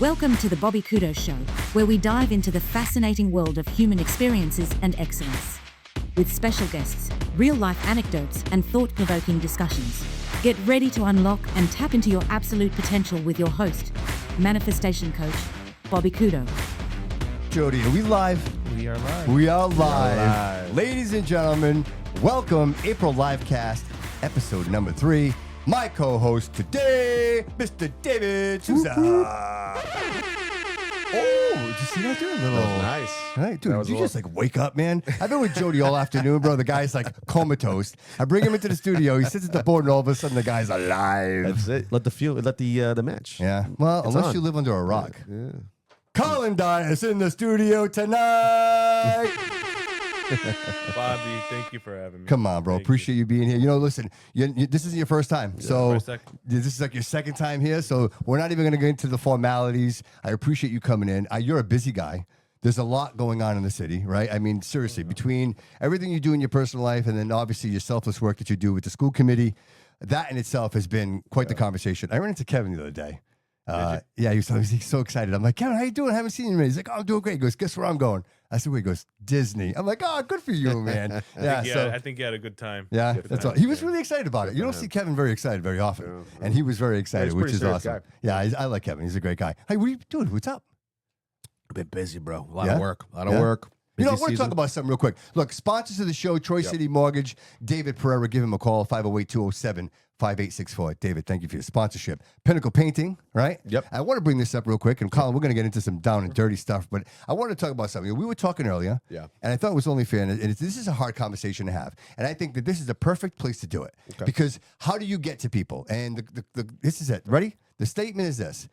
Welcome to the Bobby Couto Show, where we dive into the fascinating world of human experiences and excellence. With special guests, real-life anecdotes, and thought-provoking discussions. Get ready to unlock and tap into your absolute potential with your host, manifestation coach, Bobby Couto. Jody, are we live? We are live. We are live. Ladies and gentlemen, welcome April Livecast, episode number 3. My co-host today, Mr. David Sousa. Oh, did you see that, dude? That was nice. Right, dude, did you just like wake up, man? I've been with Jody all afternoon, bro. The guy's like comatose. I bring him into the studio. He sits at the board, and all of a sudden, the guy's alive. That's it. Let the match. Yeah. Well, It's unless on. you live under a rock. Yeah. Collin Dias in the studio tonight. Bobby, thank you for having me. Come on, bro. Thank Appreciate you being here. You know, listen, this isn't your first time. So my second. this is like your second time here. So we're not even going to get into the formalities. I appreciate you coming in. You're a busy guy. There's a lot going on in the city, right? I mean, seriously, between everything you do in your personal life and then obviously your selfless work that you do with the school committee, that in itself has been quite the conversation. I ran into Kevin the other day. Yeah, he was so excited. I'm like, Kevin, how you doing? I haven't seen you in a minute. He's like, oh, I'm doing great. He goes, guess where I'm going? I said, where? He goes, Disney. I'm like, oh, good for you, man. I think you had a good time. Yeah, Good that's time. all. He was really excited about it. You don't see Kevin very excited very often, and he was very excited, he's a which pretty is serious awesome. guy. Yeah, I like Kevin. He's a great guy. Hey, what are you doing? What's up? A bit busy, bro. A lot Yeah? of work. A lot of Yeah? work. You know, I Busy want to talk season. about something real quick. Look, sponsors of the show, Troy City Mortgage, David Pereira. Give him a call, 508-207-5864. David, thank you for your sponsorship. Pinnacle Painting, right? Yep. I want to bring this up real quick, and Colin, we're going to get into some down and dirty stuff, but I want to talk about something. We were talking earlier, Yeah. and I thought it was only fair, and this is a hard conversation to have, and I think that this is the perfect place to do it, because how do you get to people? And this is it. Ready? The statement is this.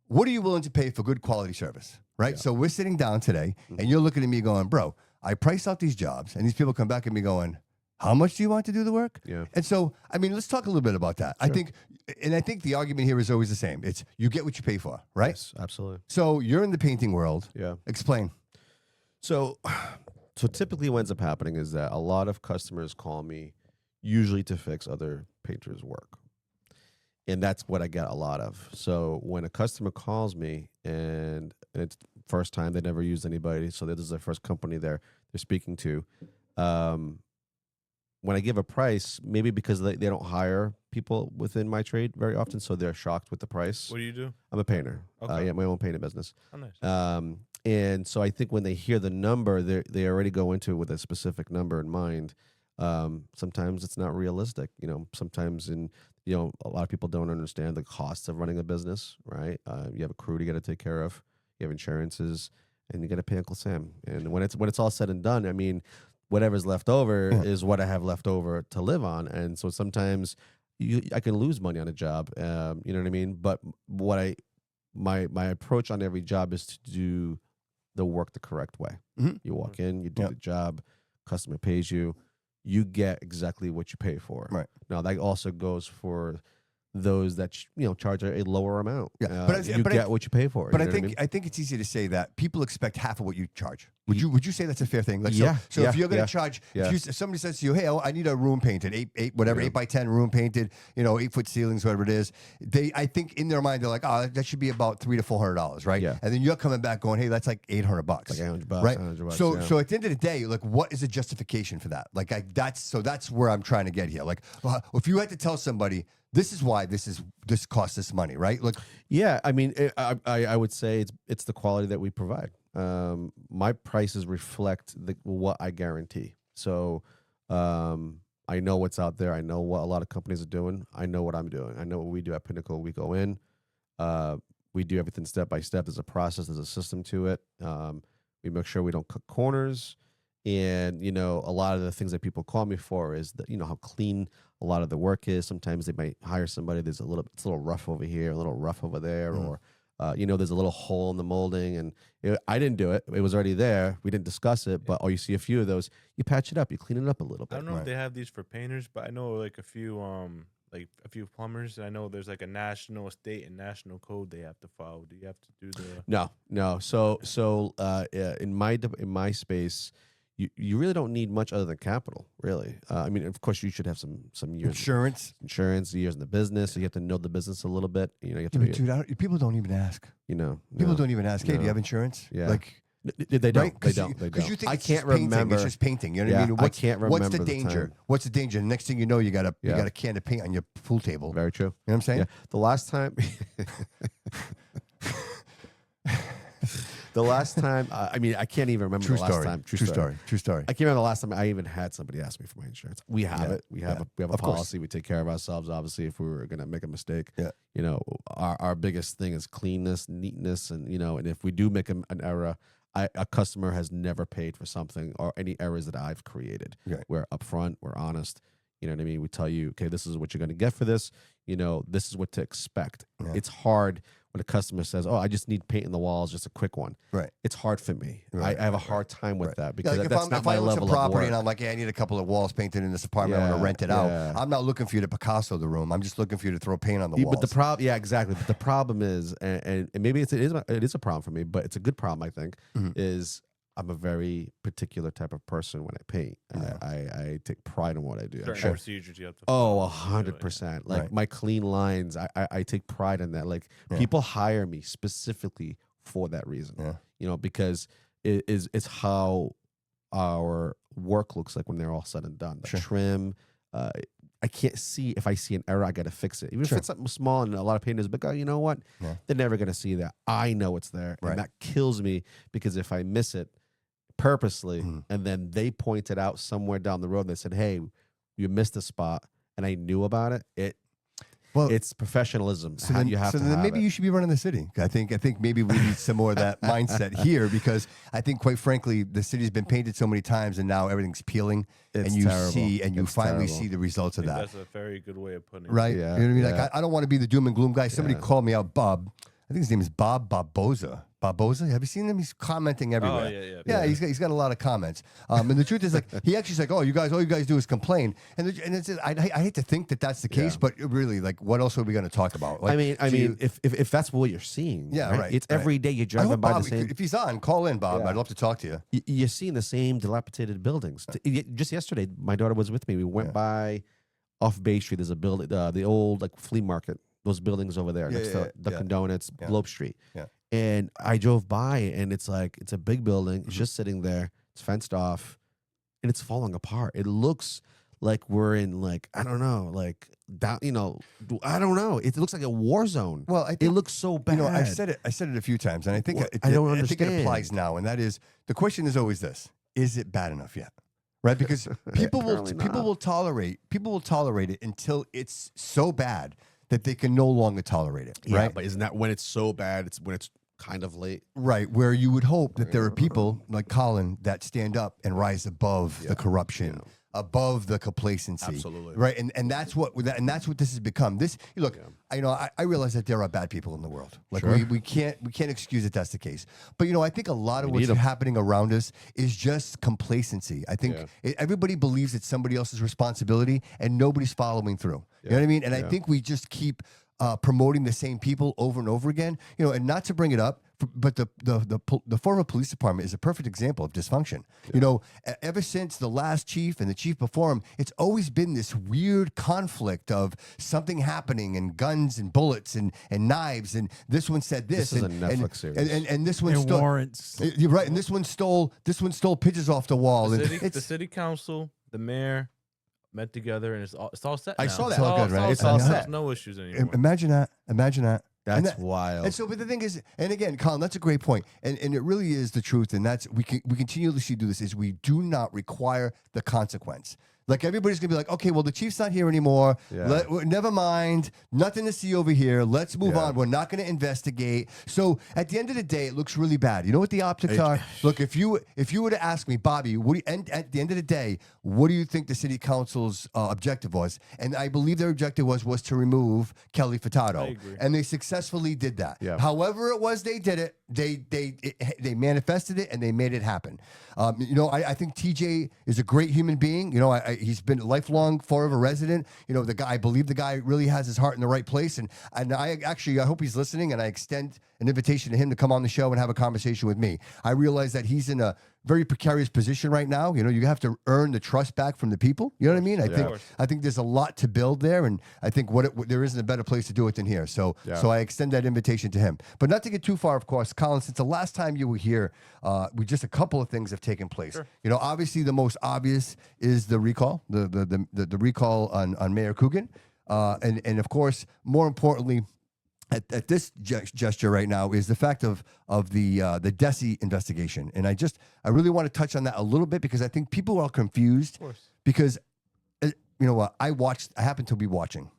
What are you willing to pay for good quality service, right? So we're sitting down today, and you're looking at me going, bro, I price out these jobs, and these people come back at me going, how much do you want to do the work? Yeah. And so, I mean, let's talk a little bit about that. I think the argument here is always the same. It's you get what you pay for, right? Yes, absolutely. So you're in the painting world. Yeah. Explain. So typically what ends up happening is that a lot of customers call me usually to fix other painters' work. And that's what I get a lot of. So when a customer calls me and it's first time, they never used anybody, so this is their first company they're speaking to. When I give a price, maybe because they don't hire people within my trade very often, so they're shocked with the price. What do you do? I'm a painter. Okay. I have my own painting business. Oh, nice. And so I think when they hear the number, they already go into it with a specific number in mind. Sometimes it's not realistic. You know, sometimes a lot of people don't understand the costs of running a business, right? You have a crew to got to take care of. You have insurances, and you got to pay Uncle Sam. And when it's all said and done, I mean, whatever's left over is what I have left over to live on. And so sometimes I can lose money on a job. You know what I mean? But my approach on every job is to do the work the correct way. Mhm. You walk in, you do the job, customer pays you, you get exactly what you pay for. Right. Now that also goes for those that charge a lower amount. Yeah, You get what you pay for. But you I know what think I think it's easy to say that people expect half of what you charge. Would you say that's a fair thing? Like, Yeah, So if you're going to yeah, charge, yeah. if somebody says to you, "Hey, I need a room painted, 8 by 10 room painted, 8-foot ceilings, whatever it is," I think in their mind they're like, "Oh, that should be about $300 to $400, right?" Yeah. And then you're coming back going, "Hey, that's like $800, Like $800, right?" $900, So yeah. so at the end of the day, like, what is the justification for that? Like, that's where I'm trying to get here. Like, if you had to tell somebody, this is why this costs this money, right? Like, Yeah, I mean, I would say it's the quality that we provide. My prices reflect what I guarantee. So I know what's out there. I know what a lot of companies are doing. I know what I'm doing. I know what we do at Pinnacle. We go in. We do everything step by step. There's a process. There's a system to it. We make sure we don't cut corners. And, a lot of the things that people call me for is that, how clean a lot of the work is. Sometimes they might hire somebody. It's a little rough over here, a little rough over there, or, there's a little hole in the molding. And I didn't do it. It was already there. We didn't discuss it. But, you see a few of those, you patch it up, you clean it up a little bit. I don't know if they have these for painters, but I know like a few plumbers. I know there's like a national, state, and national code they have to follow. Do you have to do the? No. So in my space, you really don't need much other than capital, really. I mean, of course, you should have some years insurance, years in the business. So you have to know the business a little bit. You know, you have to be, dude, people don't even ask. you know, People no, don't even ask. Hey, do you no. have insurance? Yeah. Like, They don't. right? They don't. They Because don't. you think I it's can't just painting. remember. It's just painting. You know what Yeah, I mean? I can't What's remember the the danger? time. What's the danger? The next thing you know, you got Yeah. a can of paint on your pool table. Very true. You know what I'm saying? Yeah. The last time, I mean, I can't even remember True the last story. time. True story. True story. I can't remember the last time I even had somebody ask me for my insurance. We have Yeah. it. We have a Of course. policy. We take care of ourselves. Obviously, if we were going to make a mistake, Yeah. you know, our biggest thing is cleanness, neatness, and you know, and if we do make an error, a customer has never paid for something or any errors that I've created. Right. We're upfront. We're honest. You know what I mean? We tell you, okay, this is what you're going to get for this. You know, this is what to expect. Yeah. It's hard when a customer says, "Oh, I just need paint in the walls, just a quick one." Right. It's hard for me. Right, I have a hard time with Right. that because Like that's not if my I own level some of property work. and I'm like, yeah, I need a couple of walls painted in this apartment. I want Yeah, to rent it yeah. out. I'm not looking for you to Picasso the room. I'm just looking for you to throw paint on the walls. But the problem, yeah, exactly. But the problem is, and maybe it is a problem for me, but it's a good problem, I think, Mhm. is I'm a very particular type of person when I paint. Yeah. I take pride in what I do. Certain Sure. procedures you have to Oh, follow to do it. 100%. Like Right. my clean lines, I take pride in that. Like Yeah. people hire me specifically for that reason. Yeah. You know, because it's how our work looks like when they're all said and done. The Sure. trim, I can't see if I see an error, I got to fix it. Even Sure. if it's something small and a lot of painters, but you know what? Yeah. They're never going to see that. I know it's there. Right. And that kills me because if I miss it purposely Mhm. and then they point it out somewhere down the road and they said, hey, you missed a spot and I knew about it, Well, it's professionalism. So How then, you have so to then have maybe it. you should be running the city. I think maybe we need some more of that mindset here because I think, quite frankly, the city's been painted so many times and now everything's peeling, It's and you terrible. see and you It's finally terrible. see the results of I think that. that's a very good way of putting it. Right? Yeah, You know what I mean? yeah. Like I don't want to be the doom and gloom guy. Somebody Yeah. called me out, Bob. I think his name is Bob Barboza. Barboza? Have you seen him? He's commenting everywhere. Oh, yeah. Yeah, he's got a lot of comments. And the truth is, like, he actually's like, oh, all you guys do is complain. And it's I hate to think that that's the case, Yeah. but really, like, what else are we going to talk about? Like, I mean, so you- if that's what you're seeing, Yeah, right, It's right. every day you're I driving hope by Bob, the same. if he's on, call in, Bob. Yeah. I'd love to talk to you. You're seeing the same dilapidated buildings. Just yesterday, my daughter was with me. We went Yeah. by off Bay Street. There's a building, the old like flea market. Those buildings over there Yeah, next yeah, to Dunkin' yeah. Donuts, Yeah. Globe Street. Yeah. And I drove by, and it's like it's a big building. Mm-hmm. It's just sitting there. It's fenced off, and it's falling apart. It looks like we're in like I don't know, like down. You know, I don't know. It looks like a war zone. Well, I It think, looks so bad. you know, I said it a few times, and I think Well, it, I don't I think it understand. applies now, and that is the question is always this: is it bad enough yet? Right? Because people Apparently not. people will tolerate it until it's so bad that they can no longer tolerate it. Yeah, Right? but isn't that when it's so bad? It's when it's kind of late. Right, where you would hope that there are people like Collin that stand up and rise above the corruption, above the complacency. Absolutely. Right, and that's what this has become. This look, I realize that there are bad people in the world. Like Sure. we can't excuse that that's the case. But I think a lot of We what's need 'em. happening around us is just complacency. I think everybody believes it's somebody else's responsibility and nobody's following through. You know what I mean? And I think we just keep promoting the same people over and over again. And not to bring it up, but the former police department is a perfect example of dysfunction. Ever since the last chief and the chief before him, it's always been this weird conflict of something happening and guns and bullets and knives. And this one said this. This is and, a Netflix and, series. And this one And stole warrants. You're right. And this one stole pigeons off the wall. The and city, it's the city council, the mayor met together, and it's all set. I now. saw that. It's all It's all good, right? It's all Yeah. set. There's no issues anymore. imagine that. And That's that- wild. And so, but the thing is, and again, Colin, that's a great point, and it really is the truth, and that's we continuously do this. Is we do not require the consequence. Like everybody's gonna be like, okay, well the chief's not here anymore. Yeah. Never mind, nothing to see over here. Let's move Yeah. on. We're not gonna investigate. So at the end of the day, it looks really bad. You know what the optics are? Look, if you were to ask me, Bobby, and at the end of the day, what do you think the city council's objective was? And I believe their objective was to remove Kelly Furtado, agree. and they successfully did that. Yeah. However it was they did it, they manifested it and they made it happen. I think TJ is a great human being. He's been a lifelong forever resident. The guy, I believe the guy really has his heart in the right place. And I hope he's listening, and I extend an invitation to him to come on the show and have a conversation with me. I realize that he's in a very precarious position right now. You know, you have to earn the trust back from the people. You know what I mean? I think there's a lot to build there, and I think there isn't a better place to do it than here. So I extend that invitation to him. But not to get too far, of course, Collin. Since the last time you were here, we just a couple of things have taken place. Sure. You know, obviously the most obvious is the recall, the recall on Mayor Coogan, and of course, more importantly, at this gesture right now is the fact of the Desi investigation, and I really want to touch on that a little bit because I think people are confused. Of course. Because you know what, I happened to be watching,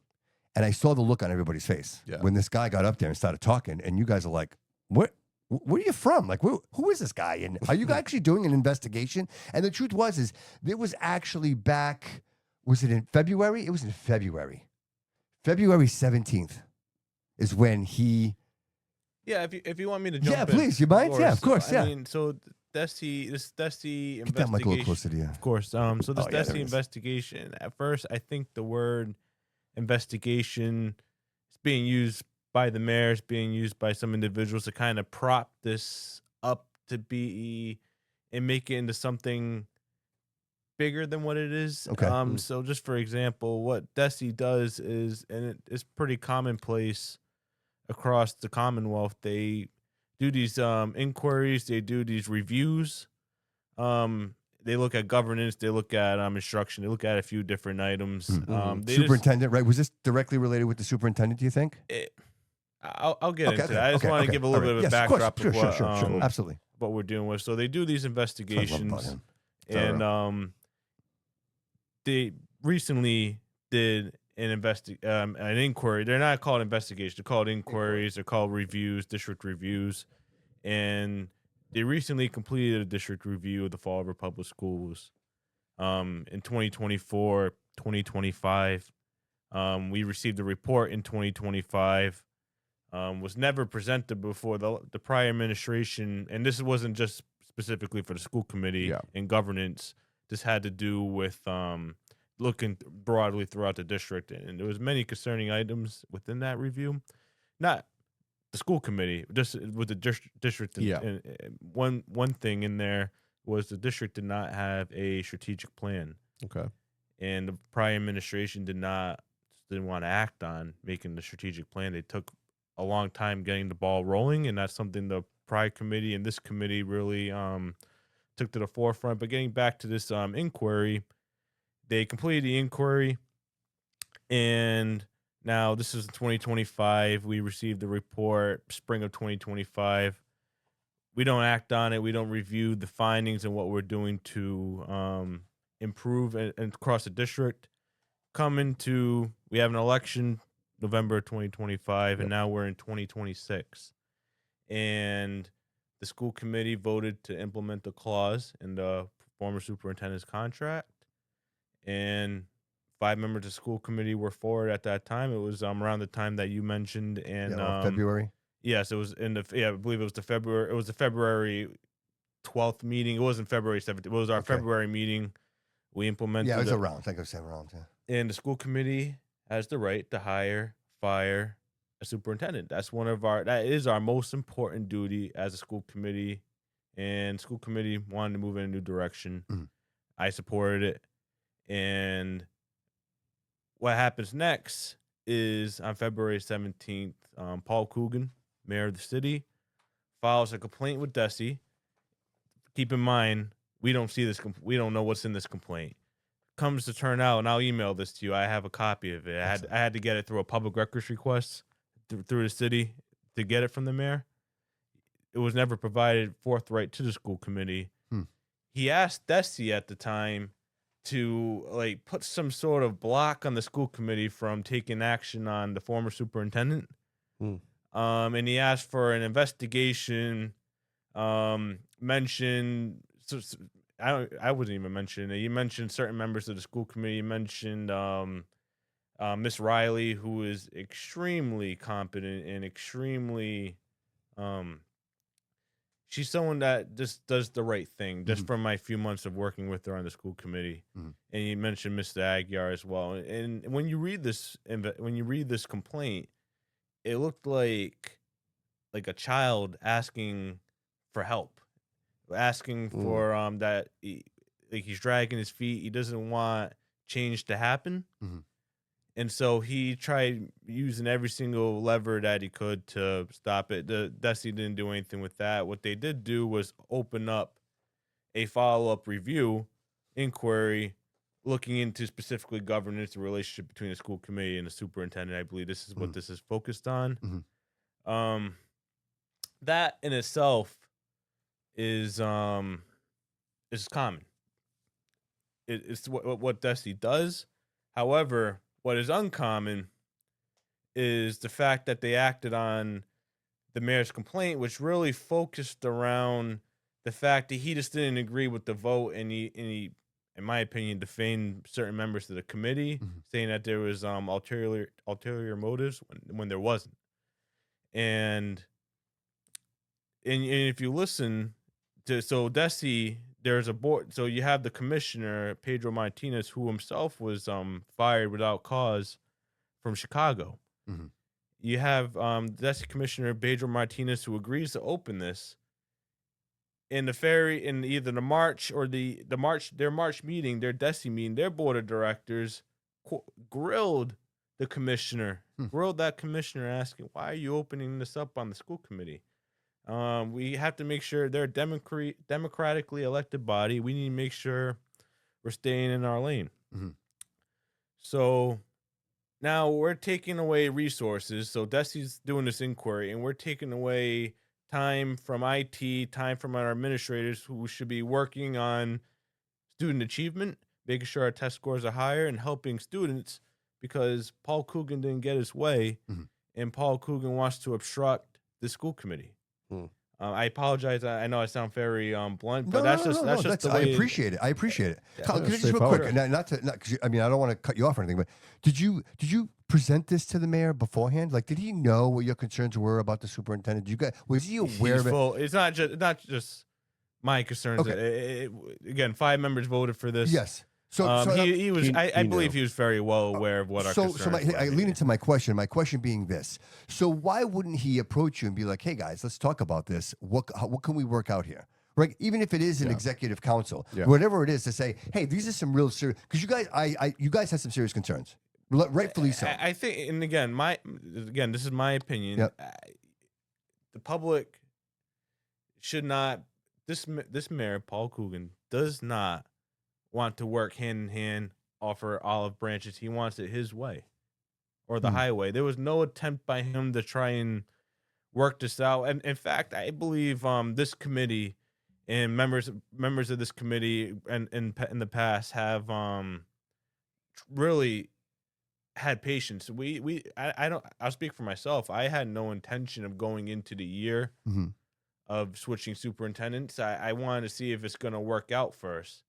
and I saw the look on everybody's face when this guy got up there and started talking, and you guys are like, "Where are you from? Like, who is this guy? And are you actually doing an investigation?" And the truth is there was actually back. Was it in February? It was in February 17th. Is when he. Yeah, if you want me to jump in. Yeah, please. You mind? Yeah, of course. Yeah. I mean, so this Desi investigation. Get that mic a little closer to you. Of course. So this Desi investigation. At first, I think the word investigation is being used by the mayor, is being used by some individuals to kind of prop this up to be and make it into something bigger than what it is. Okay. So just for example, what Desi does is, and it's pretty commonplace across the Commonwealth, they do these inquiries, they do these reviews. They look at governance, they look at instruction, they look at a few different items. Superintendent, right? Was this directly related with the superintendent, do you think? I'll get into that. I just want to give a little bit of a backdrop of what, absolutely, what we're dealing with. So they do these investigations, and they recently did an inquiry. They're not called investigations; they're called inquiries. They're called reviews, district reviews, and they recently completed a district review of the Fall River Public Schools in 2024, 2025. We received a report in 2025. Was never presented before the prior administration, and this wasn't just specifically for the school committee and governance. This had to do with looking broadly throughout the district, and there was many concerning items within that review. Not the school committee, just with the district. And one thing in there was the district did not have a strategic plan. Okay. And the prior administration didn't want to act on making the strategic plan. They took a long time getting the ball rolling, and that's something the prior committee and this committee really took to the forefront. But getting back to this inquiry, they completed the inquiry, and now this is 2025. We received the report spring of 2025. We don't act on it. We don't review the findings and what we're doing to improve and across the district. We have an election November 2025, and now we're in 2026. And the school committee voted to implement the clause in the former superintendent's contract, and 5 members of the school committee were for it at that time. It was around the time that you mentioned, and February. Yes, it was I believe it was the February 12th meeting. It wasn't February 17th. It was our February meeting. We implemented. Yeah, it was around. I think it was around. Yeah. And the school committee has the right to hire, fire a superintendent. That is our most important duty as a school committee. And school committee wanted to move in a new direction. Mm-hmm. I supported it. And what happens next is on February 17th, Paul Coogan, mayor of the city, files a complaint with Desi. Keep in mind, we don't see this. We don't know what's in this complaint. Comes to turn out, and I'll email this to you. I have a copy of it. I had to get it through a public records request through the city to get it from the mayor. It was never provided forthright to the school committee. He asked Desi at the time to put some sort of block on the school committee from taking action on the former superintendent. And he asked for an investigation. Mentioned. I wasn't even mentioning it. You mentioned certain members of the school committee. You mentioned Miss Riley, who is extremely competent and extremely she's someone that just does the right thing, just from my few months of working with her on the school committee. And you mentioned Mr. Aguiar as well. And when you read this complaint, it looked like a child asking for help. asking for that he's dragging his feet. He doesn't want change to happen. And so he tried using every single lever that he could to stop it. The Desi didn't do anything with that. What they did do was open up a follow-up review inquiry looking into specifically governance, the relationship between the school committee and the superintendent. I believe this is what this is focused on. That in itself is common. It's what Desi does. However, what is uncommon is the fact that they acted on the mayor's complaint, which really focused around the fact that he just didn't agree with the vote, and he, in my opinion, defamed certain members of the committee, saying that there was ulterior motives when there wasn't. And if you listen to Desi, there's a board. So you have the commissioner, Pedro Martinez, who himself was fired without cause from Chicago. You have Desi Commissioner Pedro Martinez, who agrees to open this. In either the March or their March meeting, their Desi meeting, their board of directors grilled the commissioner, grilled that commissioner, asking, why are you opening this up on the school committee? We have to make sure they're a democratically elected body. We need to make sure we're staying in our lane. So now we're taking away resources. So Desi's doing this inquiry, and we're taking away time from IT, time from our administrators who should be working on student achievement, making sure our test scores are higher, and helping students, because Paul Coogan didn't get his way, and Paul Coogan wants to obstruct the school committee. I apologize. I know I sound very blunt, but that's just the way. I appreciate it. Yeah, Colin, can I just real quick? I mean, I don't want to cut you off or anything, but did you present this to the mayor beforehand? Like, did he know what your concerns were about the superintendent? Was he aware of it? It's not just my concerns. Okay. Again, 5 members voted for this. Yes. So he was. I believe he was very well aware of what our concerns were. I lead into my question. My question being this: so why wouldn't he approach you and be like, "Hey guys, let's talk about this. What can we work out here?" Right? Even if it is an executive council, whatever it is, to say, "Hey, these are some real serious," because you guys have some serious concerns, rightfully so. I think, and again, this is my opinion. Yep. The public should not. This mayor, Paul Coogan, does not want to work hand in hand, offer olive branches. He wants it his way or the highway. There was no attempt by him to try and work this out. And in fact, I believe this committee and members of this committee and in the past have really had patience. I'll speak for myself. I had no intention of going into the year of switching superintendents. I wanted to see if it's going to work out first.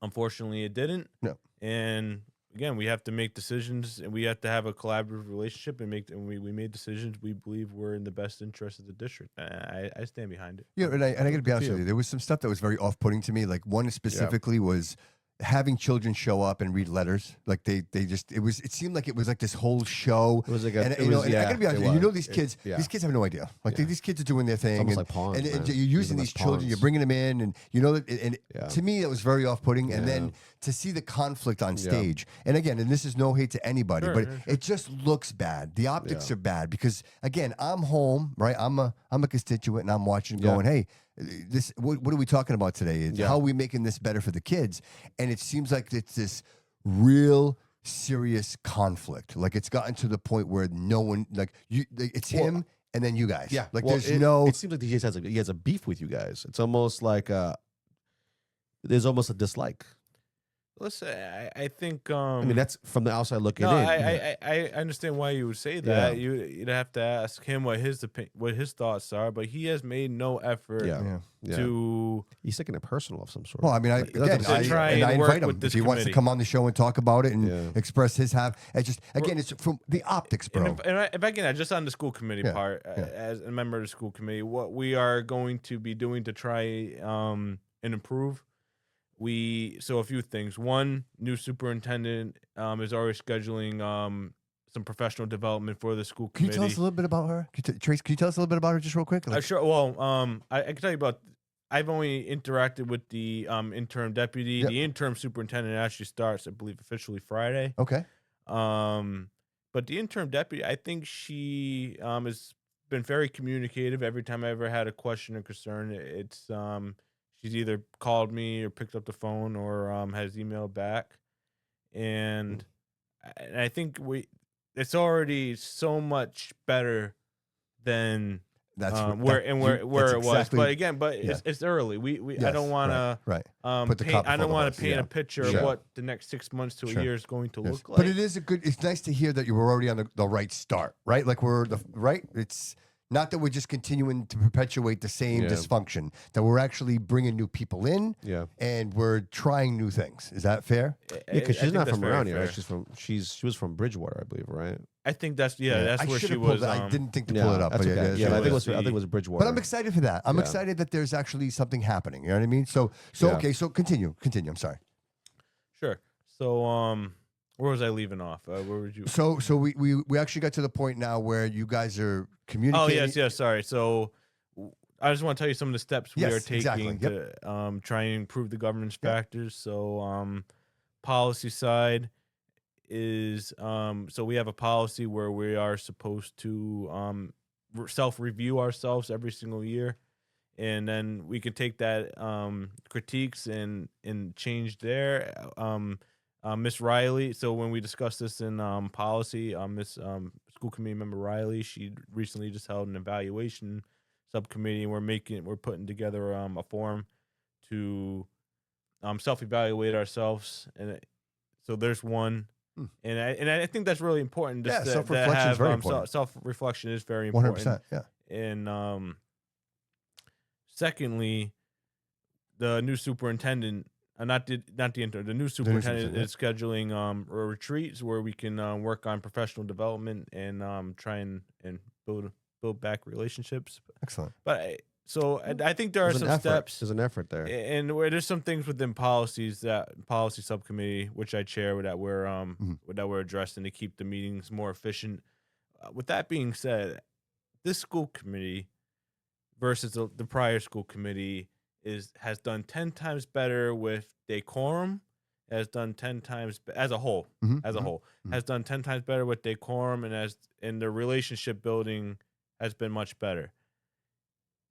Unfortunately, it didn't. No. And again, we have to make decisions, and we have to have a collaborative relationship, and we made decisions we believe were in the best interest of the district. I stand behind it. Yeah, and I got to be honest with you. There was some stuff that was very off-putting to me. Like one specifically was having children show up and read letters. Like it seemed like it was like this whole show. It was like I gotta be honest, these kids have no idea. Like these kids are doing their thing, like pawns, and you're using these children, you're bringing them in, and to me that was very off-putting. And then to see the conflict on stage, and again, and this is no hate to anybody, but it just looks bad. The optics are bad because again, I'm home, right? I'm a constituent, and I'm watching, going, hey. What are we talking about today? How are we making this better for the kids? And it seems like it's this real serious conflict. Like it's gotten to the point where no one, it's him and then you guys. Yeah, like it seems like he has a beef with you guys. It's almost like there's almost a dislike. Listen, I think. I mean, that's from the outside looking in. I understand why you would say that. You'd have to ask him what his thoughts are, but he has made no effort to. He's taking it personal of some sort. Well, I mean, I invite him if he wants to come on the show and talk about it and express his half. It's from the optics, bro. And if I can, just on the school committee part, as a member of the school committee, what we are going to be doing to try and improve. So a few things. One, new superintendent is already scheduling some professional development for the school Can you committee. tell us a little bit about her? Trace, can you tell us a little bit about her just real quick? Sure. Well, I can tell you about. I've only interacted with the interim deputy. Yep. The interim superintendent actually starts, I believe, officially Friday. Okay. But the interim deputy, I think she has been very communicative. Every time I ever had a question or concern, it's she's either called me or picked up the phone or has emailed back, and I think it's already so much better than That's where it was. exactly, But again, yeah. it's early. I Yes, don't want to right. Put the paint, cop I before don't the want horse, to paint yeah. a picture Sure. of what the next 6 months to Sure. a year is going to Yes. look like. But it is it's nice to hear that you were already on the right start, right? Like right. It's not that we're just continuing to perpetuate the same Yeah. dysfunction, that we're actually bringing new people in Yeah. and we're trying new things. Is that fair? Yeah, because I she's think not that's from very around here. fair. Right? She was from Bridgewater, I believe, right? I think that's that's I where should she have pulled was. it. I didn't think to Yeah, pull it up. that's But okay. yeah, Yeah, I think it was was the- Bridgewater. But I'm excited for that. I'm Yeah. excited that there's actually something happening. You know what I mean? So Yeah. okay. So continue. I'm sorry. Sure. So where was I leaving off? Where would you? So we actually got to the point now where you guys are communicating. Oh yes. Sorry. So I just want to tell you some of the steps we Yes, are taking exactly. to try and improve the governance Yep. factors. So policy side is so we have a policy where we are supposed to self-review ourselves every single year, and then we can take that critiques and change there. Miss Riley, so when we discussed this in policy, Miss school committee member Riley, she recently just held an evaluation subcommittee, and we're putting together a form to self-evaluate ourselves, and so there's one. And I think that's really important. Yeah, Just self-reflection is very important. Self-reflection is very important. 100%. Yeah. And secondly, the new superintendent, not the intern, the new superintendent superintendent, is scheduling retreats where we can work on professional development and try and build back relationships. Excellent. But I think there are There's an some effort. steps. There's an effort there. And where there's some things within policies that policy subcommittee, which I chair, that we're addressing to keep the meetings more efficient. With that being said, this school committee versus the prior school committee has done 10 times better with decorum. Has done 10 times as a whole. Has done 10 times better with decorum, and the relationship building has been much better.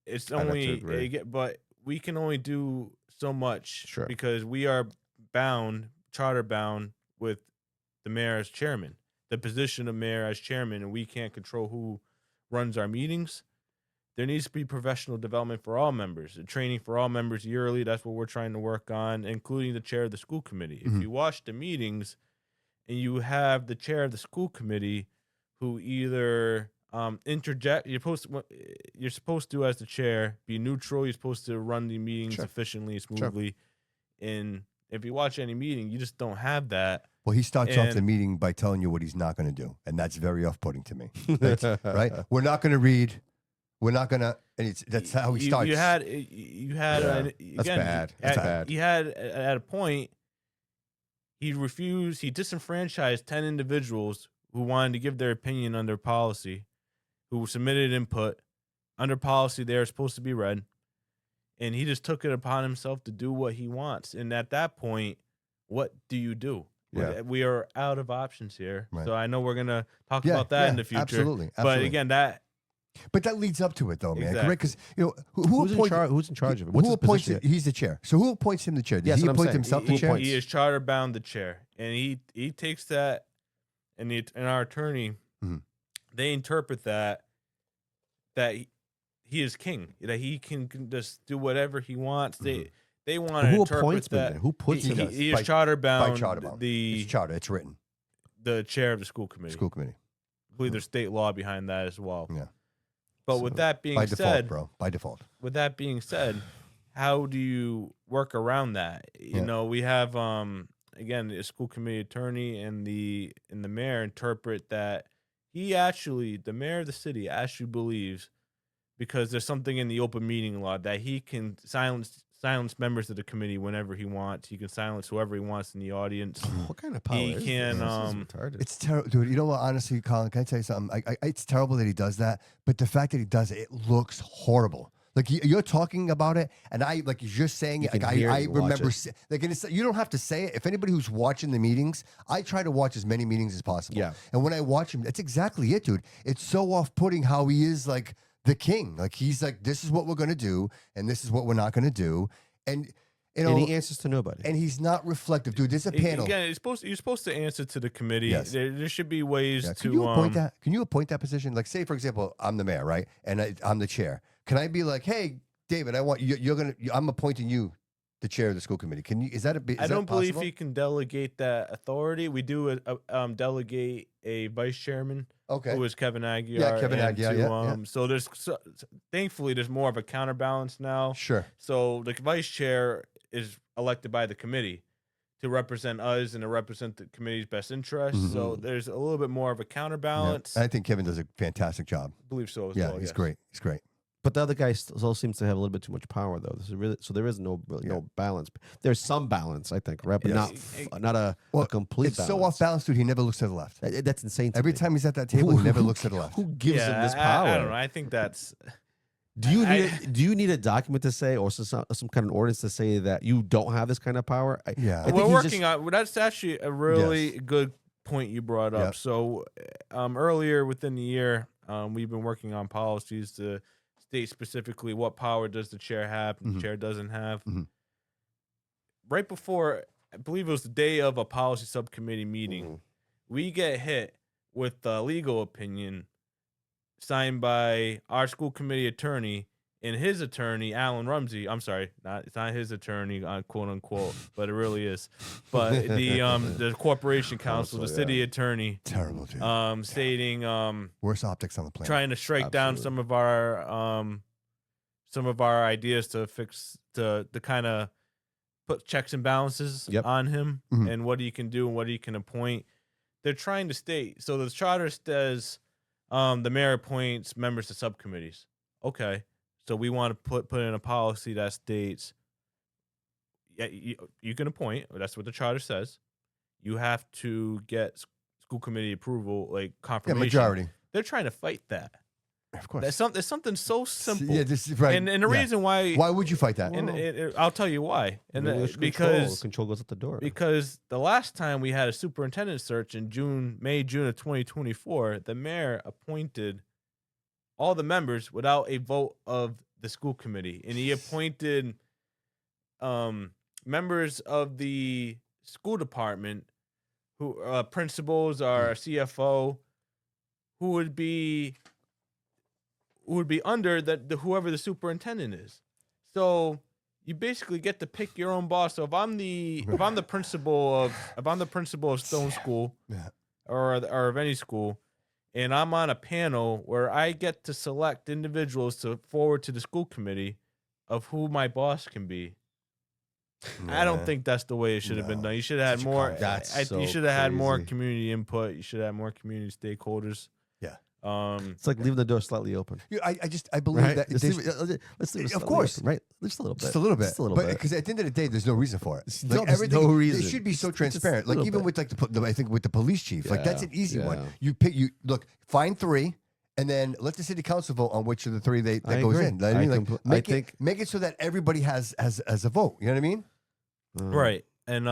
It's only, but we can only do so much because we are charter bound with the mayor as chairman, the position of mayor as chairman, and we can't control who runs our meetings. There needs to be professional development for all members, training for all members yearly. That's what we're trying to work on, including the chair of the school committee. If you watch the meetings and you have the chair of the school committee who either interject, you're supposed to, as the chair, be neutral. You're supposed to run the meetings efficiently, smoothly. And if you watch any meeting, you just don't have that. Well, he starts off the meeting by telling you what he's not going to do, and that's very off-putting to me. Right? We're not going to read. We're not going to. And that's how he starts. That's bad. That's bad. He had at a point. He refused. He disenfranchised 10 individuals who wanted to give their opinion under policy, who submitted input under policy. They are supposed to be read, and he just took it upon himself to do what he wants. And at that point, what do you do? Yeah. We are out of options here. Right. So I know we're gonna talk about that in the future. Absolutely. But again, that leads up to it, though, man. Exactly. Correct? Because who's in charge of it? What's who his appoints position? it? He's the chair. So who appoints him the chair? Does Yes, he what I'm appoint saying. himself He the chair? appoints. he is charter bound the chair, and he takes that, and our attorney, they interpret that he is king, that he can just do whatever he wants. They want to Who interpret appoints me that. then? Who puts He him? does. He By- is charter bound. By charter bound. It's charter. It's written. The chair of the school committee. School committee. I believe there's state law behind that as well. Yeah. But So, with that being by said, default, bro. By default. with that being said, how do you work around that? You know, we have again a school committee attorney and the mayor interpret that the mayor of the city actually believes, because there's something in the open meeting law, that he can silence silence members of the committee whenever he wants. He can silence whoever he wants in the audience. What kind of power He is can, this? This is retarded. It's terrible, dude. You know what? Honestly, Colin, can I tell you something? It's terrible that he does that, but the fact that he does it, it looks horrible. Like you're talking about it, and like you're just saying You it. Like can hear it, I you watch remember, it. like and it's, you don't have to say it. If anybody who's watching the meetings, I try to watch as many meetings as possible. Yeah. And when I watch him, that's exactly it, dude. It's so off-putting how he is like the king. Like he's like, this is what we're gonna do, and this is what we're not gonna do, and you know, And he answers to nobody. and he's not reflective, dude. There's a panel. Again, you're supposed to answer to the committee. Yes. There should be ways Yeah. to Can you appoint that? Can you appoint that position? Like, say for example, I'm the mayor, right, and I'm the chair. Can I be like, hey, David, I want I'm appointing you the chair of the school committee. Can you? Is that I don't believe he can delegate that authority. We do delegate a vice chairman. Okay. Who is Kevin Aguiar? Yeah, Kevin and Aguiar, yeah. So thankfully there's more of a counterbalance now. Sure. So the vice chair is elected by the committee to represent us and to represent the committee's best interests. So there's a little bit more of a counterbalance. Yeah. I think Kevin does a fantastic job. I believe so as Yeah, well. he's yes. great. He's great. But the other guy still seems to have a little bit too much power, though. This is really, so there is no balance. There's some balance, I think, right? But Yes. not a complete It's balance. so off balance, dude. He never looks to the left. That's insane. To Every me. time he's at that table, he never looks to the left. Who gives him this I power? don't know. I think that's Do you need a document to say, or some kind of ordinance to say that you don't have this kind of power? Yeah. I think we're he's working on. Well, that's actually a really good point you brought up. Yep. So, earlier within the year, we've been working on policies to state specifically what power does the chair have and the chair doesn't have. Right before, I believe it was the day of a policy subcommittee meeting, we get hit with the legal opinion signed by our school committee attorney and his attorney, Alan Rumsey. I'm sorry, it's not his attorney, quote unquote, but it really is. But the corporation counsel, the city attorney, Terrible, dude. stating Worst optics on the planet. trying to strike down some of our ideas to fix to kind of put checks and balances on him and what he can do and what he can appoint. They're trying to state, so the charter says the mayor appoints members to subcommittees. Okay, so we want to put in a policy that states, yeah, you can appoint. That's what the charter says. You have to get school committee approval, like confirmation. Majority. They're trying to fight that. Of course. There's something so simple. Yeah, this is right. And the reason why would you fight that? and I'll tell you why. And because control goes at the door. Because the last time we had a superintendent search in June of 2024, the mayor appointed all the members without a vote of the school committee, and he appointed members of the school department, who principals, our CFO, who would be under the whoever the superintendent is. So you basically get to pick your own boss. So if I'm the principal of Stone School, or of any school, and I'm on a panel where I get to select individuals to forward to the school committee of who my boss can be. I don't think that's the way it should have been done. You should have had more. You should have had more community input. You should have had more community stakeholders. Yeah. It's like leaving the door slightly open. I believe Right? that. Let's leave it Of course. open, right? Just a little bit. Just a little bit. Just a little but bit. because at the end of the day, there's no reason for it. There's no reason. It should be so Just transparent. a Like little even bit. with I think with the police chief, like that's an easy one. Yeah. You look, find 3, and then let the city council vote on which of the 3 that I goes agree. in. I mean, I think make it so that everybody has a vote. You know what I mean? Right. And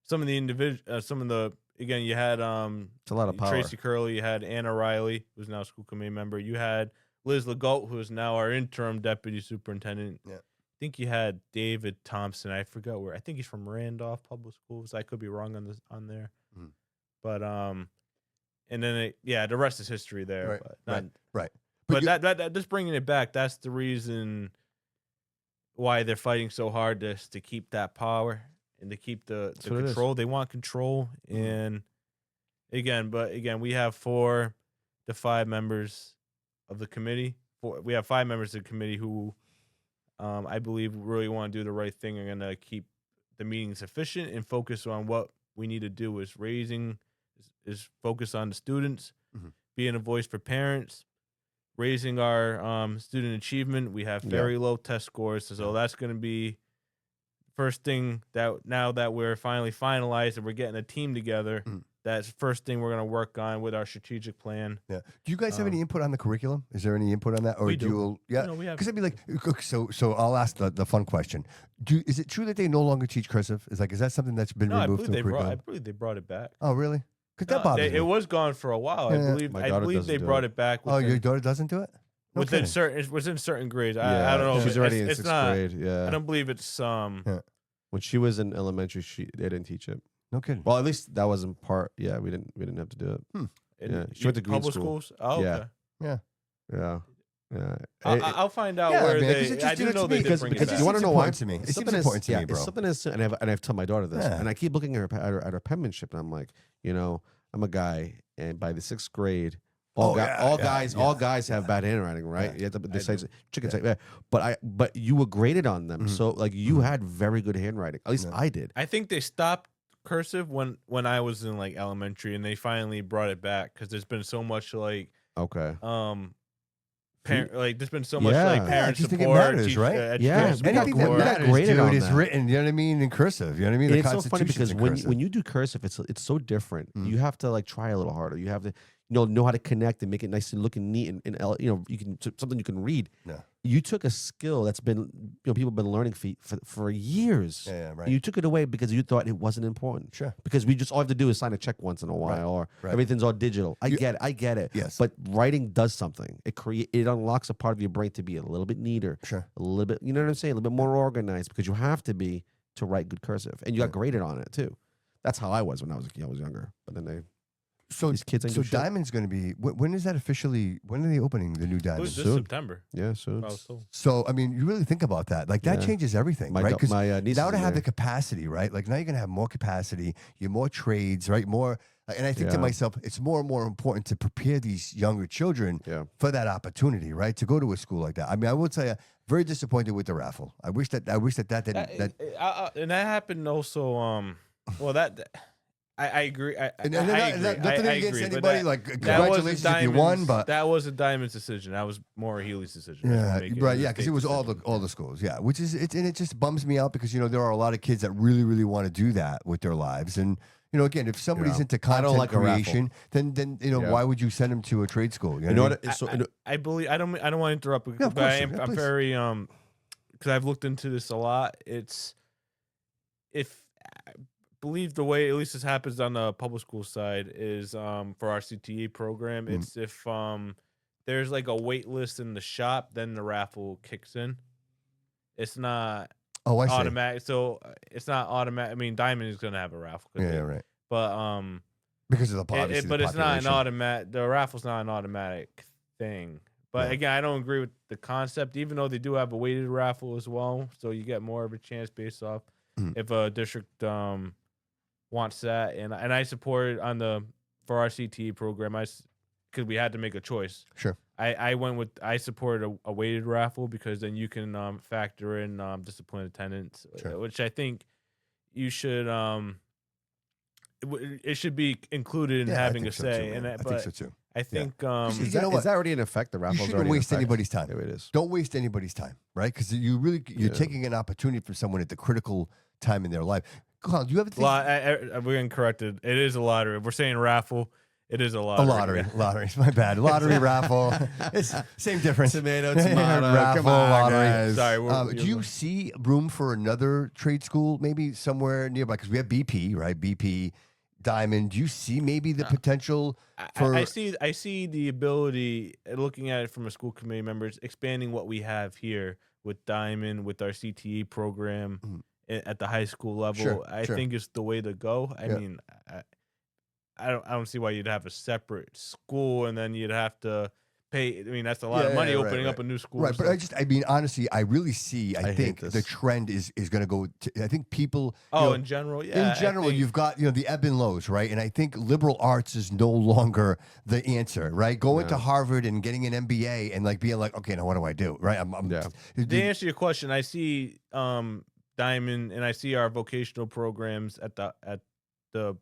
some of the again, you had it's a lot of power. Tracy Curley, you had Anna Riley, who's now a school committee member. You had Liz Legault, who is now our interim deputy superintendent. Yeah. I think you had David Thompson. I forgot where. I think he's from Randolph Public Schools. I could be wrong on there. Mhm. But and then the rest is history there. Right. But that just bringing it back, that's the reason why they're fighting so hard to keep that power and to keep the control. They want control. And again, we have 4 to 5 members of the committee. We have 5 members of the committee who I believe really want to do the right thing and going to keep the meetings efficient and focus on what we need to do is focus on the students, being a voice for parents, raising our student achievement. We have very low test scores, so that's going to be first thing that now that we're finally finalized and we're getting a team together. That's the first thing we're going to work on with our strategic plan. Yeah. Do you guys have any input on the curriculum? Is there any input on that? Or we do you, yeah. No, we have. Because I'd be like, so I'll ask the fun question. Is it true that they no longer teach cursive? Is that something that's been removed from the curriculum? I believe they brought it back. Oh, really? Because that bothers me. It was gone for a while. Yeah. I believe they brought it back. Oh, your daughter doesn't do it? No within certain grades. I don't know. She's already in it's 6th not, grade. Yeah. I don't believe it's When she was in elementary, they didn't teach it. No kidding. Well, at least that wasn't part. Yeah, we didn't have to do it. Yeah, she went to green public school. schools. Oh, okay. Yeah. I'll find out Yeah, where man, 'cause they. it just I did didn't it to know me, they did bring it because back. you want to know why? To me. It seems Something important to me, yeah, bro. it's something is, and I've told my daughter this, Yeah. and I keep looking at her penmanship, and I'm like, I'm a guy, and by the 6th grade, all guys have bad handwriting, right? Yeah. You have to decide chicken type, but you were graded on them, so like you had very good handwriting. At least I did. I think they stopped cursive when I was in like elementary, and they finally brought it back because there's been so much like there's been so much like parent just think it support, matters, right? Anything that matters, graded dude, on is that. written. You know what I mean? In cursive. You know what I mean? And The it's so funny Constitution's because in when cursive. you do cursive, it's so different. You have to like try a little harder. You have to know how to connect and make it nice and looking neat and you can something you can read. Yeah. You took a skill that's been people have been learning for years. Yeah, right. You took it away because you thought it wasn't important. Sure. Because we just all have to do is sign a check once in a while, or everything's all digital. I get it. Yes. But writing does something. It unlocks a part of your brain to be a little bit neater. Sure. A little bit. You know what I'm saying? A little bit more organized because you have to be to write good cursive, and you got graded on it too. That's how I was when I was younger. But then these kids ain't do shit. Diamond's going to be when is that officially? When are they opening the new It Diamond? was this Soon. September. Yeah, so So I mean, you really think about that. Like that changes everything, right? Because niece now is to in have there. the capacity, right? Like now you're going to have more capacity. You're more trades, right? More. And I think to myself, it's more and more important to prepare these younger children for that opportunity, right? To go to a school like that. I mean, I will tell you, very disappointed with the raffle. I wish that didn't. And that happened also. Well, I agree. I Nothing agree. against But anybody. Like congratulations if you won, but that was a Diamond's decision. That was more Healy's decision. Yeah, right. Yeah, because it was all the schools. Yeah, which is it just bums me out because there are a lot of kids that really really want to do that with their lives, and again, if somebody's into content like a creation, then why would you send them to a trade school? You know what I mean? I believe I don't want to interrupt, No, of but course, I'm very because I've looked into this a lot. It's if I believe the way at least this happens on the public school side is for our CTE program. It's if there's like a wait list in the shop, then the raffle kicks in. It's not automatic. So it's not automatic. I mean, Diamond is gonna have a raffle. Yeah, right. But because of the obviously but the it's not an population. automatic. The raffle's not an automatic thing. But again, I don't agree with the concept, even though they do have a weighted raffle as well. So you get more of a chance based off if a district wants that. And I support it for our CTE program. Because we had to make a choice. Sure. I supported a weighted raffle because then you can factor in disciplined attendance, which I think you should. It should be included in having a say. I think so too. I think is that already in effect? The raffle's you already shouldn't waste in effect. anybody's time. There it is. Don't waste anybody's time, right? Because you're taking an opportunity from someone at the critical time in their life. Collin, do you have a we're getting corrected. It is a lottery. If we're saying raffle, it is a lottery. Lottery. My bad. Lottery, raffle. It's same difference. Tomato. Raffle, Come on, lottery. guys. Sorry. Do you see room for another trade school, maybe somewhere nearby? Because we have BP, right? BP, Diamond. Do you see maybe the potential for? I see the ability, looking at it from a school committee members, expanding what we have here with Diamond, with our CTE program at the high school level. I think it's the way to go. I mean, I don't see why you'd have a separate school and then you'd have to pay. I mean, that's a lot of money opening up a new school. Right, but I mean, honestly, I really see. I think hate the this. trend is going to go. I think people. In general, yeah. In general, you've got the ebb and lows, right? And I think liberal arts is no longer the answer, right? Going to Harvard and getting an MBA and like being like, okay, now what do I do, right? To answer your question, I see Diamond and I see our vocational programs at the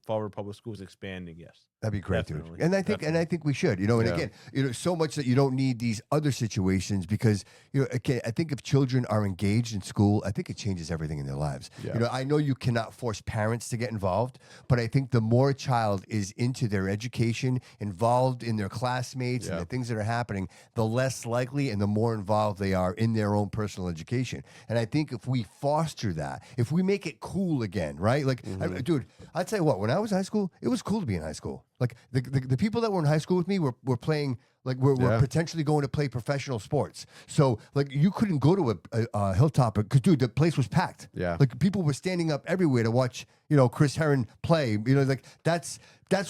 Fall River Public Schools expanding. Yes. That'd be great, Definitely, dude. And I think we should, and Yeah. again, so much that you don't need these other situations because, again, I think if children are engaged in school, I think it changes everything in their lives. Yeah. I know you cannot force parents to get involved, but I think the more a child is into their education, involved in their classmates and Yeah. the things that are happening, the less likely and the more involved they are in their own personal education. And I think if we foster that, if we make it cool again, right? Like, dude, I tell you what, when I was in high school, it was cool to be in high school. Like the people that were in high school with me were playing, like we're Yeah. potentially going to play professional sports. So like you couldn't go to a hilltop because, dude, the place was packed. Yeah. Like people were standing up everywhere to watch, Chris Herron play. Like that's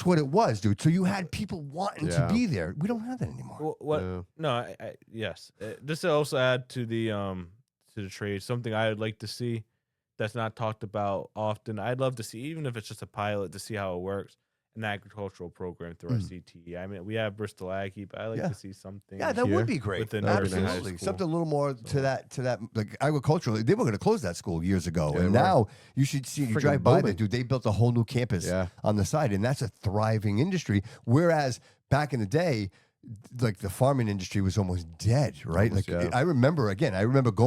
what it was, dude. So you had people wanting to Yeah. be there. We don't have that anymore. Well, what? Yeah. No, yes. Just to also add to the trade, something I would like to see that's not talked about often. I'd love to see, even if it's just a pilot, to see how it works. An agricultural program through our CTE. I mean, we have Bristol Aggie, but I like Yeah. to see something. Yeah, that here would be great. within That would be nice. Absolutely, high school. something a little more to that. Like agriculturally, they were going to close that school years ago, Yeah, and they were. now you should see. You Freaking drive by there, booming. dude. They built a whole new campus Yeah. on the side, and that's a thriving industry. Whereas back in the day, like the farming industry was almost dead, right? Almost, like yeah. I remember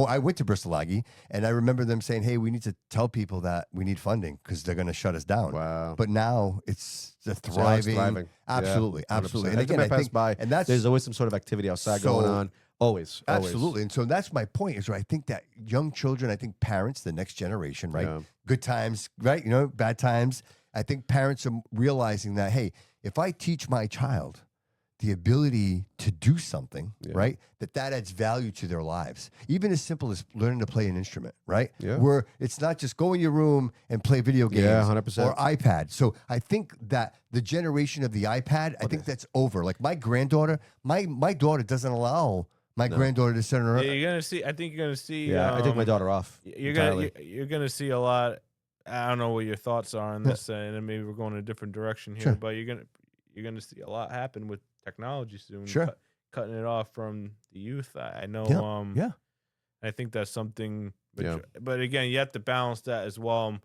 I went to Bristol Aggie, and I remember them saying, "Hey, we need to tell people that we need funding because they're going to shut us down." Wow. But now it's a So it's thriving. thriving. Absolutely, Yeah, 100%. absolutely. And Every time again, I I pass think, by, and that's there's always some sort of activity outside So- going on. Always. Absolutely. And so that's my point is where I think that young children, I think parents, the next generation, right? Yeah. Good times, right? Bad times. I think parents are realizing that, hey, if I teach my child the ability to do something, Yeah. right? That adds value to their lives. Even as simple as learning to play an instrument, right? Yeah. Where it's not just go in your room and play video games Yeah, 100%. or iPad. So I think that the generation of the iPad, I think that's over. Like my granddaughter, my daughter doesn't allow my granddaughter to sit on her. Yeah, you're gonna see. I think you're gonna see. Yeah, I took my daughter off. You're entirely. you're gonna see a lot. I don't know what your thoughts are on this, and then maybe we're going in a different direction here. Sure. But you're gonna see a lot happen with technology soon. Sure. Cutting it off from the youth. I know. Yeah. Yeah. I think that's something. Yeah. But again, you have to balance that as well.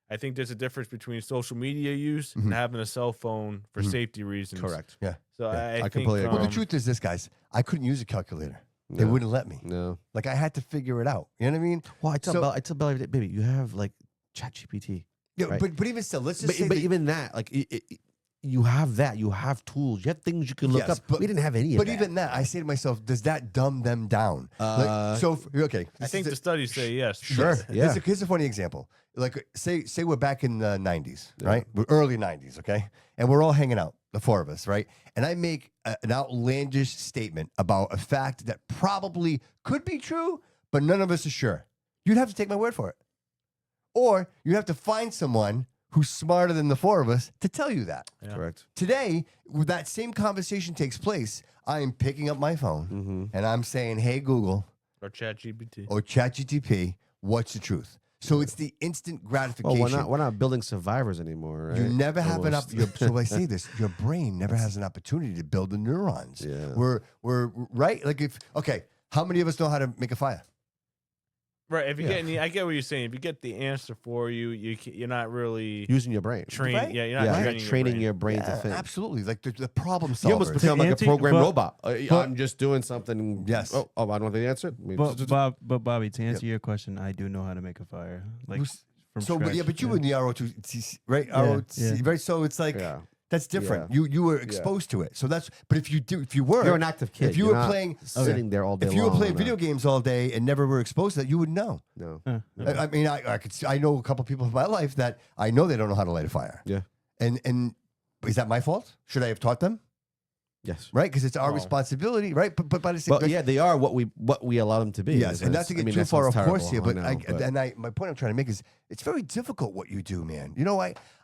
I think there's a difference between social media use Mhm. and having a cell phone for Mhm. safety reasons. Correct. Yeah. So Yeah. I I think, completely agree. Well, the truth is this, guys. I couldn't use a calculator. They No. wouldn't let me. No. Like I had to figure it out. You know what I mean? Well, I tell So- Bella, every day, baby, you have like ChatGPT. Yeah, Right. but even still, let's just But, say but that- even that, like, you have that. You have tools. You have things you can look Yes, up. but- We didn't have any of But that. even that, I say to myself, does that dumb them down? Okay. I think the studies say yes. Sure. Yeah. Here's a funny example. Like, say we're back in the 90s, right? We're early 90s, okay? And we're all hanging out, the four of us, right? And I make an outlandish statement about a fact that probably could be true, but none of us are sure. You'd have to take my word for it. Or you'd have to find someone who's smarter than the four of us to tell you that. Yeah. Correct. Today, when that same conversation takes place, I am picking up my phone Mm-hmm. and I'm saying, hey, Google Or ChatGPT. or ChatGPT, what's the truth? So it's the instant Well, gratification. we're not building survivors anymore, right? You never have an Almost. so I say this, your brain never has an opportunity to build the neurons. Yeah. We're right. Like how many of us know how to make a fire? Right. If you Yeah. get I get what you're saying. If you get the answer for you, you're not really Using your brain. trained. Right? Yeah, you're not Yeah, training, training your your brain to Yeah, think. absolutely. Like the problem You almost solvers. become like a Anti- program but- robot. but- I'm just doing something. Yes. Oh, I don't know the answer. I mean, But Bobby, to answer your question, I do know how to make a fire. Like Who's- from So scratch. but you were in the ROTC, right? Yeah, ROTC, yeah. right? So it's like yeah. that's different. Yeah. You were exposed to it. So that's. But if you were, You're an active kid. if you You're were not playing sitting there all day if you were long playing on video a- games all day and never were exposed to that, you would know. No. I mean, I know a couple people in my life that I know they don't know how to light a fire. Yeah. And is that my fault? Should I have taught them? Yes. Right? Because it's our Well- responsibility, right? But by the same, But yeah, they are what we allow them to be. yes, and not to get too that far off sounds course here, terrible, but I know, my point I'm trying to make is it's very difficult what you do, man.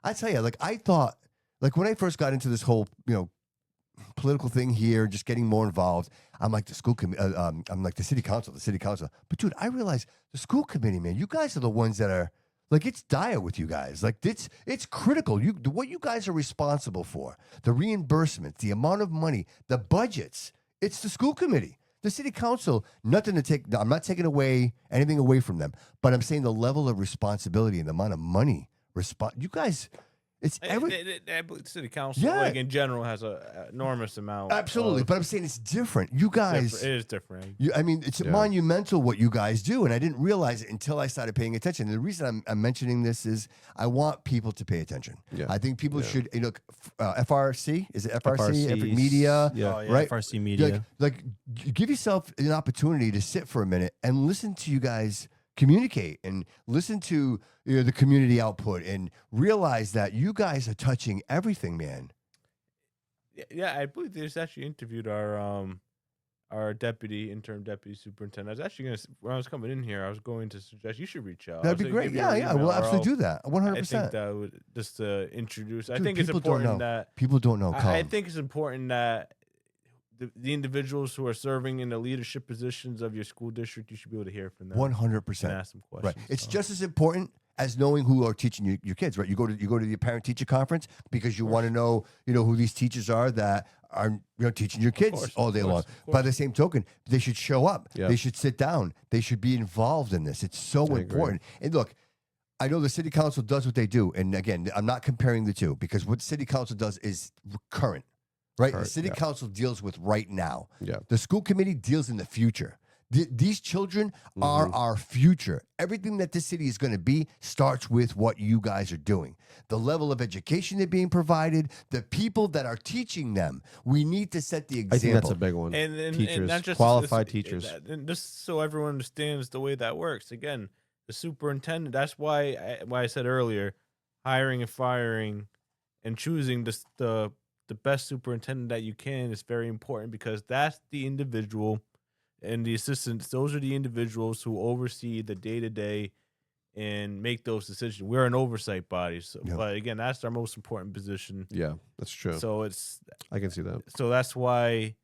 I tell you, like I thought, like when I first got into this whole political thing here, just getting more involved. I'm like the school committee. I'm like the city council. But dude, I realize the school committee, man. You guys are the ones that are like it's dire with you guys. Like it's critical. What you guys are responsible for, the reimbursements, the amount of money, the budgets. It's the school committee. The city council, nothing to take. I'm not taking anything away from them, but I'm saying the level of responsibility and the amount of money. You guys, It's every I believe the city council, Yeah. like in general, has a enormous amount. absolutely. of But I'm saying it's different. You guys, it is different. I mean, it's monumental what you guys do, and I didn't realize it until I started paying attention. And the reason I'm mentioning this is I want people to pay attention. Yeah. I think people should look. FRC, is it FRC? FRC, Epic Media, yeah. Oh, yeah, right? FRC Media. Like, give yourself an opportunity to sit for a minute and listen to you guys communicate and listen to the community output and realize that you guys are touching everything, man. Yeah, I believe they just actually interviewed our interim deputy superintendent. I was actually when I was coming in here, I was going to suggest you should reach out. That'd be great. Yeah, we'll absolutely do that. 100%. I think that would just to introduce. I Dude, think it's people don't important know. that People don't know. I Colin. think it's important that the individuals who are serving in the leadership positions of your school district, you should be able to hear from them. 100%. And ask them questions. Right. It's just as important as knowing who are teaching your kids, right? You go to the parent teacher conference because you want to know, who these teachers are that are teaching your kids all day long. By the same token, they should show up. Yeah. They should sit down. They should be involved in this. It's so important. And look, I know the city council does what they do. And again, I'm not comparing the two because what the city council does is current, right? The city council deals with right now. Yeah. The school committee deals in the future. These children are our future. Everything that this city is going to be starts with what you guys are doing. The level of education they're being provided, the people that are teaching them. We need to set the example. I think that's a big one. And teachers, not just qualified teachers. And just so everyone understands the way that works. Again, the superintendent. That's why I said earlier, hiring and firing, and choosing the best superintendent that you can is very important because that's the individual. And the assistants, those are the individuals who oversee the day-to-day and make those decisions. We're an oversight body. So, but again, that's our most important position. Yeah, that's true. So I can see that. So that's why,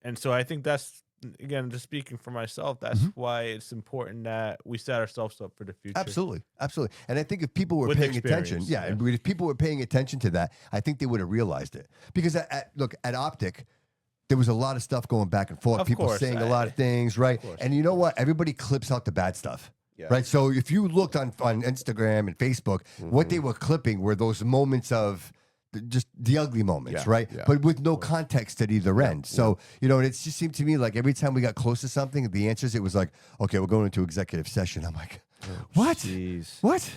and so I think that's, again, just speaking for myself, that's why it's important that we set ourselves up for the future. Absolutely. Absolutely. And I think if people were With paying attention, experience, if people were paying attention to that, I think they would have realized it. Because look, at Optic, there was a lot of stuff going back and forth. Of People course, saying a lot of things, right? And you know what? Everybody clips out the bad stuff. Yeah. Right. So if you looked on Instagram and Facebook, what they were clipping were those moments of just the ugly moments, right? Yeah. But with no context at either end. So, it just seemed to me like every time we got close to something, the answers, it was like, okay, we're going into executive session. I'm like, what? Geez. What?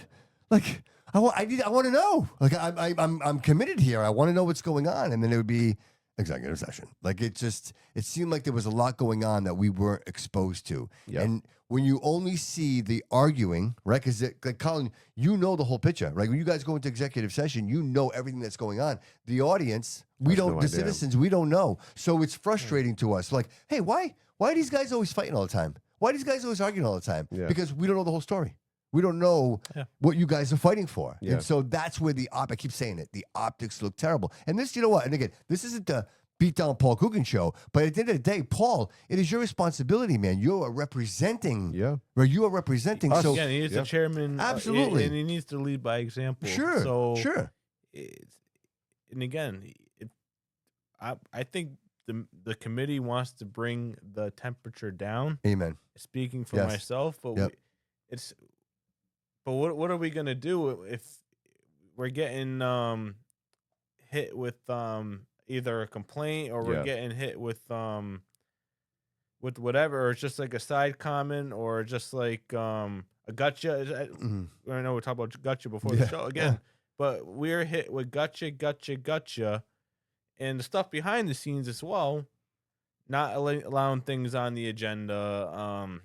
Like, I want to know. Like, I'm committed here. I want to know what's going on. And then it would be executive session. Like it seemed like there was a lot going on that we weren't exposed to. Yep. And when you only see the arguing, right? Because like Colin, the whole picture, right? When you guys go into executive session, you know everything that's going on. The audience, citizens, we don't know. So it's frustrating to us. Like, hey, why are these guys always fighting all the time? Why are these guys always arguing all the time? Yeah. Because we don't know the whole story. We don't know what you guys are fighting for. Yeah. And so that's where I keep saying it, the optics look terrible. And this, you know what? And again, this isn't the beat down Paul Coogan show, but at the end of the day, Paul, it is your responsibility, man. You are representing. Yeah. Right? You are representing. Us. So yeah, he is the chairman. Absolutely. And he needs to lead by example. Sure. So sure. And again, I think the committee wants to bring the temperature down. Amen. Speaking for myself, but But what are we gonna do if we're getting hit with either a complaint or we're getting hit with whatever, or it's just like a side comment or just like a gotcha? I know we talked about gotcha before the show again, but we're hit with gotcha, and the stuff behind the scenes as well, not allowing things on the agenda.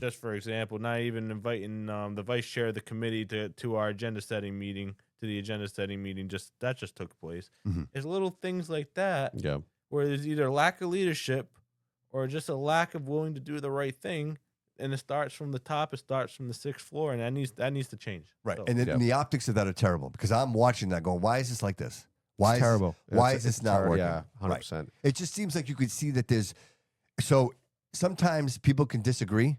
Just for example, not even inviting the vice chair of the committee to our agenda setting meeting, that just took place. There's little things like that where there's either lack of leadership or just a lack of willing to do the right thing. And it starts from the top, it starts from the 6th floor, and that needs to change. Right. So, and the optics of that are terrible because I'm watching that going, why is this like this? Why is terrible? Why is this not working? Yeah, 100%. Right. It just seems like you could see that sometimes people can disagree,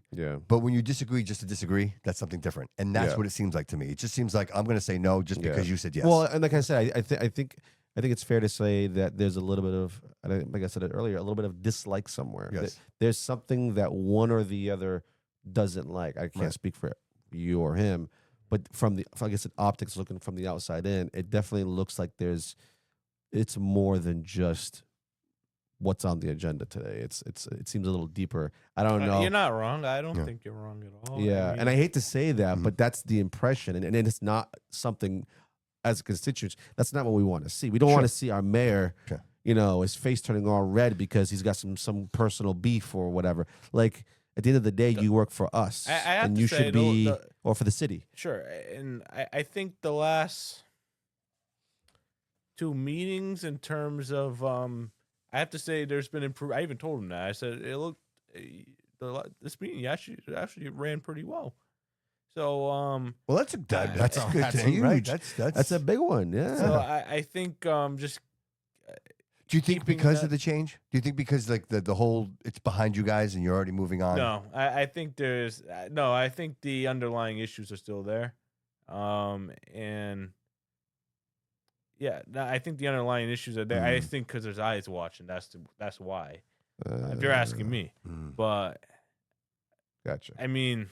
but when you disagree just to disagree, that's something different. And that's what it seems like to me. It just seems like I'm going to say no just because you said yes. Well, and like I said, I think it's fair to say that there's a little bit of, like I said it earlier, a little bit of dislike somewhere. Yes. There's something that one or the other doesn't like. I can't speak for you or him, But I guess, optics looking from the outside in, it definitely looks like it's more than just what's on the agenda today. It seems a little deeper. I don't know. You're not wrong. I don't think you're wrong at all. Yeah, and I hate to say that, Mhm. but that's the impression, and it's not something as a constituents. That's not what we want to see. We don't want to see our mayor, Sure. his face turning all red because he's got some personal beef or whatever. Like at the end of the day, you work for us, I have and to you say, should be, or for the city. Sure, and I think the last 2 meetings in terms of I have to say there's been improvement. I even told him that. I said it looked this meeting actually ran pretty well. So Well, that's a good that's thing, right? huge. That's That's a big one. Yeah. so I think just Do you think keeping because that- of the change? Do you think because like the whole it's behind you guys and you're already moving on? no. I think there's no. I think the underlying issues are still there, and yeah, no, I think the underlying issues are there. I think because there's eyes watching. That's why. If you're asking me, but Gotcha. I mean,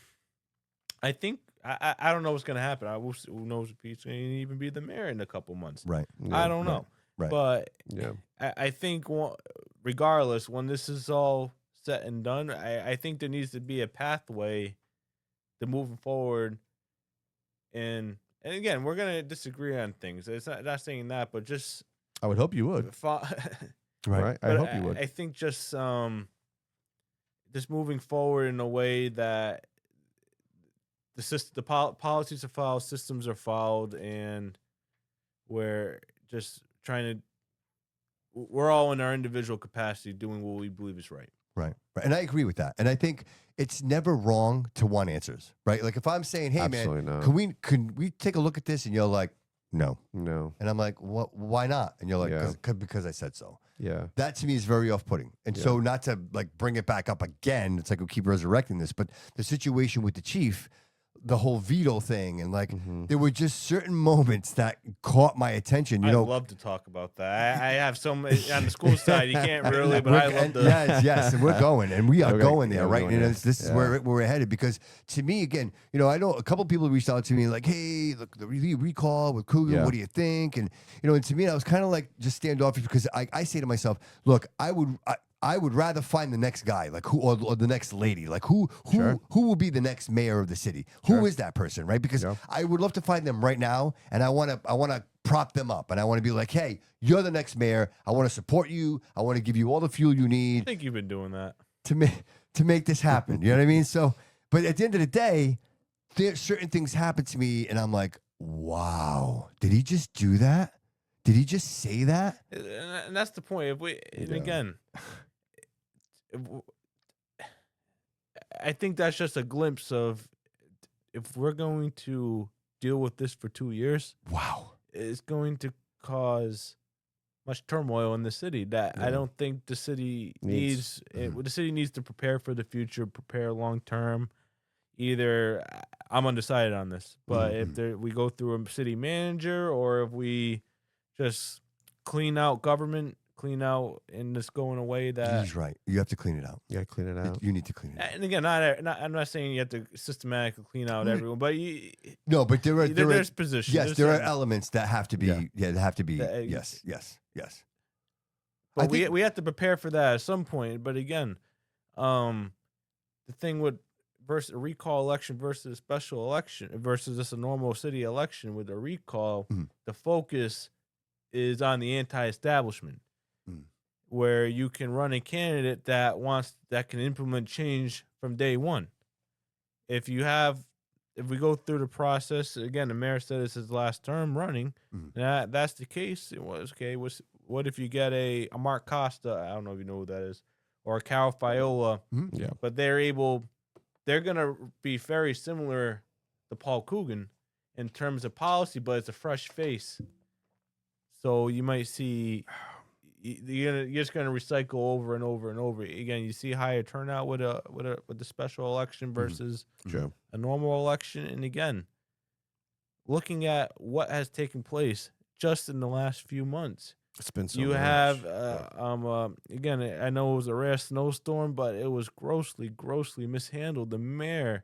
I think I don't know what's gonna happen. Who knows if he's gonna even be the mayor in a couple months. Right. I don't know. Right. But Yeah. I think regardless, when this is all said and done, I think there needs to be a pathway to moving forward. And again, we're gonna disagree on things. It's not saying that, but just I would hope you would. Right. I hope you would. I think just moving forward in a way that the policies are followed, systems are followed, and we're just we're all in our individual capacity doing what we believe is right. Right. And I agree with that. And I think it's never wrong to want answers, right? Like if I'm saying, hey Absolutely man, not. can we take a look at this? And you're like, no. No. And I'm like, what? Why not? And you're like, Yeah. because I said so. Yeah. That to me is very off-putting. And so not to like bring it back up again, it's like we keep resurrecting this, but the situation with the chief, the whole veto thing, and like there were just certain moments that caught my attention. You I know, love to talk about that. I have so many on the school side. You can't really, but We're- I love and to. yes, and we're going, and we are Okay. going there, Yeah, we're right? going And there. this is where we're headed. Because to me, again, you know, I know a couple people reached out to me like, "Hey, look, the recall with Coogan. Yeah. What do you think?" And you know, and to me, I was kind of like just standoffish because I say to myself, "Look, I would rather find the next guy, like who, or the next lady, like who will be the next mayor of the city? Who is that person, right? Because I would love to find them right now, and I want to prop them up, and I want to be like, hey, you're the next mayor. I want to support you. I want to give you all the fuel you I need think you've been doing that. to make this happen. You know what I mean? So, but at the end of the day, there's certain things happen to me, and I'm like, wow, did he just do that? Did he just say that? And that's the point. And again, I think that's just a glimpse of if we're going to deal with this for 2 years, Wow. it's going to cause much turmoil in the city that I don't think the city needs. The city needs to prepare for the future, prepare long term. Either I'm undecided on this, but if we go through a city manager or if we just clean out government, clean out and just go in a way that. He's right. You have to clean it out. You gotta clean it out. You need to clean it out. And again, I'm not saying you have to systematically clean out everyone, but No, but there's positions. Yes, there's there are certain- elements that have to be. Yeah, that have to be. Yes. But I think- we have to prepare for that at some point. But again, the thing with versus a recall election versus a special election versus just a normal city election with a recall, the focus is on the anti-establishment, where you can run a candidate that can implement change from day one. If we go through the process again, the mayor said it's his last term running. That's the case. It was okay. What if you get a Mark Costa? I don't know if you know who that is, or a Cal Fiola. Yeah. But they're gonna be very similar to Paul Coogan in terms of policy, but it's a fresh face. So you might see you're just gonna recycle over and over and over again. You see higher turnout with the special election versus a normal election, and again, looking at what has taken place just in the last few months. It's been so You much. have again, I know it was a rare snowstorm, but it was grossly mishandled. The mayor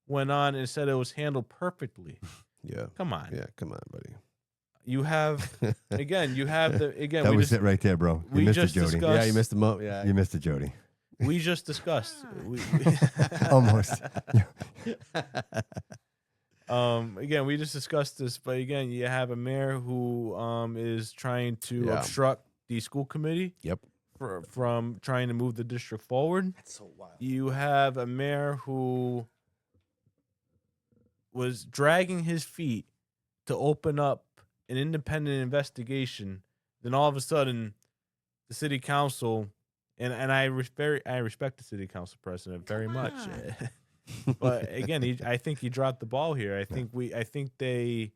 went on and said it was handled perfectly. Yeah. Come on. Yeah. Come on, buddy. You have again. You have the again. That we was just, it right there, bro. You we missed it, just Jody. discussed- Yeah, you missed the mo. Yeah. You missed it, Jody. We just discussed. Almost. Again, we just discussed this, but again, you have a mayor who is trying to obstruct the school committee. Yep. From trying to move the district forward. That's so wild. You have a mayor who was dragging his feet to open up an independent investigation. Then all of a sudden, the city council, and I respect the city council president very much. But again, I think he dropped the ball here. I think they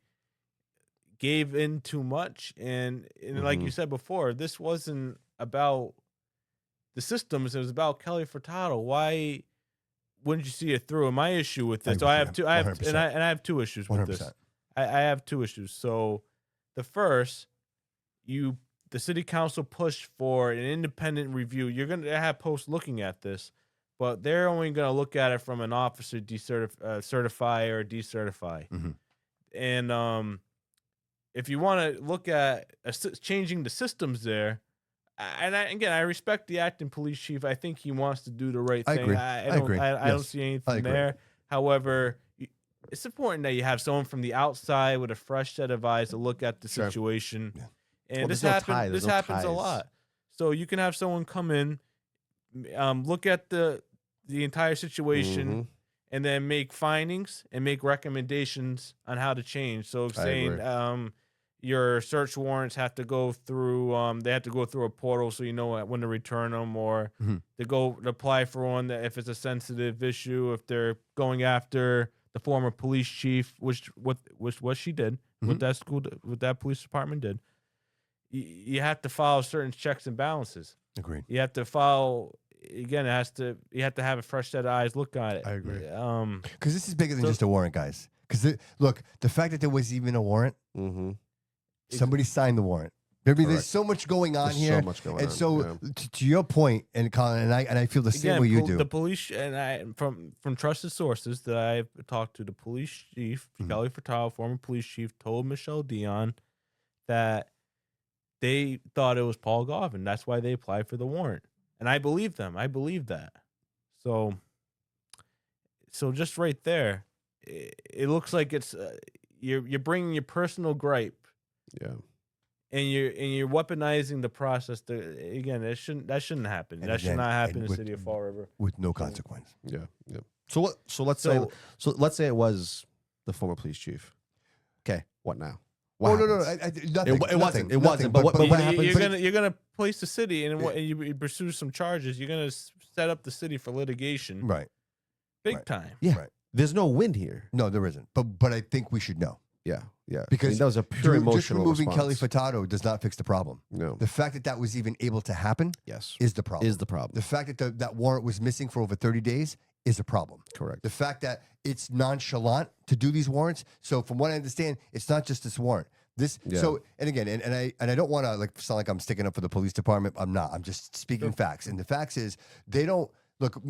gave in too much, and like you said before, this wasn't about the systems. It was about Kelly Furtado. Why wouldn't you see it through? And my issue with this, so I have two. I have two issues with 100%. this. I have two issues. So the first, the city council pushed for an independent review. You're going to have posts looking at this, but they're only going to look at it from an officer certify or decertify. And if you want to look at changing the systems there, and I respect the acting police chief. I think he wants to do the right thing. I agree. I don't see anything there. However, it's important that you have someone from the outside with a fresh set of eyes to look at the situation. Yeah. And this happens a lot. So you can have someone come in, look at the entire situation, and then make findings and make recommendations on how to change. So saying your search warrants have to go through they have to go through a portal so you know when to return them, or to apply for one that if it's a sensitive issue, if they're going after the former police chief, which what she did, what that police department did. You have to follow certain checks and balances. Agreed. You have to follow. Again, you have to have a fresh set of eyes look at it. I agree. Because this is bigger than just a warrant, guys. Because look, the fact that there was even a warrant, somebody signed the warrant. Maybe there's so much going on here. So much going on. And so, to your point, and Collin, and I feel the same way you do. The police, and from trusted sources that I've talked to, the police chief, Kelly Furtado, former police chief, told Michelle Dion that they thought it was Paul Garvin. That's why they applied for the warrant. And I believe them. I believe that. So just right there, it looks like it's you're bringing your personal gripe, and you're weaponizing the process. Again, that shouldn't happen. And that should not happen in the with, city of Fall River with no consequence. Yeah. So let's say it was the former police chief. Okay, what now? No. Nothing. Nothing. It wasn't. But what happens? You're gonna place the city, and you pursue some charges. You're gonna set up the city for litigation, Right. big time. Yeah. Right. There's no win here. No, there isn't. But I think we should know. Yeah. Because that was a pure emotional just removing response. Kelly Furtado does not fix the problem. No. The fact that was even able to happen is the problem. The fact that that warrant was missing for over 30 days is a problem. Correct. The fact that it's nonchalant to do these warrants. So from what I understand, it's not just this warrant. So, and again, and I don't want to sound like I'm sticking up for the police department. I'm not. I'm just speaking facts. And the facts is they don't look.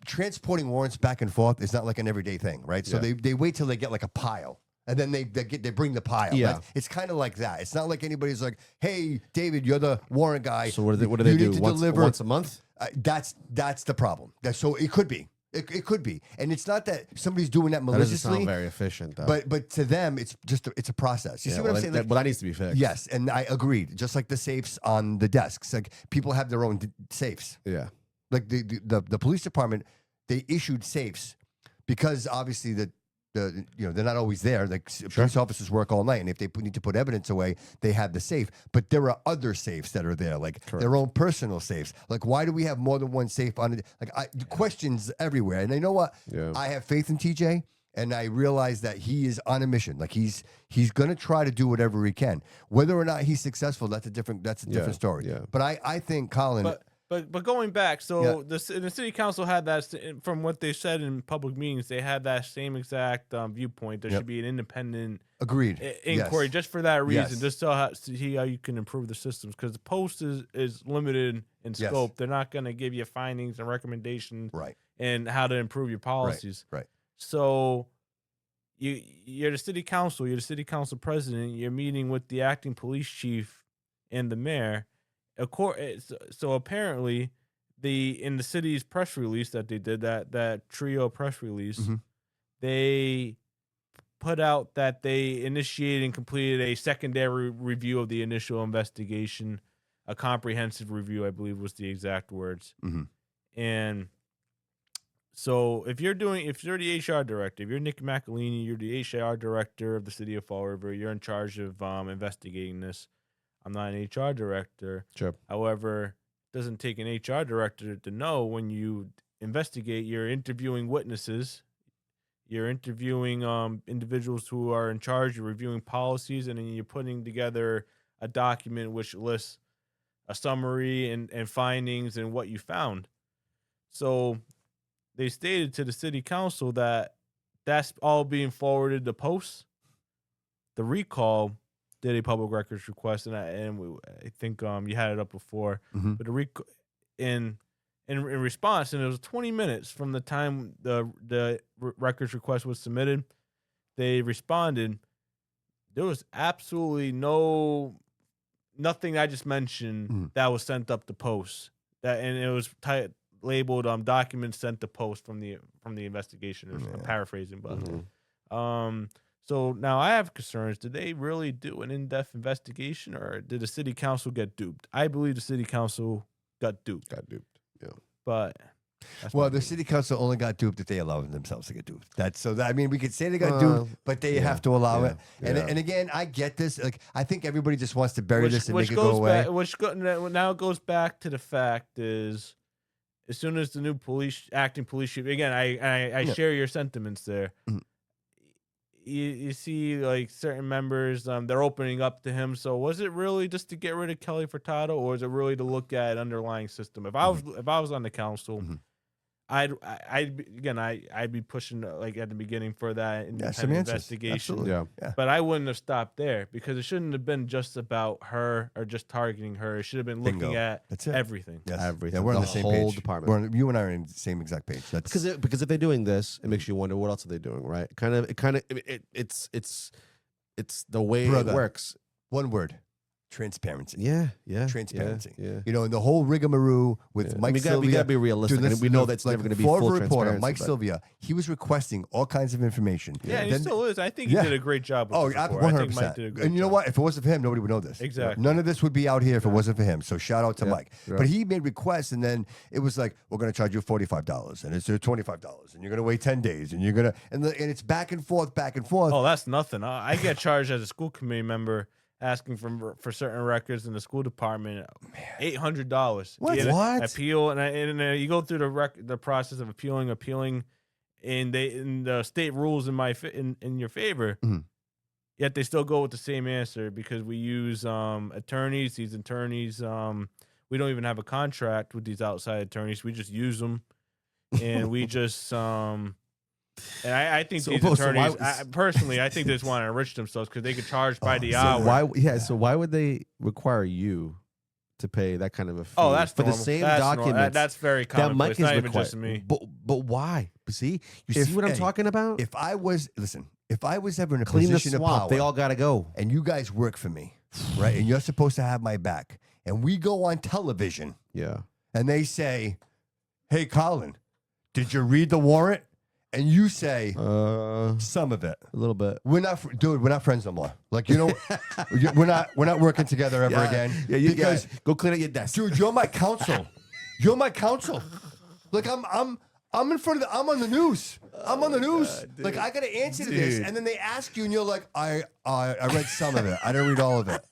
Transporting warrants back and forth is not like an everyday thing, right? So they wait till they get like a pile. And then they bring the pile. Yeah. It's kind of like that. It's not like anybody's like, hey, David, you're the warrant guy. So what do they do? Once a month? That's the problem. So it could be. It could be. And it's not that somebody's doing that maliciously. That doesn't sound very efficient, though. But to them, it's just it's a process. You see what I'm saying? That needs to be fixed. Yes, and I agreed. Just like the safes on the desks. Like people have their own safes. Yeah. Like the police department, they issued safes because obviously they're not always there. Like police officers work all night, and if they need to put evidence away, they have the safe. But there are other safes that are there, like their own personal safes. Like why do we have more than one safe on it? Like questions everywhere. And you know what? Yeah. I have faith in TJ, and I realize that he is on a mission. Like he's gonna try to do whatever he can. Whether or not he's successful, that's a different story. Yeah. But I think Collin. But going back, so the city council had that, from what they said in public meetings, they had that same exact viewpoint. There should be an independent inquiry just for that reason, just to see how you can improve the systems. Because the post is limited in scope. They're not going to give you findings and recommendations and how to improve your policies. Right. So you're the city council, you're the city council president, you're meeting with the acting police chief and the mayor. So apparently in the city's press release that they did, that trio press release, they put out that they initiated and completed a secondary review of the initial investigation, a comprehensive review, I believe was the exact words. And so if you're the HR director, if you're Nick McElhaney, you're the HR director of the city of Fall River, you're in charge of investigating this. I'm not an HR director. Sure. However, it doesn't take an HR director to know when you investigate, you're interviewing witnesses, you're interviewing individuals who are in charge, you're reviewing policies, and then you're putting together a document which lists a summary and findings and what you found. So they stated to the city council that that's all being forwarded to posts. The recall did a public records request, and I think you had it up before. But in response, and it was 20 minutes from the time the records request was submitted, they responded. There was absolutely nothing I just mentioned that was sent up to post. And it was labeled documents sent to post from the investigation. I'm paraphrasing, but so now I have concerns. Did they really do an in-depth investigation, or did the city council get duped? I believe the city council got duped. Yeah. But the city council only got duped if they allowed themselves to get duped. We could say they got duped, but they have to allow it. And again, I get this. Like, I think everybody just wants to bury this and make it go away. Now it goes back to the fact is, as soon as the new acting police chief, again, I share your sentiments there. You see, like, certain members, they're opening up to him. So was it really just to get rid of Kelly Furtado, or is it really to look at underlying system? If I was on the council, I'd be pushing, like, at the beginning for that independent investigation. Yeah. But I wouldn't have stopped there, because it shouldn't have been just about her or just targeting her. It should have been looking at everything. Yes. Everything. Yeah, we're on the same whole page. department. You and I are on the same exact page. That's Because if they're doing this, it makes you wonder what else are they doing, right? It's the way it works. one word. Transparency. Yeah. Transparency. Yeah. You know, and the whole rigmarole with Mike Sylvia. We gotta be realistic. Dude, and we know that's never going to be full reporter, transparency. Mike Sylvia, he was requesting all kinds of information. Yeah, and he still is. I think he did a great job with this report. 100%. I think Mike did a great And you know job. what? If it wasn't for him, nobody would know this. Exactly. None of this would be out here if it wasn't for him. So shout out to Mike. Yeah. But he made requests, and then it was like, we're going to charge you $45, and it's $25, and you're going to wait 10 days, and you're going to, and it's back and forth. Oh, that's nothing. I get charged as a school committee member asking for certain records in the school department, $800. What? Appeal, and you go through the process of appealing, and the state rules in your favor. Yet they still go with the same answer, because we use attorneys. These attorneys, we don't even have a contract with these outside attorneys. We just use them, and we just and I think these attorneys, personally, I think they just want to enrich themselves because they could charge by the hour. So why would they require you to pay that kind of a fee? Oh, that's for normal. the same That's documents. That's very that common. Mike It's not is even required. just me. But why? See, see what I'm talking about? If I was ever in a Clean the position of swamp. power, They all got to go. and you guys work for me, right? And you're supposed to have my back, and we go on television, Yeah. and they say, "Hey, Collin, did you read the warrant?" And you say, A "Some of it." little bit. We're not friends no more. Like, you know, we're not working together ever again. Yeah, because, go clean out your desk. dude, you're my counsel. You're my counsel. Like, I'm in front of I'm on the news. I'm on the news. Like, I got to answer to this. And then they ask you, and you're like, I read some of it. I didn't read all of it.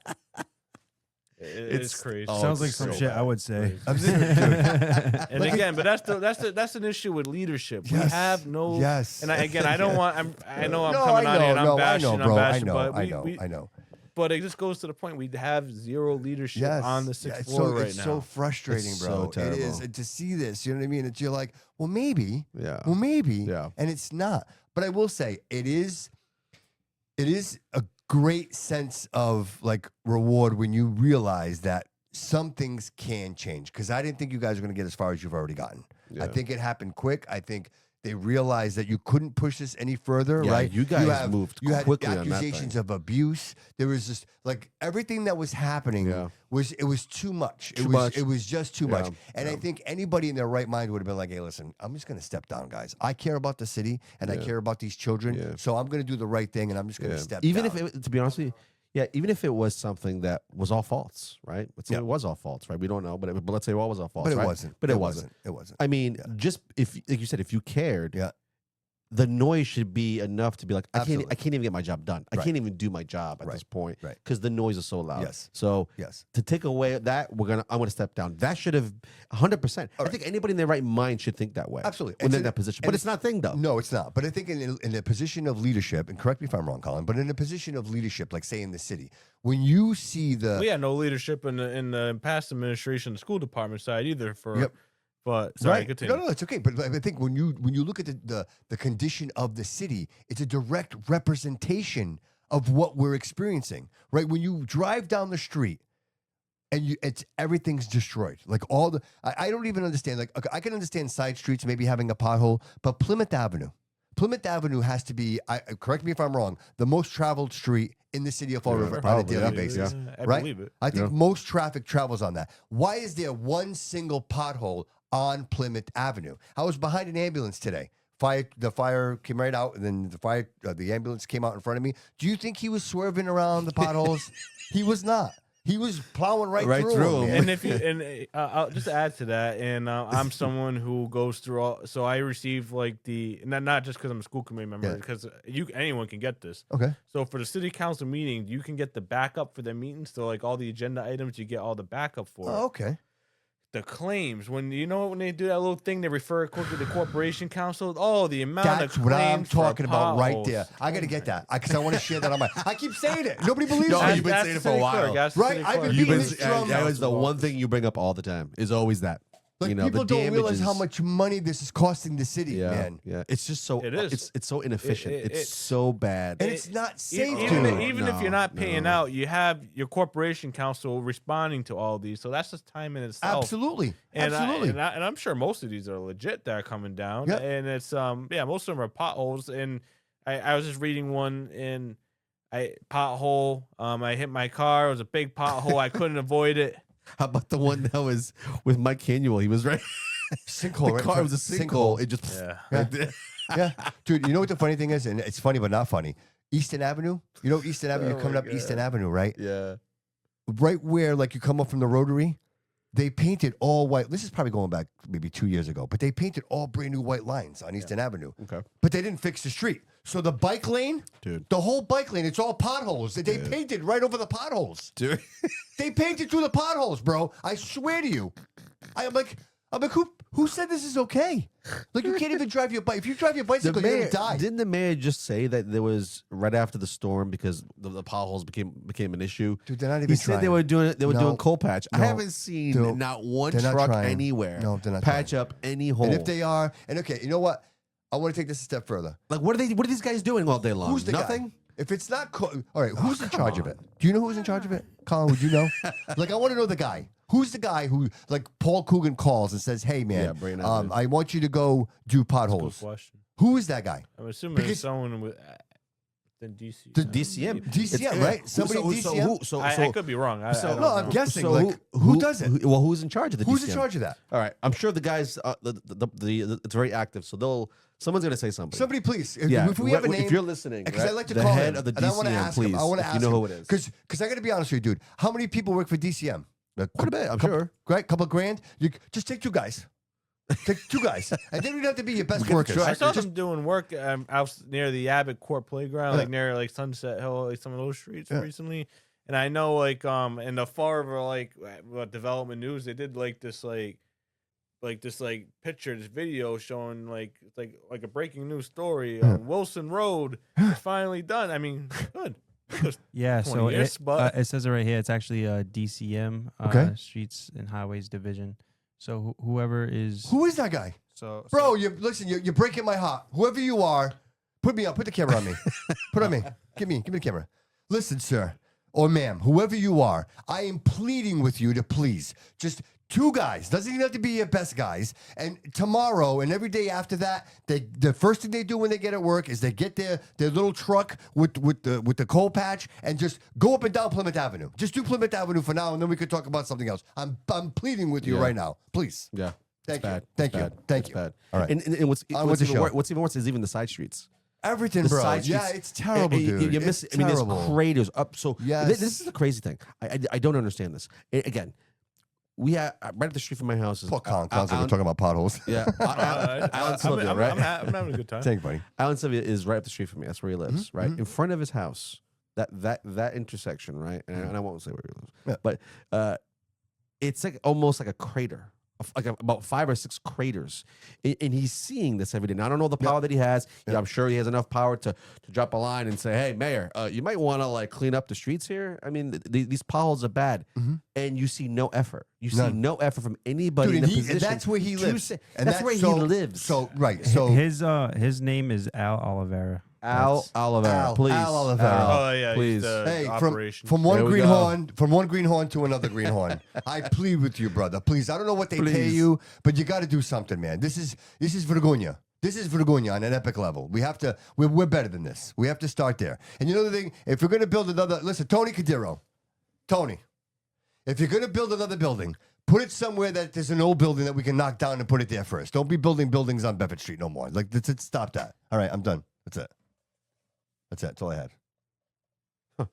It's crazy. Sounds like some shit I would say. And again, but that's an issue with leadership. We have no. Yes. And I don't want. I know I'm No, coming I out here and know, I'm bashing. I know, bro. I'm bashing. But I know. But it just goes to the point we have zero leadership on the sixth floor right it's now. so frustrating, It's bro. so terrible. It is to see this. You know what I mean? You're like, well, maybe. Yeah. Well, maybe. Yeah. And it's not. But I will say, it is a great sense of, like, reward when you realize that some things can change. Because I didn't think you guys were going to get as far as you've already gotten. Yeah. I think it happened quick. I think They realized that you couldn't push this any further, Yeah, right? you guys moved You had quickly on that accusations thing. of abuse. There was just like everything that was happening was too much. It was just too much. And I think anybody in their right mind would have been like, "Hey, listen, I'm just going to step down, guys. I care about the city and I care about these children, so I'm going to do the right thing and I'm just going to step even down." if it, to be honest with you, even if it was something that was all false, right? Let's say it was all false, right? We don't know, but let's say it was all false, But it right? wasn't. But it wasn't. It wasn't. I mean, just if, like you said, if you cared, the noise should be enough to be like, I can't even get my job done. I can't even do my job at this point because the noise is so loud. Yes. So to take away that, I'm gonna step down. That should have 100%. I think anybody in their right mind should think that way. Absolutely. When they're in that position, but it's not thing though. No, it's not. But I think in a position of leadership, and correct me if I'm wrong, Colin, but in a position of leadership, like say in the city, when you see we had no leadership in the past administration, the school department side either. But sorry, continue. No, it's okay. But I think when you look at the condition of the city, it's a direct representation of what we're experiencing, right? When you drive down the street and everything's destroyed, like I don't even understand. Like, okay, I can understand side streets maybe having a pothole, but Plymouth Avenue has to be, correct me if I'm wrong, the most traveled street in the city of Fall River on a daily basis. I right? believe it. I think most traffic travels on that. Why is there one single pothole on Plymouth Avenue? I was behind an ambulance today. The fire came right out, and then the ambulance came out in front of me. Do you think he was swerving around the potholes? He was not. He was plowing right through them. And if you I'll just add to that, and I'm someone who goes through all. So I receive like not just because I'm a school committee member, because anyone can get this. Okay. So for the city council meeting, you can get the backup for the meetings. So like all the agenda items, you get all the backup for. Oh, okay. The claims when they do that little thing, they refer quickly to corporation council. Oh, the amount That's of what claims I'm talking for about right potholes. there. I got to get that because I want to share that on my. I keep saying it. Nobody believes No, me. you've been saying it for a while. Right? I've been beating this drum. That was the one thing you bring up all the time. Is always that. Like, people don't realize how much money this is costing the city, man. Yeah, it's just so. It is. It's so inefficient. It's so bad. And it's not safe, even if you're not paying out, you have your corporation council responding to all these. So that's just time in itself. Absolutely. And Absolutely. and I'm sure most of these are legit that are coming down. Yep. And it's most of them are potholes. And I was just reading one in pothole. I hit my car. It was a big pothole. I couldn't avoid it. How about the one that was with Mike Canuel? He was right. Sinkhole. The car was a sinkhole. It just Yeah. Dude, you know what the funny thing is? And it's funny, but not funny. Easton Avenue. You know Easton Avenue? You're coming up Easton Avenue, right? Yeah. Right where, like, you come up from the Rotary, they painted all white. This is probably going back maybe 2 years ago, but they painted all brand new white lines on Easton Avenue. Okay. But they didn't fix the street. So the bike lane, Dude. the whole bike lane, it's all potholes. They painted right over the potholes. Dude. They painted through the potholes, bro. I swear to you. I'm like, who said this is okay? Like, you can't even drive your bike. If you drive your bicycle, you're gonna die. Didn't the mayor just say that there was right after the storm because the potholes became an issue? Dude, they're not even He trying. said they were doing coal patch. I No. haven't seen Dude, not one they're not truck trying. anywhere. No, they're not patch trying. up any hole. And if they are, and okay, you know what? I want to take this a step further. like, what are these guys doing all day long? Who's the Nothing. guy? If it's not, all right, who's in charge of it? Do you know who's in charge of it? Colin, would you know? Like, I want to know the guy. Who's the guy who, like, Paul Coogan calls and says, "Hey, man, bring it up, man. I want you to go do potholes." Good question. Who is that guy? I'm assuming Because- it's someone with the DC. The DCM. DCM, right? Somebody DCM? I could be wrong. I don't No, know. I'm guessing. Like, who does it? Who's in charge of the Who's DCM? in charge of that? All right, I'm sure the guys. It's very active, so someone's gonna say something. Somebody, please. If, Yeah, if we have a name, if you're listening, because right, I like to the call head him, of the and I want to DCM, ask him. please, I want to if ask you know him, who it is. because I got to be honest with you, dude. How many people work for DCM? Quite a bit, I'm sure. Right, couple grand. You just take two guys. Take two guys, and they don't even have to be your best get the workers. truck. I saw them doing work out near the Abbott Court Playground, like near like Sunset Hill, like some of those streets recently. And I know, like, in the Fall River, like, development news, they did like this picture, this video showing like a breaking news story. Wilson Road is finally done. I mean, good. Yeah, 20 so years, but- it says it right here. It's actually a DCM, Okay. Streets and Highways Division. So whoever is Who is that guy? Bro, you're breaking my heart. Whoever you are, put me up. Put the camera on me. Put it on me. Give me the camera. Listen, sir, or ma'am, whoever you are, I am pleading with you to please just 2 guys. Doesn't even have to be your best guys. And tomorrow and every day after that, the first thing they do when they get at work is they get their little truck with the coal patch and just go up and down Plymouth Avenue. Just do Plymouth Avenue for now, and then we could talk about something else. I'm pleading with you right now, please. Yeah. Thank you. Bad. Thank It's you. bad. Thank It's you. bad. All right. And what's On with the even show. what's even worse is even the side streets. Everything, The bro. side Yeah, streets, it's terrible, dude. You miss. It's I mean, there's terrible. craters up. So Yes. this is the crazy thing. I don't understand this. Again, we have right up the street from my house is Poor Colin. Colin's like we're talking about potholes. Yeah, Alan Sylvia, right? I'm having a good time. Thank you, buddy. Alan Sylvia is right up the street from me. That's where he lives, Mm-hmm, right in front of his house. That intersection, right? And I won't say where he lives, Yeah. but it's like almost like a crater. About 5 or 6 craters, and he's seeing this every day. Now I don't know the power that he has. Yeah, I'm sure he has enough power to drop a line and say, "Hey, Mayor, you might want to like clean up the streets here." I mean, these potholes are bad, and you see no effort. You see no effort from anybody Dude, in the and position. that's where he to lives. say- And that's where he lives. So right. So His name is Al Oliveira. Al Oliveira, please. Al Oliveira. Oh yeah, please. Hey, operation. from one There we greenhorn go. from one greenhorn to another greenhorn. I plead with you, brother. Please, I don't know what they pay Please. you, but you got to do something, man. This is Vergonia. This is Vergonia on an epic level. We have to. We're better than this. We have to start there. And you know the thing, if we're gonna build another, listen, Tony Cadiro, Tony, if you're gonna build another building, put it somewhere that there's an old building that we can knock down and put it there first. Don't be building buildings on Bedford Street no more. Like, stop that. All right, I'm done. That's it. That's all I had. That's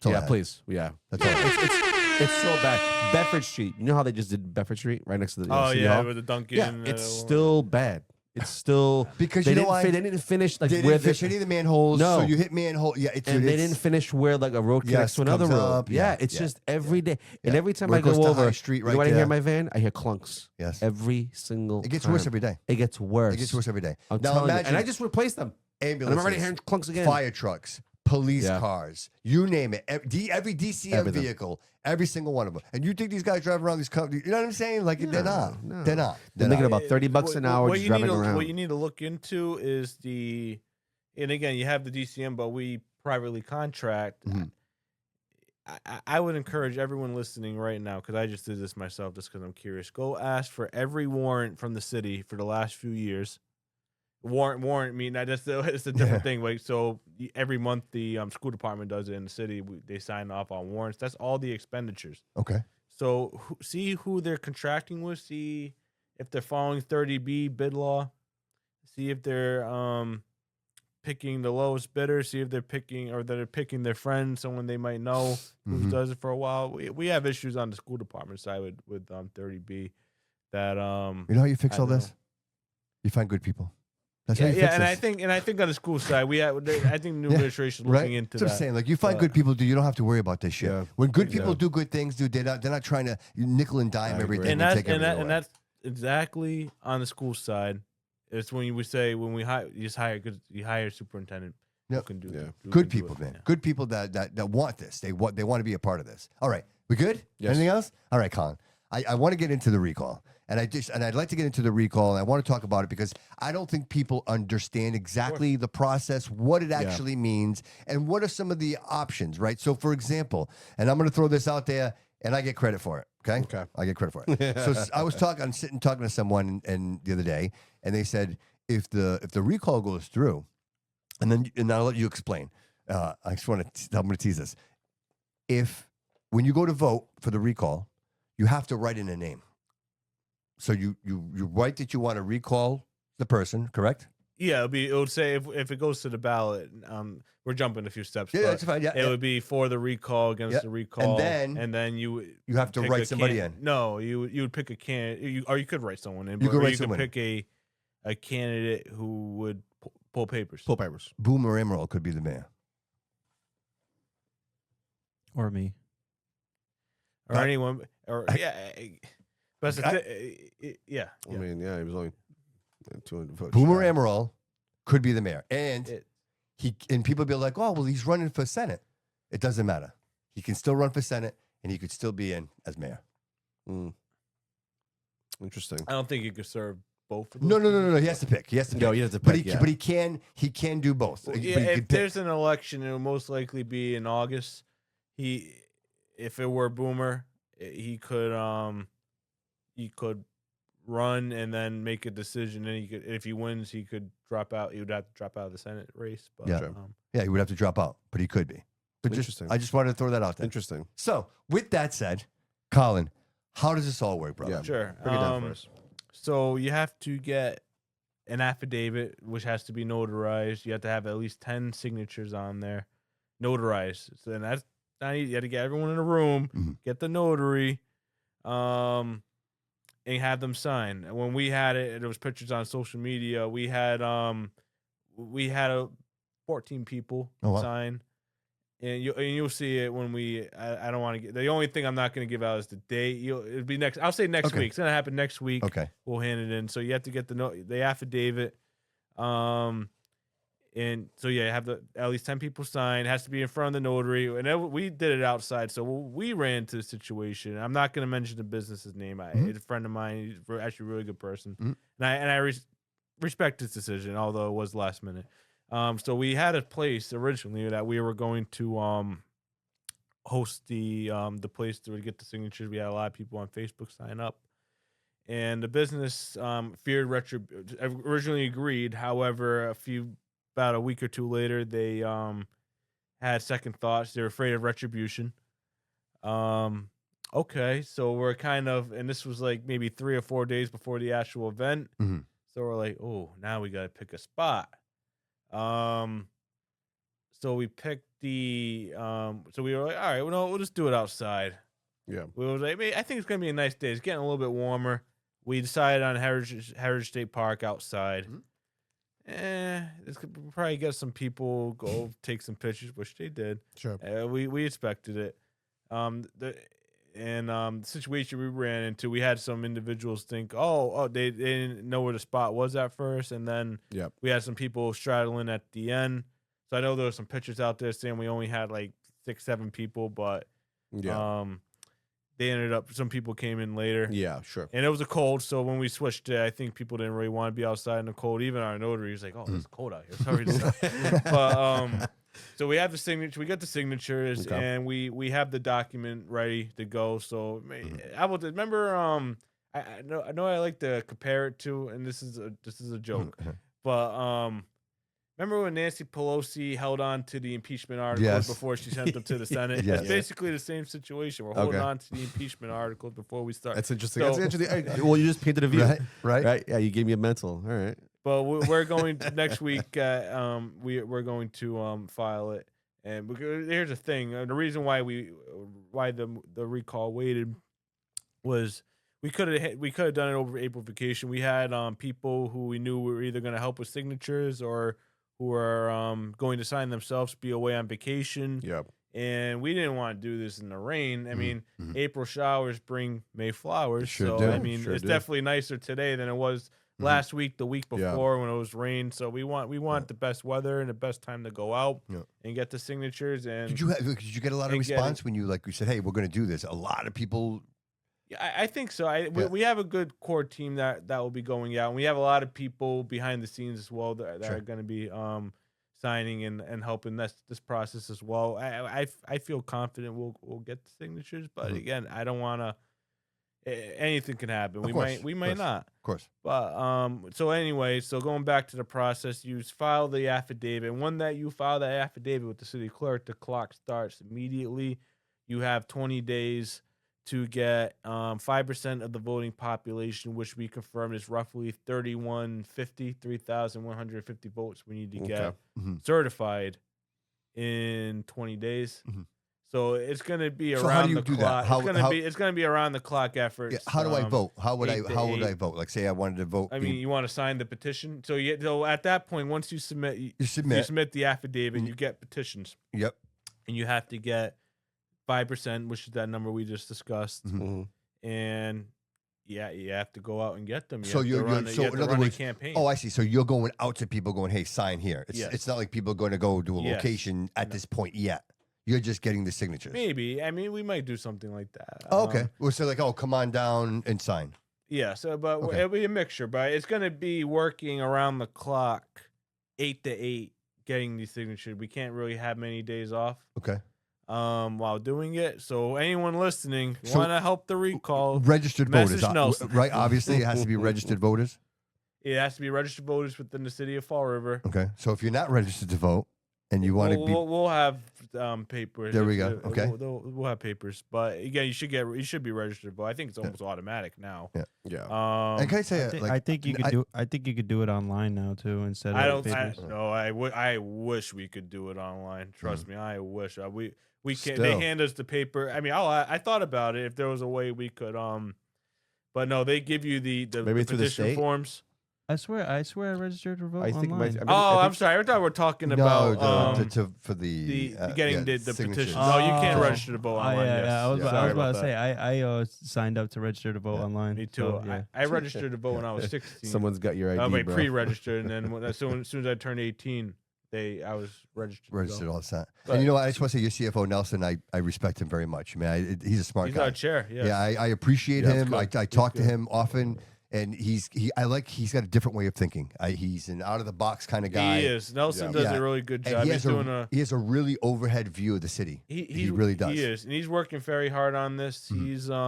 all I Yeah, had. please. Yeah, That's all I had. it's so bad. Bedford Street. You know how they just did Bedford Street right next to the Oh City yeah, Hall? with the Dunkin'. Yeah, it's still bad. It's still Because they you know didn't why? They didn't finish like They where didn't finish any of the manholes. No. So you hit manhole. Yeah, and they didn't finish where like a road connects Yes, to another comes road. up. Yeah, Yeah, it's yeah, just every day. And yeah. every time Where I it goes go to over, High Street you right know what I hear there. in my van? I hear clunks. Yes. Every single It gets time. worse every day. It gets worse. It gets worse every day. I'm Now telling you. imagine And I just replaced them. And ambulances, I'm already hearing clunks again. fire trucks, police Yeah. cars, you name it. Every DCM Everything. vehicle, every single one of them. And you think these guys drive around these companies? You know what I'm saying? Like they're not. no. They're not. They're making about $30 an hour What just you driving need to- around. What you need to look into is and again, you have the DCM, but we privately contract. Mhm. I would encourage everyone listening right now, because I just did this myself, just because I'm curious. Go ask for every warrant from the city for the last few years. Warrant mean that it's a different thing. Like, so every month the school department does it in the city. They sign off on warrants. That's all the expenditures. Okay. So see who they're contracting with. See if they're following 30B bid law. See if they're picking the lowest bidder. See if they're picking their friend, someone they might know who Mhm. does it for a while. We have issues on the school department side with 30B that You know how you fix I all know. this? You find good people. That's how yeah, you yeah, fix and this. I think on the school side I think the new Yeah, administration is right? looking into That's what that. I'm saying. Like you find But- good people, dude. You don't have to worry about this shit. Yeah. When good people Yeah. do good things, dude, they're not trying to nickel and dime I agree. everything and and that's take everything away. and that's exactly on the school side. It's when we say when we hire, you hire a superintendent who Yep. can do Yeah. who Good can do people, it. man. Yeah. Good people that want this. They want to be a part of this. All right, we good? Yes. Anything else? All right, Colin. I want to get into the recall, and I'd like to get into the recall, and I want to talk about it because I don't think people understand exactly the process, what it actually means, and what are some of the options, right? So, for example, and I'm going to throw this out there, and I get credit for it. Okay. Okay. I get credit for it. So I was sitting talking to someone and the other day, and they said if the recall goes through, and I'll let you explain. I just want to. I'm going to tease this. When you go to vote for the recall, you have to write in a name. So you write that you want to recall the person, correct? Yeah, it would say if it goes to the ballot, we're jumping a few steps. Yeah, but that's fine. Yeah, it would be for the recall against Yeah. the recall, And then you have to pick write a somebody in. No, you would pick a candidate, or you could write someone in. You could or write you someone in. pick a candidate who would pull papers. Pull papers. Boomer Emerald could be the mayor. Or me. Or anyone, or but yeah. I mean, yeah, he was only 200 votes. Boomer shy. Emerald could be the mayor, and It- people be like, oh well, he's running for Senate. It doesn't matter. He can still run for Senate, and he could still be in as mayor. Mm. Interesting. I don't think you could serve both. Of those No. He has to pick. He has to pick. No, he has to But pick, yeah. but he can do both. Well, But yeah, he if could pick. there's an election, it will most likely be in August. If it were Boomer, he could he could run and then make a decision, and he could, if he wins, he could drop out. He would have to drop out of the Senate race. But, Yeah. Yeah, he would have to drop out, but he could be. But Interesting. I just wanted to throw that out there. Interesting. So, with that said, Collin, how does this all work, brother? Yeah. Sure. Break it down for us. So you have to get an affidavit, which has to be notarized. You have to have at least 10 signatures on there, notarized. So then that's not easy. You have to get everyone in a room, get the notary, and have them sign. And when we had it, there was pictures on social media. We had 14 people sign. And you'll see it when I don't want to get, the only thing I'm not going to give out is the date. It'll be next. I'll say next week. It's going to happen next week. Okay. We'll hand it in. So you have to get the affidavit. And so you have at least 10 people sign. It has to be in front of the notary. And we did it outside. So we ran into the situation. I'm not going to mention the business's name. It's a friend of mine. He's actually a really good person. And I respect his decision, although it was last minute. So we had a place originally that we were going to host the place to get the signatures. We had a lot of people on Facebook sign up, and the business feared originally agreed. However, about a week or two later, they had second thoughts. They were afraid of retribution. Okay, so we're kind of, and this was like maybe 3 or 4 days before the actual event. So we're like, oh, now we got to pick a spot. So we picked so we were like, all right, well, we'll just do it outside. Yeah. We were like, I think it's going to be a nice day. It's getting a little bit warmer. We decided on Heritage State Park outside. This could probably get some people, go take some pictures, which they did. Sure. We expected it. The situation we ran into, we had some individuals think, they didn't know where the spot was at first, and then we had some people straddling at the end. So I know there were some pictures out there saying we only had like 6-7 people, but they ended up, some people came in later. Yeah, sure. And it was a cold, so when we switched it, I think people didn't really want to be outside in the cold. Even our notary was like, it's cold out here. Sorry to say. But so we have the signature. We got the signatures, and we have the document ready to go. So I will remember. I know I like to compare it to, and this is a joke, but remember when Nancy Pelosi held on to the impeachment articles before she sent them to the Senate? It's basically the same situation. We're holding on to the impeachment articles before we start. That's interesting. So, That's interesting. Well, you just painted a view, right? Yeah, you gave me a mental. All right. But we're going next week. We're going to file it, and here's the thing: the reason why the recall waited was we could have done it over April vacation. We had people who we knew were either going to help with signatures or who were going to sign themselves, be away on vacation. Yep. And we didn't want to do this in the rain. I mean, April showers bring May flowers. Sure so do. I mean, it's definitely nicer today than it was last week, the week before when it was rain. So we want the best weather and the best time to go out and get the signatures. And did you get a lot of response when you said, hey, we're going to do this? A lot of people. Yeah, I think so. We have a good core team that will be going out, and we have a lot of people behind the scenes as well that are going to be signing and helping this process as well. I feel confident we'll get the signatures, but again, I don't want to. Anything can happen. We might not. Of course. But so anyway, so going back to the process, you file the affidavit. And when that you file that affidavit with the city clerk, the clock starts immediately. You have 20 days to get 5% of the voting population, which we confirmed is roughly 3,150 votes we need to get certified in 20 days. So it's going to be around the clock. It's going to be around the clock effort. How do I vote? How would I vote? Like, say I wanted to vote. I mean, you want to sign the petition. So at that point, once you submit, you submit the affidavit, you get petitions. Yep. And you have to get 5%, which is that number we just discussed. And you have to go out and get them. You have to run a campaign. Oh, I see. So you're going out to people going, hey, sign here. It's not like people are going to go to a location at this point yet. You're just getting the signatures. Maybe. I mean, we might do something like that. Oh, okay. Well, so like, come on down and sign. Yeah. So, but it'll be a mixture. But it's going to be working around the clock, 8 to 8, getting these signatures. We can't really have many days off. Okay. while doing it. So anyone listening So- want to help the recall, Registered message voters, Nelson. right? Obviously, it has to be registered voters. it has to be registered voters within the city of Fall River. Okay, so if you're not registered to vote and you want to be, We'll have papers. There we go. Okay. We'll have papers, but again, you should be registered. But I think it's almost automatic now. Yeah. and can I say, I think you could do. I think you could do it online now too instead of I don't. papers. I wish we could do it online. Trust me, I wish. We can't. Still. They hand us the paper. I mean, I thought about it if there was a way we could. But no, they give you the Maybe through the petition state? forms. I swear I registered to vote I think online. I'm sorry. I thought we were talking about for the getting the signatures. petition. No, you can't Oh. register to vote online. yeah, yes. I was Sorry about to that. say I signed up to register to vote online. Me too. So, yeah. I registered to vote when I was 16. Someone's got your ID, I bro. pre-registered, and then as soon as I turned 18, I was registered. Registered all the time. But- And you know what? I just want to say your CFO, Nelson, I respect him very much. Man, he's a smart He's guy. our chair. Yes. Yeah, I appreciate Yeah, him. that's I talk to him often, and he's got a different way of thinking. He's an out of the box kind of guy. He is. Nelson Yeah. does Yeah. a really good And job. he He's has doing he has a really overhead view of the city. He really does. He is, and he's working very hard on this. Mhm. He's Shout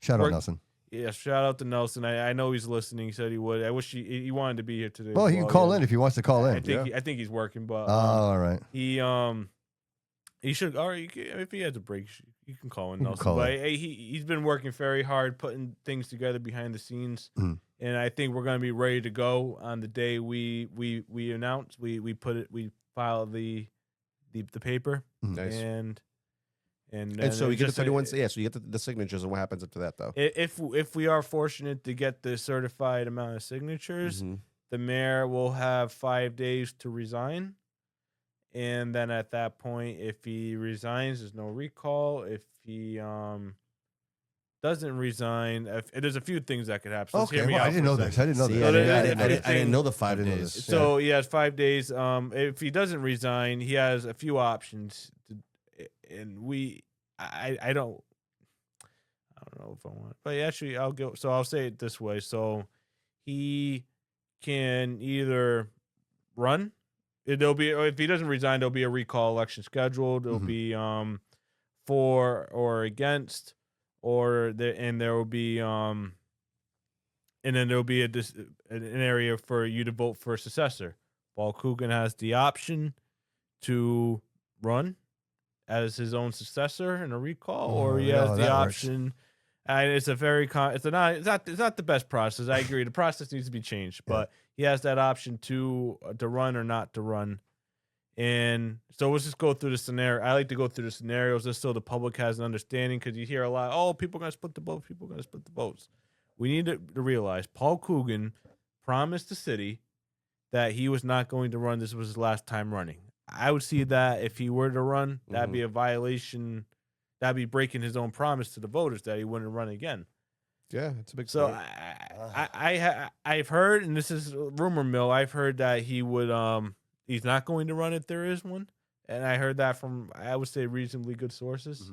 out work- Nelson. Yeah, shout out to Nelson. I know he's listening. He said he would. I wish he wanted to be here today. Well, as he can call yeah. in if he wants to call in. I think he's working, but Oh, all right. he should. Or if he has a break, you can call in You can Nelson. call But in. he's been working very hard, putting things together behind the scenes, Mhm. and I think we're gonna be ready to go on the day we announce. We file the paper Nice. and And so you it's get just the 31. So you get the signatures, and what happens after that, though? if we are fortunate to get the certified amount of signatures, Mhm. the mayor will have 5 days to resign. And then at that point, if he resigns, there's no recall. If he doesn't resign, there's a few things that could happen. So just hear Okay, me well, out I didn't for a know this. second. I didn't know See, this. So I there- didn't there's I didn't know the I 5 didn't know days. this. So he has 5 days. If he doesn't resign, he has a few options. And I don't know if I want, but actually I'll go. So I'll say it this way. So he can either run. There'll be, or if he doesn't resign, there'll be a recall election scheduled. There'll Mhm. be for or against, and there will be and then there'll be an area for you to vote for a successor. Paul Coogan has the option to run as his own successor in a recall, or he Oh, has no, the that works. option. And it's a very it's not the best process. I agree. The process needs to be changed, but he has that option to run or not to run. And so let's just go through the scenario. I like to go through the scenarios just so the public has an understanding, because you hear a lot, oh, people are going to split the votes. People are going to split the votes. We need to realize Paul Coogan promised the city that he was not going to run. This was his last time running. I would see that if he were to run, that'd be a violation. That'd be breaking his own promise to the voters that he wouldn't run again. Yeah, it's a big. So point. I've heard, and this is rumor mill, I've heard that he would he's not going to run if there is one, and I heard that from, I would say, reasonably good sources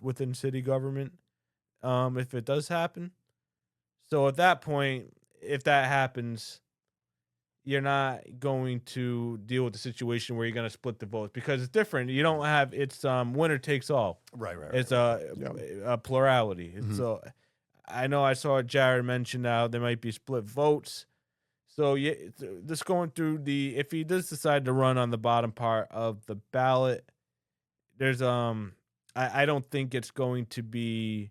within city government. If it does happen, so at that point, if that happens, you're not going to deal with the situation where you're going to split the votes, because it's different. You don't have, it's winner takes all. Right. It's a plurality. It's I know I saw Jared mention now there might be split votes. So yeah, just going through if he does decide to run on the bottom part of the ballot, there's I don't think it's going to be,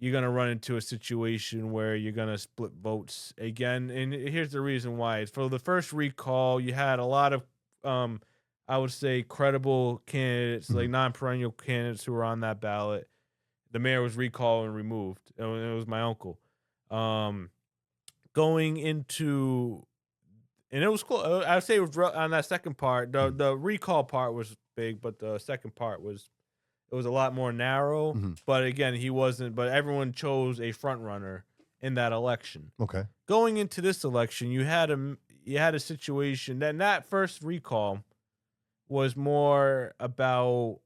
you're going to run into a situation where you're going to split votes again. And here's the reason why. For the first recall, you had a lot of I would say credible candidates, like non-perennial candidates who were on that ballot. The mayor was recalled and removed. It was my uncle. Going into, and it was cool. I would say it was on that second part. The recall part was big, but the second part was a lot more narrow. But again, he wasn't. But everyone chose a front runner in that election. Okay. Going into this election, you had a situation that first recall was more about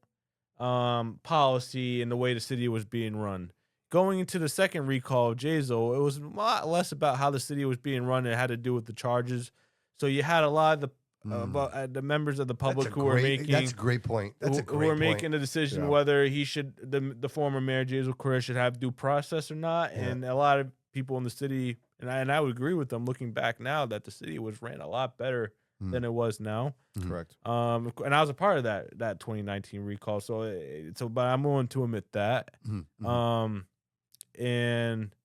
policy and the way the city was being run. Going into the second recall of Jazo, it was a lot less about how the city was being run. It had to do with the charges. So you had a lot of about the members of the public That's a who are great- making. That's a great point. That's a who great are point. making a decision Yeah. whether he should the former mayor Jesus Correa should have due process or not. Yeah. And a lot of people in the city, and I would agree with them looking back now, that the city was ran a lot better than it was now. Correct. And I was a part of that 2019 recall, so but I'm willing to admit that. And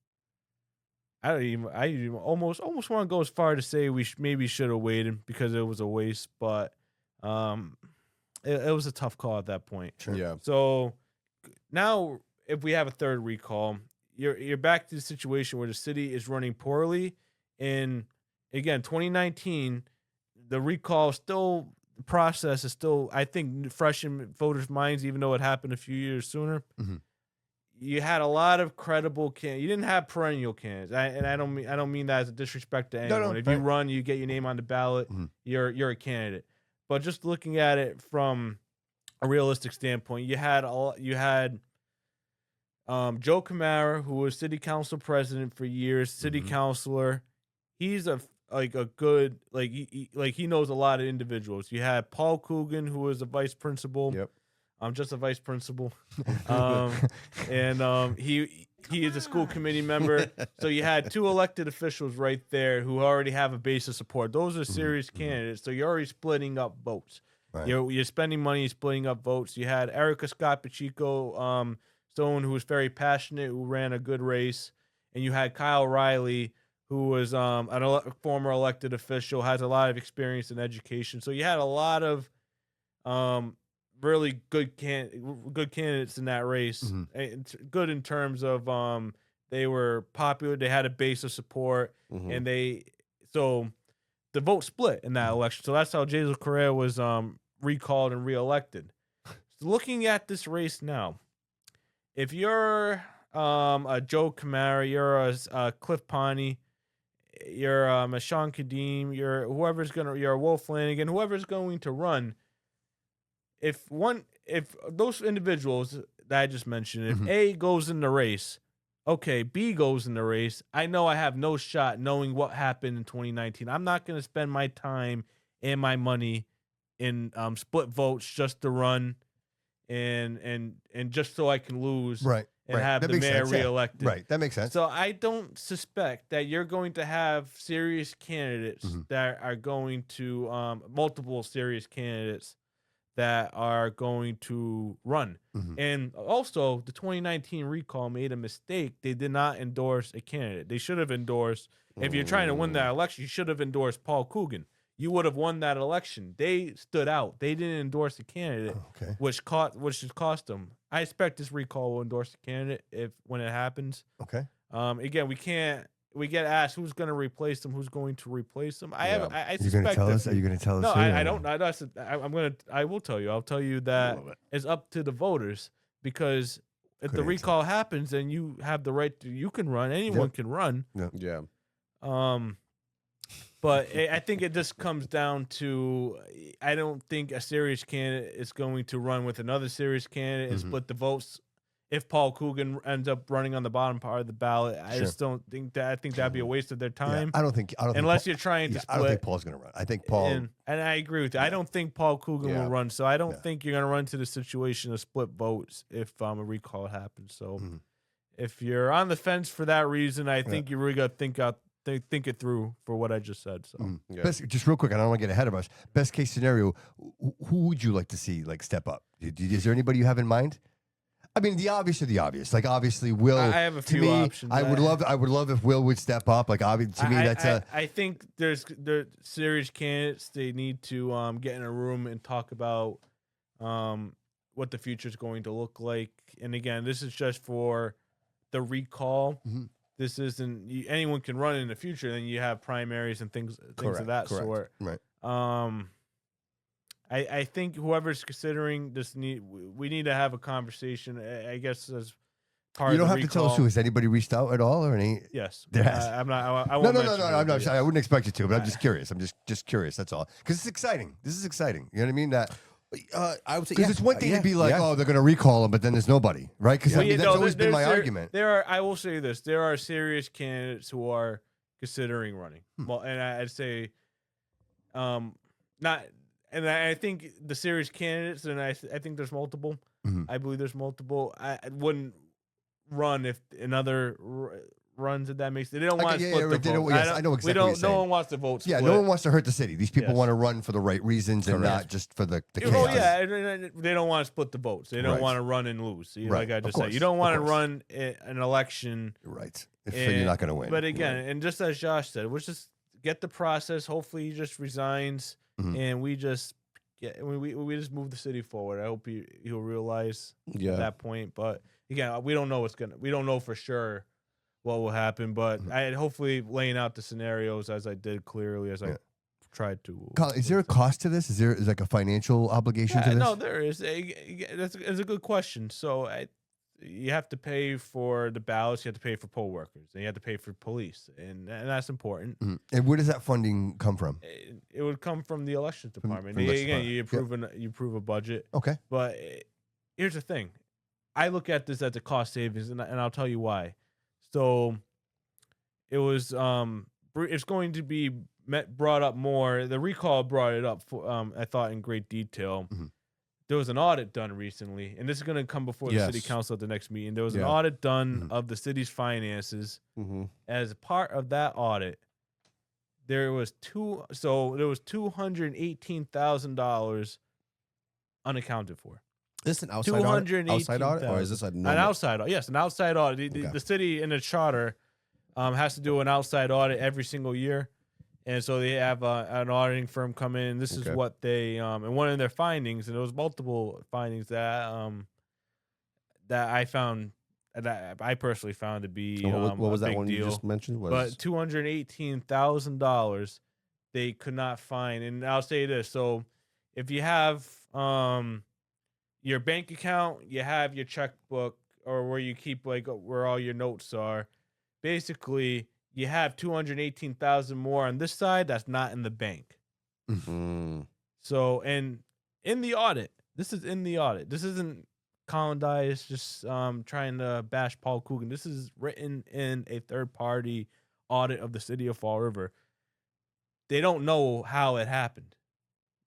I even almost want to go as far to say we maybe should have waited because it was a waste, but it was a tough call at that point. Sure. Yeah. So now, if we have a third recall, you're back to the situation where the city is running poorly. And again, 2019, the recall still, the process is still, I think, fresh in voters' minds, even though it happened a few years sooner. You had a lot of credible candidates. You didn't have perennial candidates, and I don't mean that as a disrespect to anyone. no, If right. you run, you get your name on the ballot. You're a candidate. But just looking at it from a realistic standpoint, you had Joe Camara, who was city council president for years, city councilor. He's a good he knows a lot of individuals. You had Paul Coogan, who was a vice principal. Yep. I'm just a vice principal. He is a school committee member. So you had two elected officials right there who already have a base of support. Those are serious candidates. So you're already splitting up votes. Right. You're spending money, splitting up votes. You had Erica Scott Pacheco, someone who was very passionate, who ran a good race. And you had Kyle Riley, who was former elected official, has a lot of experience in education. So you had a lot of really good candidates in that race. It's good in terms of they were popular, they had a base of support, and so the vote split in that election. So that's how Jesus Correa was recalled and reelected. So looking at this race now, if you're a Joe Camara, you're a Cliff Pawnee, you're a Sean Kadeem, you're a Wolf Flanagan, whoever's going to run. If those individuals that I just mentioned, if A goes in the race, okay, B goes in the race, I know I have no shot knowing what happened in 2019. I'm not going to spend my time and my money in split votes just to run and just so I can lose and have That the makes mayor sense, yeah. reelected. Right. That makes sense. So I don't suspect that you're going to have serious candidates that are going to multiple serious candidates that are going to run. And also, the 2019 recall made a mistake. They did not endorse a candidate. They should have endorsed, if you're trying to win that election, you should have endorsed Paul Coogan. You would have won that election. They stood out. They didn't endorse a candidate, which has cost them. I expect this recall will endorse a candidate when it happens. Okay. Again, we get asked who's going to replace them, who's going to replace them. I You're suspect going to tell that- us? Are you going to tell us? No, who? I don't. I will tell you. I'll tell you that it's up to the voters, because if Good the answer. recall happens, then you have the right to. You can run. Anyone can run. Yeah. But I think it just comes down to, I don't think a serious candidate is going to run with another serious candidate and split the votes. If Paul Coogan ends up running on the bottom part of the ballot, I just don't think that. I think that'd be a waste of their time. I don't think. Unless you're trying to split. I don't think Paul's going to run. I think Paul. And I agree with you. I don't think Paul Coogan will run. So I don't think you're going to run into the situation of split votes if a recall happens. So if you're on the fence for that reason, I think you really got to think it through for what I just said. So Just real quick, I don't want to get ahead of us. Best case scenario, who would you like to see step up? Is there anybody you have in mind? I mean, the obvious are the obvious. Obviously, Will. I have a few to me, options. I would love if Will would step up. To me, that's I think there's serious candidates. They need to get in a room and talk about what the future is going to look like. And again, this is just for the recall. This isn't anyone can run in the future. Then you have primaries and things of that sort. Right. I think whoever's considering this we need to have a conversation. I guess as part You don't of the have to tell recall. us who. Has anybody reached out at all or any? Yes, There has. I'm not. I No, won't no, mention it, I'm not. but I wouldn't expect you to, but I'm just curious. I'm just curious. That's all. Because it's exciting. This is exciting. You know what I mean? That I would say because it's one thing to be like, oh, they're going to recall him, but then there's nobody, right? Because Well, that's always been my argument. I will say this: there are serious candidates who are considering running. Well, and I'd say, not, and I think the serious candidates, and I think there's multiple. Mhm. I believe there's multiple. I wouldn't run if another runs. If that makes they don't Okay, want to yeah, split yeah, the right, they don't- vote. yes, I know exactly what you're No saying. one wants to vote. Yeah, split. no one wants to hurt the city. These people Yes. want to run for the right reasons and Correct. not just for the Oh chaos. yeah, and they don't want to split the votes. They don't Right. want to run and lose. Right, Like I of just said, course, you don't of want to course. run an election. Right. So you're not going to win. But again, Right. and just as Josh said, we'll just get the process. Hopefully, he just resigns, Mhm. and we just we just move the city forward. I hope he'll realize Yeah. at that point. But again, we don't know we don't know for sure what will happen. But Mhm. I hopefully laying out the scenarios as I did clearly as I Yeah. tried to. Colin, is there a cost to this? Is like a financial obligation to this? No, there is. That's a good question. So you have to pay for the ballots. You have to pay for poll workers, and you have to pay for police, and that's important. Mhm. And where does that funding come from? It would come from the elections department. from the election Again, department. you approve a budget, Okay. but here's the thing: I look at this as a cost savings, and I'll tell you why. So it was it's going to be brought up more. The recall brought it up for, I thought in great detail. Mhm. There was an audit done recently, and this is going to come before the city Yes. council at the next meeting. There was an Yeah. audit done Mhm. of the city's finances. Mm-hmm. As part of that audit, there was $218,000 unaccounted for. Is this an outside audit? Outside audit, or is this a An normal? outside audit? Yes, an outside audit. Okay. The city in the charter has to do an outside audit every single year, and so they have an auditing firm come in. This is Okay. what they and one of their findings, and there was multiple findings that that I found that I personally found to be What was a that big one deal. you just mentioned? But Was $218,000 they could not find. And I'll say this: so if you have your bank account, you have your checkbook, or where you keep like where all your notes are, basically you have 218,000 more on this side that's not in the bank. Mm. So, and in the audit, this is in the audit. This isn't Collin Dias just trying to bash Paul Coogan. This is written in a third-party audit of the city of Fall River. They don't know how it happened.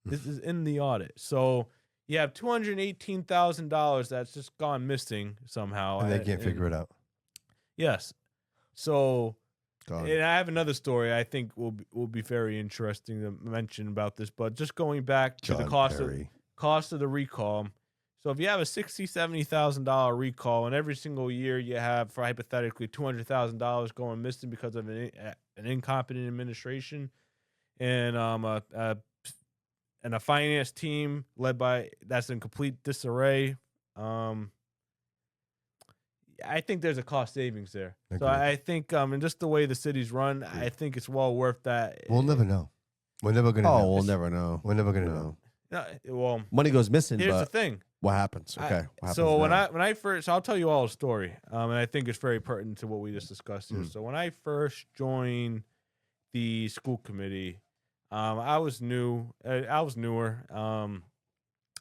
This is in the audit. So you have $218,000 that's just gone missing somehow. And they can't figure it out. Yes. So, God. and I have another story I think will be very interesting to mention about this. But just going back to the John cost Perry. of the recall. So if you have a $60,000-$70,000 recall, and every single year you have, for hypothetically, $200,000 going missing because of an incompetent administration, and a finance team led by that's in complete disarray, I think there's a cost savings there. So Agreed. I think, and just the way the city's run, I think it's well worth that. We'll never know. We're never going to know. Oh, we'll never know. We're never going to No. know. No, well, Money goes missing, here's the but thing. what happens? Okay. What happens So when now? I first, I'll tell you all a story, and I think it's very pertinent to what we just discussed here. Mm. So when I first joined the school committee, I was new. I was newer, and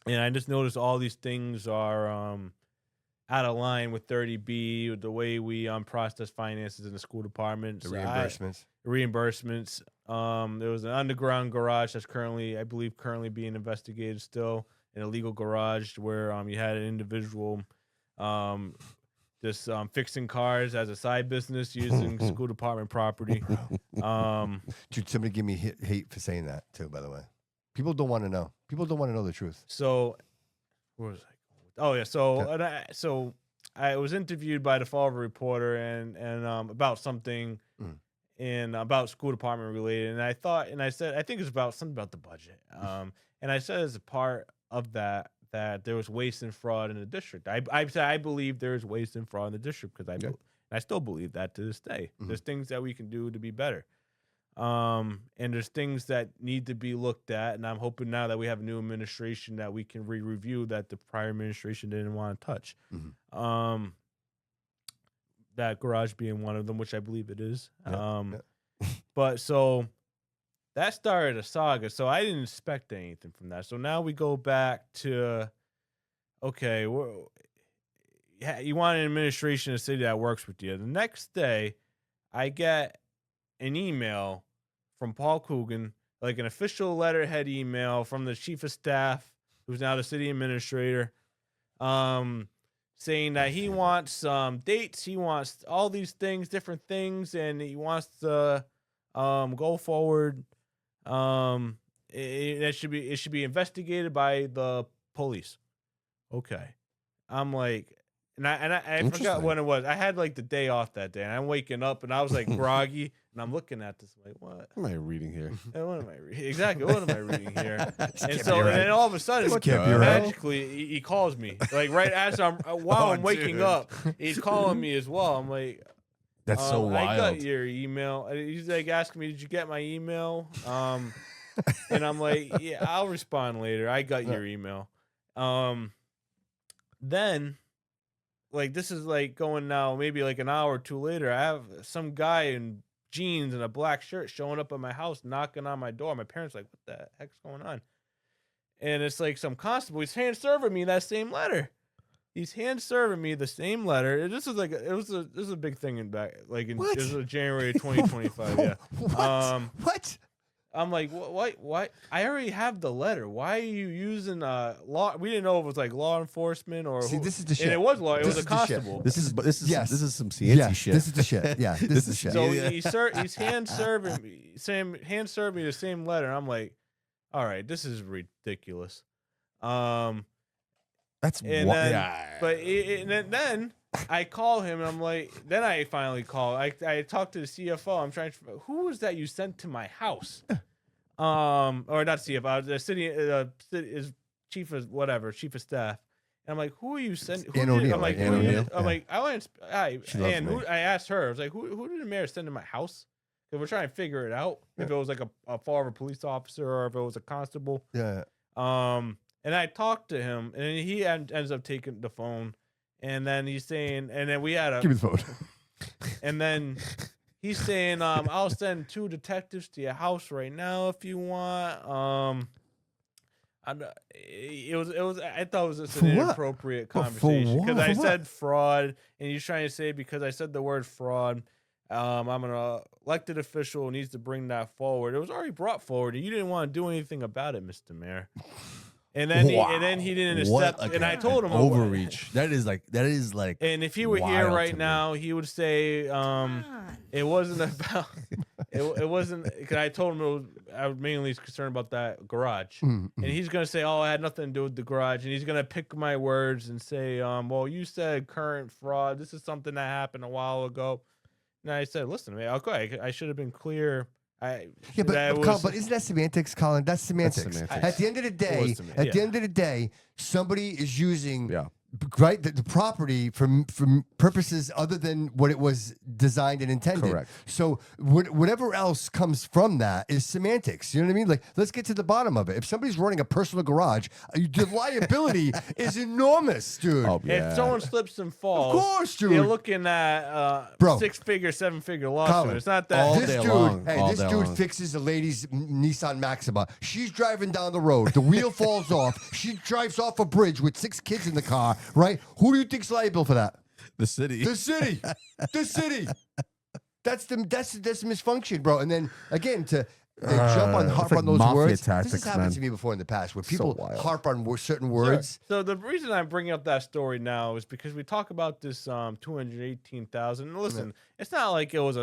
I just noticed all these things are out of line with 30B, with the way we process finances in the school department. The So reimbursements. reimbursements. There was an underground garage that's I believe currently being investigated still, an illegal garage where you had an individual just fixing cars as a side business using school department property. Dude, somebody give me hate for saying that too, by the way. People don't want to know. People don't want to know the truth. So where was I going with- Oh yeah, so I was interviewed by the Fall River Reporter and about something Mm. and about school department related, and I said I think it's about something about the budget. And I said as a part of that there was waste and fraud in the district. I said I believe there is waste and fraud in the district because I still believe that to this day. Mhm. There's things that we can do to be better. And there's things that need to be looked at, and I'm hoping now that we have a new administration that we can review that the prior administration didn't want to touch. Mhm. That garage being one of them, which I believe it is. Yeah, But so that started a saga. So I didn't expect anything from that. So now we go back to, okay, you want an administration in a city that works with you. The next day, I get an email from Paul Coogan like an official letterhead email from the chief of staff, who's now the city administrator, saying that he wants dates, he wants all these things, different things, and he wants to go forward. It should be investigated by the police. Okay, I'm like, and I forgot when it was. I had like the day off that day, and I'm waking up and I was like groggy, and I'm looking at this like, what am I reading here? What am I reading? Exactly, what am I reading here? And so, and then all of a sudden, right. magically, he calls me like right as while I'm waking up. He's calling me as well. I'm like, that's so wild. I got your email. He's like asking me, did you get my email? And I'm like, yeah, I'll respond later. I got your email. Then, like, this is like going now, maybe like an hour or two later. I have some guy in jeans and a black shirt showing up at my house, knocking on my door. My parents are like, what the heck's going on? And it's like some constable. He's hand serving me that same letter. He's hand serving me the same letter. This is like this is a big thing in back like in What? this was January 2025. Yeah. What? I'm like, what? I already have the letter. Why are you using law? We didn't know if it was like law enforcement or See, who. this is the shit. And it was law. It This was a is the shit. constable. This is Yes. this is some CNC shit. This is the shit. Yeah, this is the shit. So Yeah. he's hand serving me, hand served me the same letter. I'm like, all right, this is ridiculous. That's And what. then, Yeah. but then I call him and I'm like, then I finally call. I talked to the CFO. I'm trying to, who was that you sent to my house? Or not CFO, the city is chief of whatever, chief of staff. And I'm like, who are you sending? Ann O'Neill, I'm like, right? Ann O'Neill? I'm like, I want She loves and me. I asked her, I was like, who did the mayor send to my house? Because we're trying to figure it out. If it was like a former police officer or if it was a constable. Yeah. And I talked to him, and he ends up taking the phone, and then he's saying, and then we had Give me the phone. and then he's saying, I'll send 2 detectives to your house right now if you want. I thought it was just For an what? inappropriate For conversation what? because I For what? said fraud, and he's trying to say because I said the word fraud, I'm an elected official who needs to bring that forward. It was already brought forward, and you didn't want to do anything about it, Mr. Mayor. And then he didn't accept. And I told him overreach. That is like And if he were here wild right to me. now, he would say, it wasn't about. It wasn't because I told him I was mainly concerned about that garage, and he's gonna say, "Oh, it had nothing to do with the garage," and he's gonna pick my words and say, "Well, you said current fraud. This is something that happened a while ago." And I said, "Listen, man, okay, I should have been clear." Yeah, but isn't that semantics, Colin? That's semantics. semantics. At the end of the day, semantics. the end of the day, somebody is using Yeah. right the property for purposes other than what it was designed and intended. Correct. So whatever else comes from that is semantics. You know what I mean? Like, let's get to the bottom of it. If somebody's running a personal garage, the liability is enormous, dude. Oh, yeah. If someone slips and falls, Of course, dude. you're looking at Bro. 6-figure, 7-figure lawsuit. Colin, It's not that. all This day dude, long, hey, all this day dude long. fixes a lady's Nissan Maxima. She's driving down the road. The wheel falls off. She drives off a bridge with 6 kids in the car, right? Who do you think's liable for that? The city. The city. The city. That's the misfunction, bro. And then again to harp like on those mafia words. tactics, this has happened man. to me before in the past, where people wild. harp on certain words. So the reason I'm bringing up that story now is because we talk about this 218,000. And listen, it's not like it was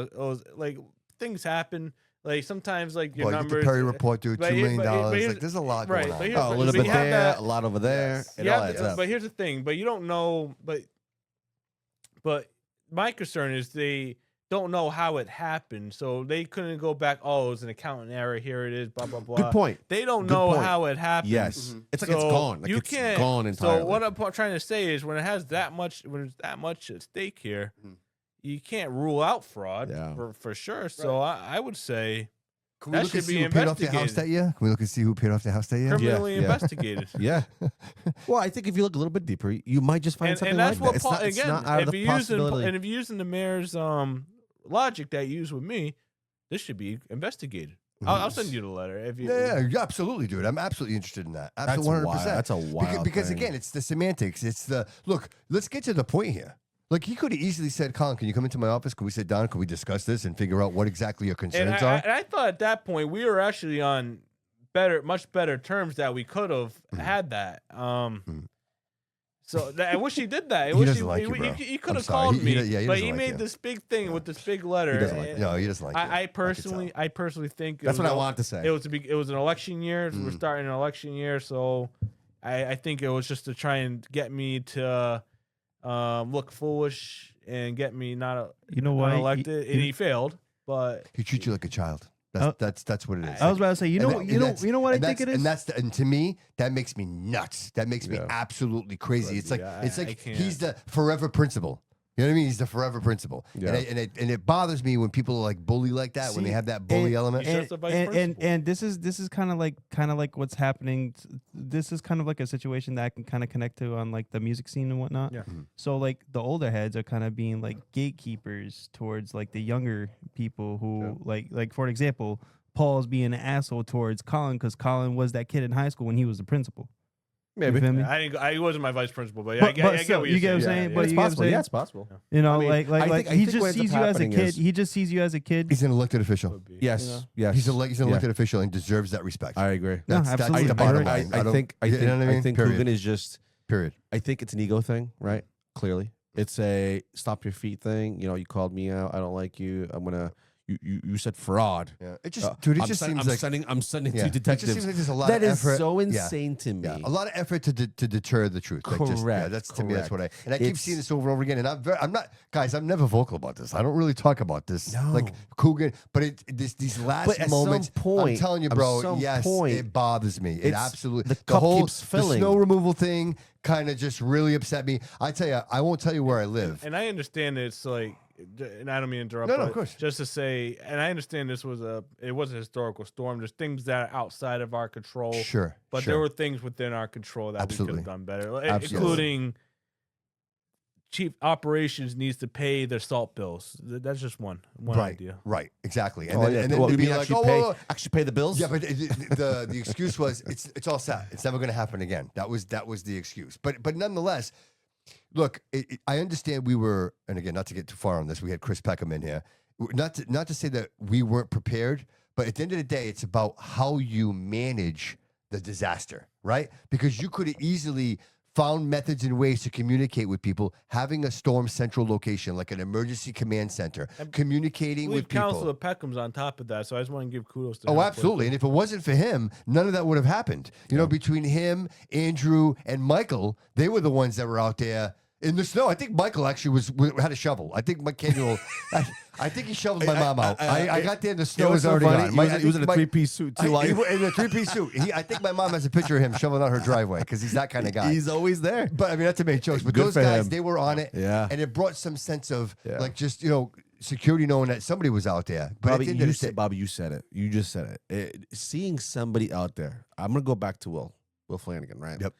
like things happen. Like sometimes like your Well, you get numbers. the Perry report, dude. but $2 here- million. but here's- Like, there's a lot right, going but on. here- Oh, a little but bit you have there, that- a lot over there. It Yeah, all adds up. but here's the thing. But you don't know. But my concern is they don't know how it happened, so they couldn't go back. Oh, it was an accountant error. Here it is. Blah blah blah. Good point. They don't Good know point. how it happened. Yes. It's like it's So gone. Like you it's can't. gone entirely. So what I'm trying to say is, when it has that much, when there's that much at stake here, you can't rule out fraud Yeah. for sure. So I would say Can we that look should and see be who paid off the house investigated. that year? Can we look and see who paid off the house that year? criminally yeah. investigated. Yeah. Well, I think if you look a little bit deeper, you might just find something And that's like what that. Paul, It's again. not out of If the you're using possibility. and if you're using the mayor's logic that you use with me, this should be investigated. I'll send you the letter if you. Yeah, absolutely, dude. I'm absolutely interested in that. Absolutely, That's 100%. wild. That's a wild Because thing. again, it's the semantics. It's the look. Let's get to the point here. Like he could have easily said, Collin, can you come into my office? Can we sit down? Can we discuss this and figure out what exactly your concerns are? And I thought at that point we were actually on much better terms that we could have had that. So I wish he did that. He doesn't like you, bro. He could I'm have sorry. called me, He but doesn't he like made you. this big thing with this big letter. He doesn't like you. No, he doesn't like you. I personally think That's what I wanted to say. It was an election year. We're starting an election year, so I think it was just to try and get me to look foolish and get me not elected, and he failed. But he treats you like a child. That's what it is. I was about to say, you know what I think it is? And to me, that makes me nuts. That makes me absolutely crazy. It's like he's the forever principal. You know what I mean? He's the forever principal. Yeah. And it bothers me when people like bully like that, when they have that bully element. And this is kind of like what's happening. This is kind of like a situation that I can kind of connect to on like the music scene and whatnot. Yeah. So like the older heads are kind of being like gatekeepers towards like the younger people who like for example, Paul's being an asshole towards Collin because Collin was that kid in high school when he was the principal. Maybe. I wasn't my vice principal, but I get what you're saying. But it's possible. Yeah, it's possible. You know, I mean, like I he think just sees you as a kid. He just sees you as a kid. He's an elected official. Yes. Yes. He's an elected official and deserves that respect. I agree. That's the bottom line. I think Coogan is just. Period. I think it's an ego thing, right? Clearly, it's a stop your feet thing. You know, you called me out. I don't like you. I'm gonna. You said fraud. Yeah. It just, dude. It just seems like I'm sending two detectives. It just seems like there's a lot that of is effort. so insane to me. Yeah. A lot of effort to deter the truth. Correct. That's to me. That's what I keep seeing this over and over again. And I'm not, guys. I'm never vocal about this. I don't really talk about this. No. Like Coogan, but these last moments. I'm telling you, bro. Yes, it bothers me. It absolutely. The cup keeps filling. The snow removal thing kind of just really upset me. I tell you, I won't tell you where I live. And I understand it's like. And I don't mean to interrupt. No, of course. Just to say, and I understand it was a historical storm. There's things that are outside of our control. Sure. But there were things within our control that we could have done better, including chief operations needs to pay their salt bills. That's just one idea. Right. Exactly. And then they'd be like, actually pay the bills. Yeah, but the excuse was it's all set. It's never going to happen again. That was the excuse. But nonetheless. Look, I understand we were, and again, not to get too far on this, we had Chris Peckham in here. Not to say that we weren't prepared, but at the end of the day, it's about how you manage the disaster, right? Because you could have easily found methods and ways to communicate with people, having a storm central location, like an emergency command center, communicating with people. Councilor Peckham's on top of that, so I just want to give kudos to him. Oh, absolutely. And if it wasn't for him, none of that would have happened. You know, between him, Andrew, and Michael, they were the ones that were out there in the snow. I think Michael actually had a shovel. I think McKenna, I think he shoveled my mom out. I got there and the snow was already gone. He was in a three-piece suit too. In a three-piece suit. I think my mom has a picture of him shoveling out her driveway because he's that kind of guy. He's always there. But I mean, not to make jokes, but those guys, they were on it. Yeah. And it brought some sense of like just, security knowing that somebody was out there. But Bobby, you said it. You just said it. Seeing somebody out there. I'm going to go back to Will Flanagan, right? Yep.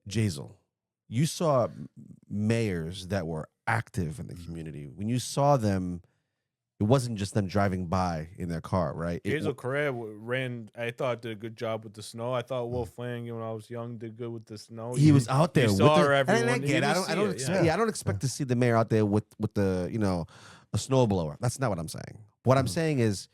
Jazel. You saw mayors that were active in the community. When you saw them, it wasn't just them driving by in their car, right? Hazel Correa I thought, did a good job with the snow. I thought Will Flanagan, when I was young, did good with the snow. He was out there. Saw her everyone. I don't expect to see the mayor out there with the, a snowblower. That's not what I'm saying. What I'm saying is,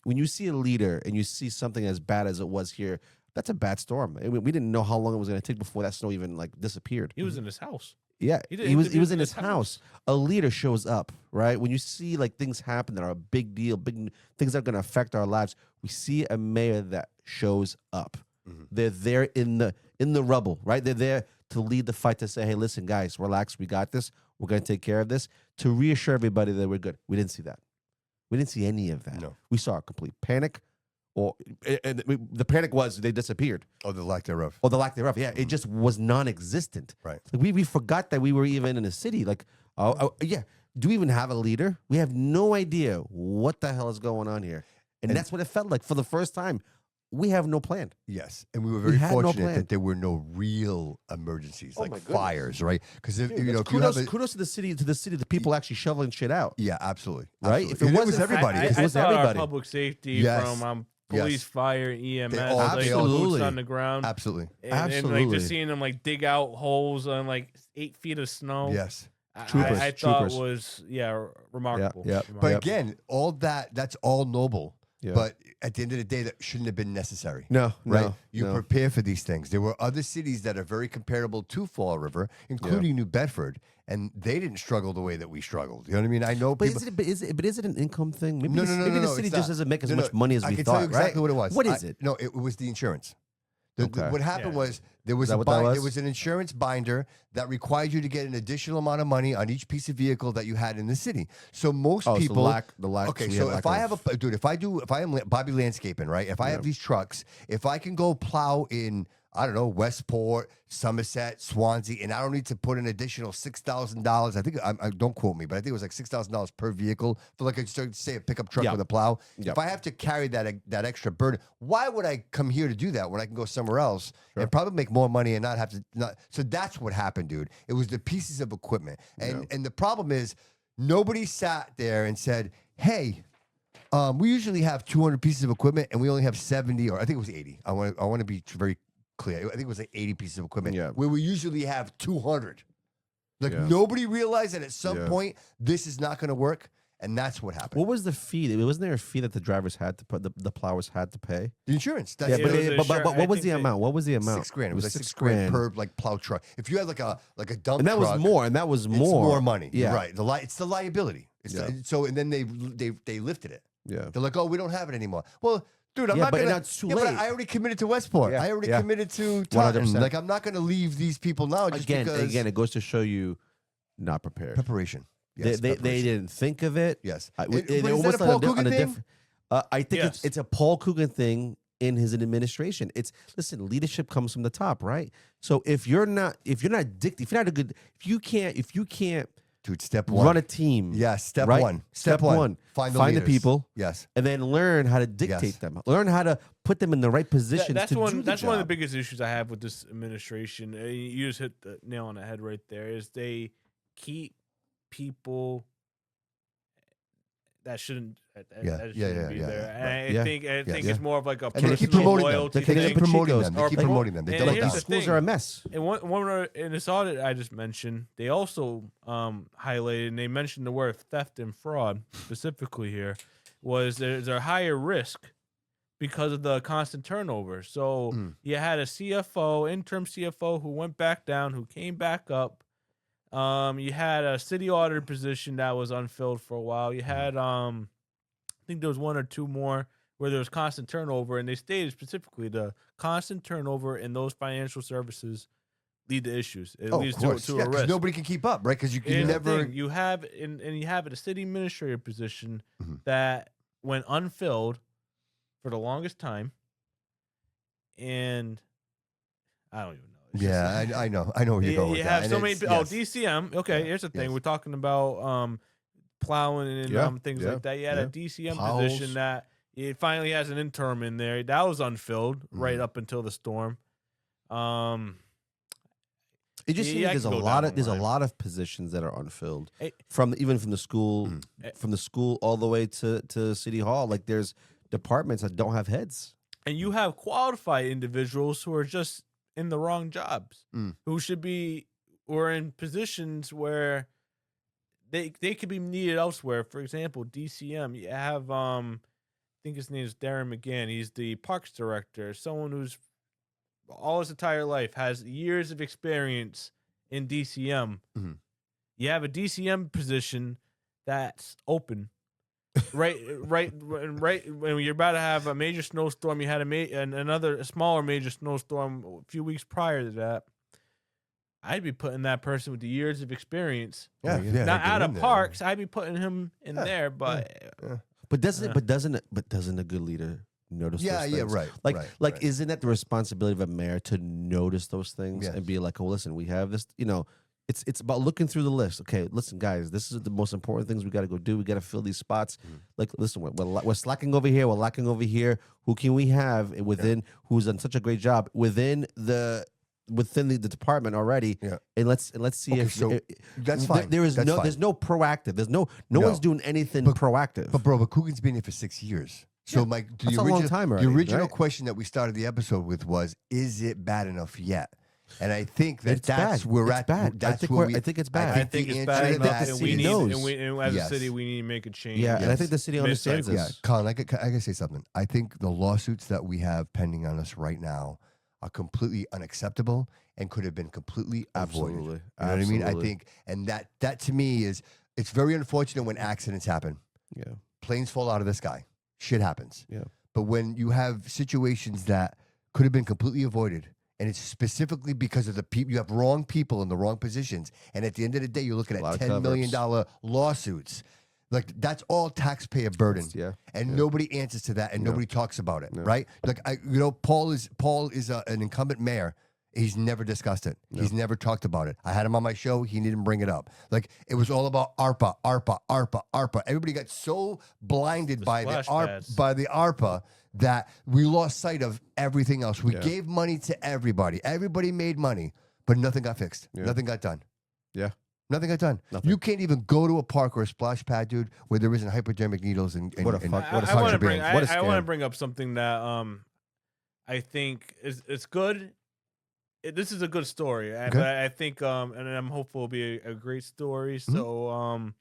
when you see a leader and you see something as bad as it was here, that's a bad storm. We didn't know how long it was going to take before that snow even disappeared. He was in his house. Yeah, he was in his house. A leader shows up, right? When you see like things happen that are a big deal, big things that are going to affect our lives, we see a mayor that shows up. Mm-hmm. They're there in the rubble, right? They're there to lead the fight, to say, "Hey, listen, guys, relax. We got this. We're going to take care of this." To reassure everybody that we're good. We didn't see that. We didn't see any of that. No. We saw a complete panic. The panic was they disappeared. Oh, the lack thereof. Yeah, it just was non-existent. Right. Like we forgot that we were even in a city. Like, yeah. Do we even have a leader? We have no idea what the hell is going on here. And that's what it felt like for the first time. We have no plan. Yes, and we were very fortunate that there were no real emergencies like fires, right? Because kudos to the city, the people actually shoveling shit out. Yeah, absolutely. Right? Absolutely. If it was everybody, I it was thought everybody. Our public safety from police, fire, EMS, all- like they the all- boots Absolutely. on the ground. Absolutely. And like Absolutely. just seeing them like dig out holes on like 8 feet of snow. Yes. Troopers, I thought troopers. was remarkable. yeah. But Remarkable. again, all that's all noble. Yeah. But at the end of the day, that shouldn't have been necessary. No, Right? no, You no. prepare for these things. There were other cities that are very comparable to Fall River, including New Bedford, and they didn't struggle the way that we struggled. You know what I mean? I know But people. is it an income thing? Maybe No, the, no, no, maybe no, the no, city it's just not. doesn't make as No, much money as I we can thought, tell you exactly right? what it was. What is it? No, it was the insurance. Okay. What happened Yeah. was there was Is that what that was? there was an insurance binder that required you to get an additional amount of money on each piece of vehicle that you had in the city. So most Oh, so people the lack. Okay, we so had if lack I of- have a dude, if I am Bobby Landscaping, right? If I have these trucks, if I can go plow in, I don't know, Westport, Somerset, Swansea, and I don't need to put an additional $6,000. I think I don't quote me, but I think it was like $6,000 per vehicle for like say a pickup truck Yeah. with a plow. Yeah. If I have to carry that extra burden, why would I come here to do that when I can go somewhere else and probably make more money and not have to? So that's what happened, dude. It was the pieces of equipment, and the problem is nobody sat there and said, "Hey." We usually have 200 pieces of equipment, and we only have 70, or I think it was 80. I want to be very clear. I think it was like 80 pieces of equipment, Yeah. where we usually have 200. Like Yeah. nobody realized that at some Yeah. point this is not going to work, and that's what happened. What was the fee? Wasn't there a fee that the drivers had to put the plowers had to pay? The insurance. That's Yeah, It but, was but, a share- but I what was think the they- amount? What was the amount? $6,000. It was like $6 $6,000 per like plow truck. If you had like a dump and that truck, was more. And that was it's more. more money. Yeah. Right. It's the liability. So and then they lifted it. Yeah. They're like, oh, we don't have it anymore. Well, dude, I'm Yeah, not but gonna. it's too but late. I already committed to Westport. Yeah, I already yeah. committed to 100%. Taunton. Like, I'm not gonna leave these people now just because Again, it goes to show you not prepared. preparation. Yes, They preparation. didn't think of it. Yes. I, But they is that almost a like Paul on Coogan a thing? different. I think Yes. it's a Paul Coogan thing in his administration. It's listen, leadership comes from the top, right? So if you're not if you're not a good, if you can't Dude, step one. run a team, Yes, step right? one. Step one. Find the Find the leaders. people. Yes. and then learn how to dictate Yes. them. Learn how to put them in the right positions That's to one. do the That's one of the job. biggest issues I have with this administration. You just hit the nail on the head right there. Is they keep people that shouldn't. That shouldn't be there. And Yeah. I think Yeah. it's more of like a And they keep personal promoting them. loyalty They keep thing. promoting them. They Or keep promote- promoting them. They and double Like here's the down. the schools thing. are a mess. And one in this audit I just mentioned, they also highlighted and they mentioned the word theft and fraud specifically here was there's a higher risk because of the constant turnover. So you had a CFO, interim CFO, who went back down, who came back up. You had a city auditor position that was unfilled for a while. You had I think there was one or two more where there was constant turnover, and they stated specifically the constant turnover in those financial services lead to issues. It Oh, leads of course. to Yeah, a 'cause risk. nobody can keep up, right? Because you Here's the never. thing, you have and you have a city administrator position Mhm. that went unfilled for the longest time, and I don't even know. It's just- Yeah, I know where you're going with you that. have And so many. it's- Oh, yes. DCM. Okay, Yeah, here's the thing. yes. We're talking about plowing and Yeah, things yeah, like that. You had yeah. a DCM Plows. position that it finally has an interim in there. That was unfilled right Mhm. up until the storm. It just Yeah, seems I there's a can go lot down of the there's a line. lot of positions that are unfilled Hey. even from the school Mhm. from the school all the way to city hall. Like there's departments that don't have heads. And you have qualified individuals who are just in the wrong jobs, Mm. who should be or in positions where they could be needed elsewhere. For example, DCM. You have I think his name is Darren McGann. He's the parks director. Someone who's all his entire life has years of experience in DCM. Mhm. You have a DCM position that's open. right when you're about to have a major snowstorm, you had a smaller major snowstorm a few weeks prior to that. I'd be putting that person with the years of experience, Yeah, yeah, not get out in of there. parks. I'd be putting him in Yeah, there, but But doesn't Yeah. doesn't a good leader notice Yeah, those yeah, things? right. Like right, like right. isn't that the responsibility of a mayor to notice those things Yes. and be like, oh listen, we have this, it's about looking through the list. Okay, listen, guys, this is the most important things we got to go do. We got to fill these spots. Like, listen, we're slacking over here. We're lacking over here. Who can we have within who's done such a great job within the department already? Yeah. And let's see Okay, if so that's fine. There is That's fine. there's no proactive. There's no No. one's doing anything But- proactive. But bro, Coogan's been here for 6 years. So, Mike, That's a long time already, the original right? question that we started the episode with was, is it bad enough yet? And I think that It's that's bad. where we're It's at. bad. That's I think where I think it's bad. I think the it's answer bad to enough, that and we city need, knows. and as Yes. a city, we need to make a change. Yeah, and I Yes. think the city understands Mid-cycle. this. Colin, I gotta say something. I think the lawsuits that we have pending on us right now are completely unacceptable and could have been completely avoided. Absolutely. You know what I mean? I Absolutely. think, and that to me is, it's very unfortunate when accidents happen. Yeah. Planes fall out of the sky. Shit happens. Yeah. But when you have situations that could have been completely avoided, and it's specifically because of the people, you have wrong people in the wrong positions, and at the end of the day, you're looking A lot at of $10 million cover-ups. lawsuits. Like, that's all taxpayer burden. Yeah. And Yeah. nobody answers to that, and No. nobody talks about it, No. right? Like, Paul is an incumbent mayor. He's never discussed it. No. He's never talked about it. I had him on my show. He didn't bring it up. Like, it was all about ARPA. Everybody got so blinded The by the splash pads. ARPA that we lost sight of everything else. We Yeah. gave money to everybody. Everybody made money, but nothing got fixed. Yeah. Nothing got done. Yeah. Nothing got done. Nothing. You can't even go to a park or a splash pad, dude, where there isn't hypodermic needles and What a and fuck- what a I want to fucking bring. band. What a I want to scam. bring up something that I think is it's good. This is a good story, Okay. but I think and I'm hopeful it'll be a great story. Mm-hmm. So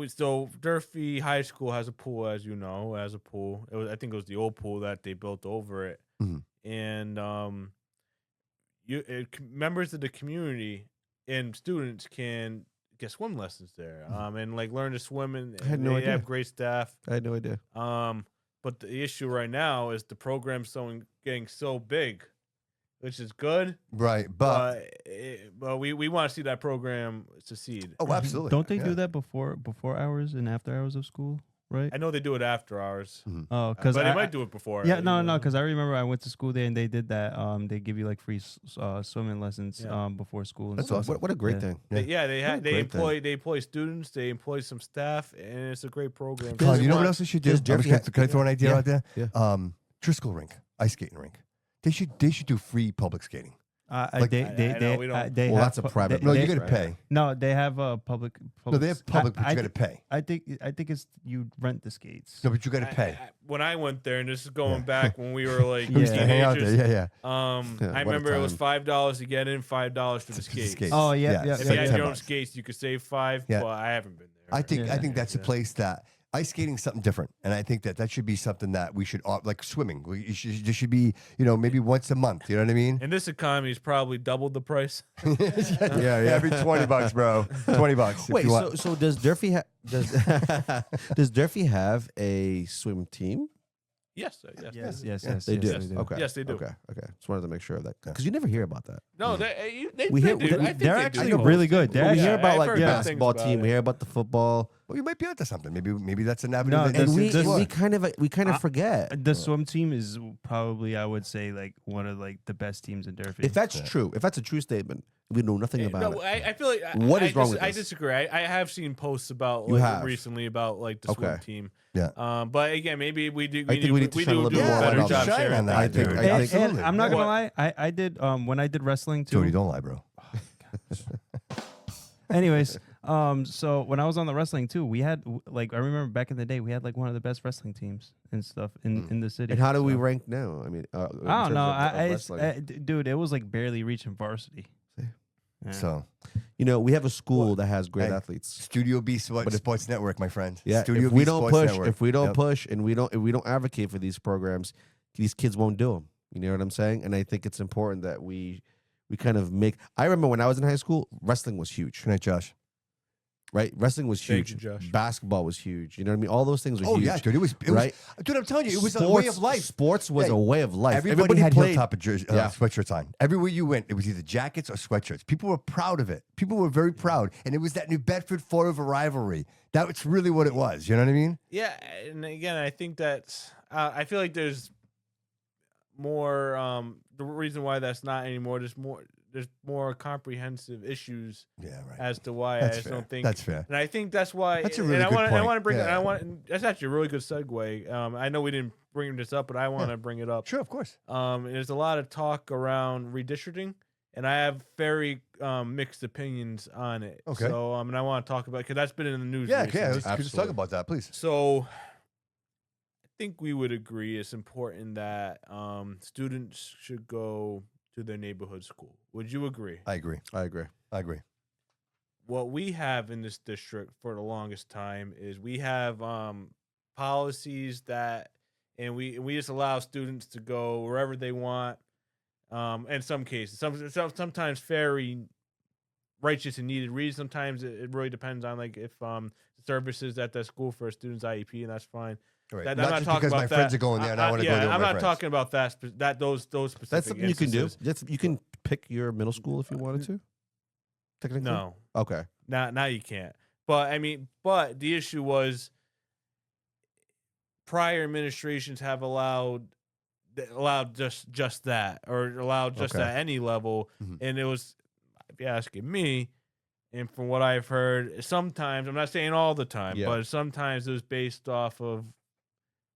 so Durfee High School has a pool, as you know, has a pool. I think it was the old pool that they built over it, Mhm. and members of the community and students can get swim lessons there, and like learn to swim. And I had no they idea. have great staff. I had no idea. But the issue right now is the program's getting so big, which is good. right, but But we want to see that program succeed. oh, absolutely. Don't they Yeah. do that before hours and after hours of school, right? I know they do it after hours, Oh, because but they might do it before. Yeah, no, because I remember I went to school there and they did that. They give you like free swimming lessons Yeah. Before school. And That's stuff. awesome. What a great Yeah. thing. They great thing. employ students, they employ some staff, and it's a great program. Colin, Does- you know what else they should do? does I'm just Durfee gonna- ha- can I throw an idea Yeah, out there? yeah. Driscoll rink, ice skating rink. They should do free public skating. They know we don't- they Well, have that's a pu- private- they- No, they- you got to right. pay. No, they have a public. No, they have public, but you got to pay. I think it's you rent the skates. No, but you got to pay. When I went there, and this is going back when we were like Yeah. Used to hang out teenagers. there. Yeah. Yeah, I what a remember it was time. $5 to get in, $5 for the To the skates. skates. Oh, yeah, yeah, If it's you like had 10 your own bucks. skates, you could save $5. Yeah. But I haven't been there. I think Yeah. that's a place that ice skating is something different, and I think that should be something that we should like swimming. There should be maybe once a month. You know what I mean? And this economy is probably double the price. yeah. Every $20, bro. $20. Wait, if you want. so does Durfee does Durfee have a swim team? Yes. Yes. They do. yes, Okay. Yes, they do. Okay. Just wanted to make sure of that because you never hear about that. No, they We hear- do. I think they're they actually do. really good. They're Well, we hear actually- about I've like heard the good things basketball about team. it. We hear about the football, Well, you might be onto something. Maybe that's an avenue. No, that this- and we this- kind of forget. The swim team is probably, I would say, like one of like the best teams in Durfee. If that's true, if that's a true statement, we know nothing about No, it. I feel like What is wrong with I this? disagree. I have seen posts about You like, have? recently about like the swim Okay. team. Yeah. But again, maybe we do. I think we need to shine a little do bit a more better light on job that. sharing Shine on that. I think- dude. I- and Absolutely. I'm not gonna What? lie, I did when I did wrestling too. Jody, don't lie, bro. Anyways, so when I was on the wrestling too, we had like I remember back in the day, we had like one of the best wrestling teams and stuff in the city. And how do we So- rank now? I mean, I don't know. Dude, it was like barely reaching varsity. Yeah. So, we have a school that has great Hey, athletes. Studio B Sports Network, my friend. Yeah, Studio if we B don't Sports push, Network. if we don't Yep. push, and if we don't advocate for these programs, these kids won't do them. You know what I'm saying? And I think it's important that we kind of make. I remember when I was in high school, wrestling was huge, Good night, Josh. right? Wrestling was Thank huge. you, Josh. Basketball was huge. You know what I mean? All those things were Oh huge. yeah, dude. It was right? Dude, I'm telling you, it was a way of life. Sports was Yeah, a way of life. Everybody had played. hilltop Yeah. sweatshirts on. Everywhere you went, it was either jackets or sweatshirts. People were proud of it. People were very proud, and it was that New Bedford Fall River rivalry. That was really what it was. You know what I mean? Yeah, and again, I think that's. I feel like there's more. The reason why that's not anymore. There's more comprehensive issues Yeah, right. as to why That's I just fair. don't think. That's fair. And I think that's why. That's a really and I good want. I point. want to bring. Yeah. I want. That's actually a really good segue. I know we didn't bring this up, but I want to bring it up. Sure, of course. There's a lot of talk around redistricting, and I have very mixed opinions on it. Okay. So and I want to talk about because that's been in the news. Yeah, recently. let's talk Absolutely. about that, please. So think we would agree it's important that students should go to their neighborhood school. Would you agree? I agree. I agree. I agree. What we have in this district for the longest time is we have policies that, and we just allow students to go wherever they want. In some cases, sometimes very righteous and needed reasons. Sometimes it really depends on like if services at the school for a student's IEP, and that's fine. Right. I'm Not not just talking because about my that. friends are going there and I want to go there with I'm my not friends. talking about those specific. That's something you can do. instances. You can pick your middle school if you wanted to. Technically, No, Okay. now you can't. But I mean, but the issue was prior administrations have allowed just that, or allowed just Okay. at any level, Mhm. and it was, if you're asking me, and from what I've heard, sometimes, I'm not saying all the time, Yeah. but sometimes it was based off of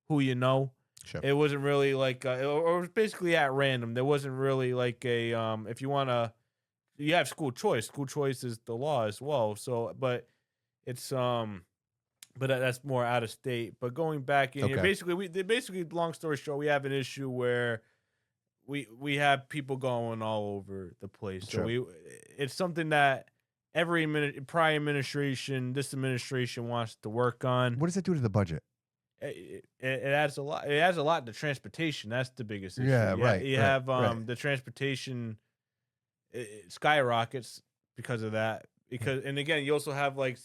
who you know. Sure. It wasn't really like or it was basically at random. There wasn't really like a if you want to, you have school choice. School choice is the law as well. So, but it's but that's more out of state. But going back in here, Okay. basically, long story short, we have an issue where we have people going all over the place. So Sure. it's something that every prior administration, this administration wants to work on. What does that do to the budget? It adds a lot. It adds a lot to transportation. That's the biggest issue. Yeah, right, You right, have right. the transportation it skyrockets because of that. Because and again, you also have like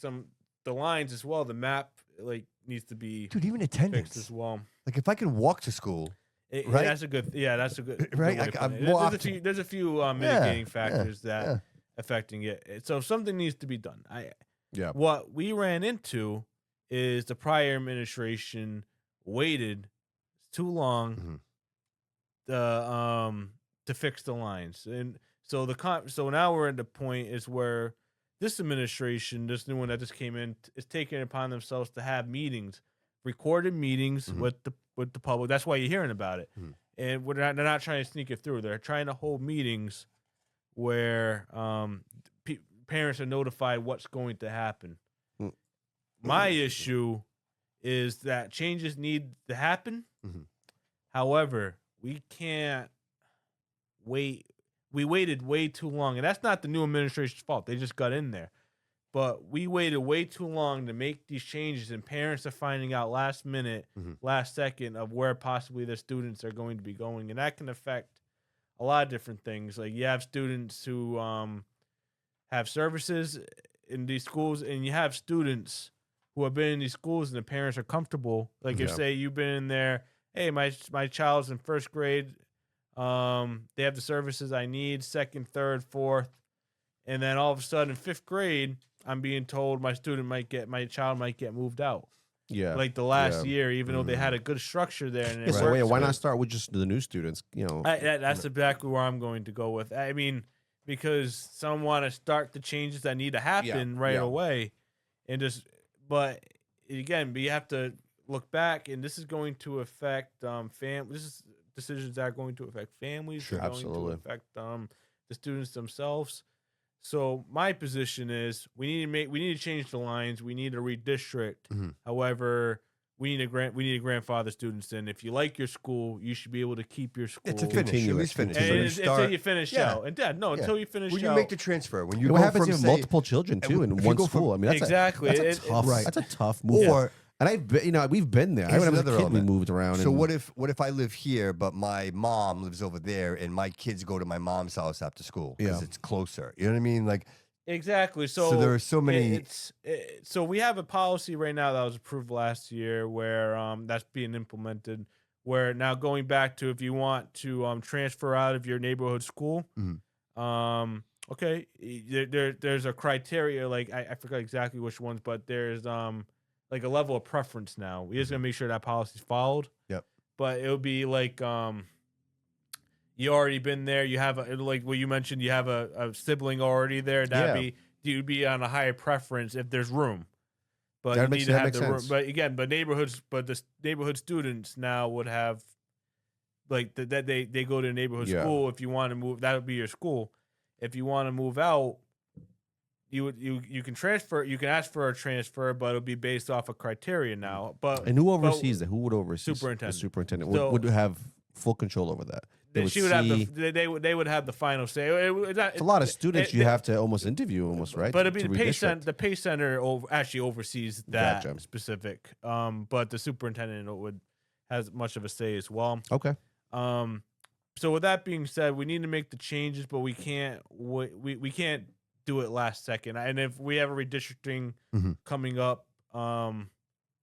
the lines as well. The map like needs to be Dude, even fixed attendance. as well. Like if I could walk to school, Right? Right? That's a good. Yeah, that's a good. Right, Good way to I'm put it. more There's a few mitigating yeah, factors that yeah. affecting it. So something needs to be done. Yeah. What we ran into is the prior administration waited too long to fix the lines, and so so now we're at the point is where this administration, this new one that just came in, is taking it upon themselves to have meetings, recorded meetings with the public. That's why you're hearing about it, and they're not trying to sneak it through. They're trying to hold meetings where parents are notified what's going to happen. My issue is that changes need to happen. However, we can't wait. We waited way too long, and that's not the new administration's fault. They just got in there. But we waited way too long to make these changes, and parents are finding out last minute, last second of where possibly their students are going to be going, and that can affect a lot of different things. Like you have students who have services in these schools, and you have students who have been in these schools and the parents are comfortable. Like if say you've been in there, hey, my child's in first grade, they have the services I need, second, third, fourth, and then all of a sudden, fifth grade, I'm being told my child might get moved out. Yeah. Like the last year, even though they had a good structure there. And it So worked why good. not start with just the new students? You know. That's exactly where I'm going to go with. I mean, because some want to start the changes that need to happen right away, and just. But again, you have to look back, and this is going to affect This is decisions that are going to affect families. Sure, they're going absolutely. to affect the students themselves. So my position is we need to change the lines. We need to redistrict. However, we need to grandfather students in. If you like your school, you should be able to keep your school. To finish, at least finish. And So you until start- you finish Yeah. out. And until you finish when out. you make the transfer, when you What go happens from if say, multiple children too in if you one go from- school? I mean, Exactly. That's a tough. Right. That's a tough move. or And I've been, we've been there. Here's When I was a another kid, we element. moved around. So and what if I live here, but my mom lives over there, and my kids go to my mom's house after school because Yeah. it's closer? You know what I mean? Like, Exactly. So there are so many- So we have a policy right now that was approved last year where that's being implemented. Where now going back to if you want to transfer out of your neighborhood school, okay, there's a criteria. Like I forgot exactly which ones, but there's like a level of preference now. We're just gonna make sure that policy's followed. Yep. But it would be like you already been there. You have like what you mentioned. You have a sibling already there. You'd be on a higher preference if there's room. But That you makes- need to that have makes the room. sense. But again, the neighborhood students now would have like that they go to a neighborhood Yeah. school. If you want to move, that would be your school. If you want to move out, you can transfer. You can ask for a transfer, but it'll be based off a criteria now. But And who oversees that? Who would oversee? Superintendent. The superintendent So- would have full control over that. she would have they would have the final say. It's a lot of students you have to almost interview, almost, right? But it'd be to the pay redistrict. center. The pay center actually oversees that Gotcha. specific. But the superintendent has much of a say as well. Okay. So with that being said, we need to make the changes, but we can't we can't do it last second. And if we have a redistricting coming up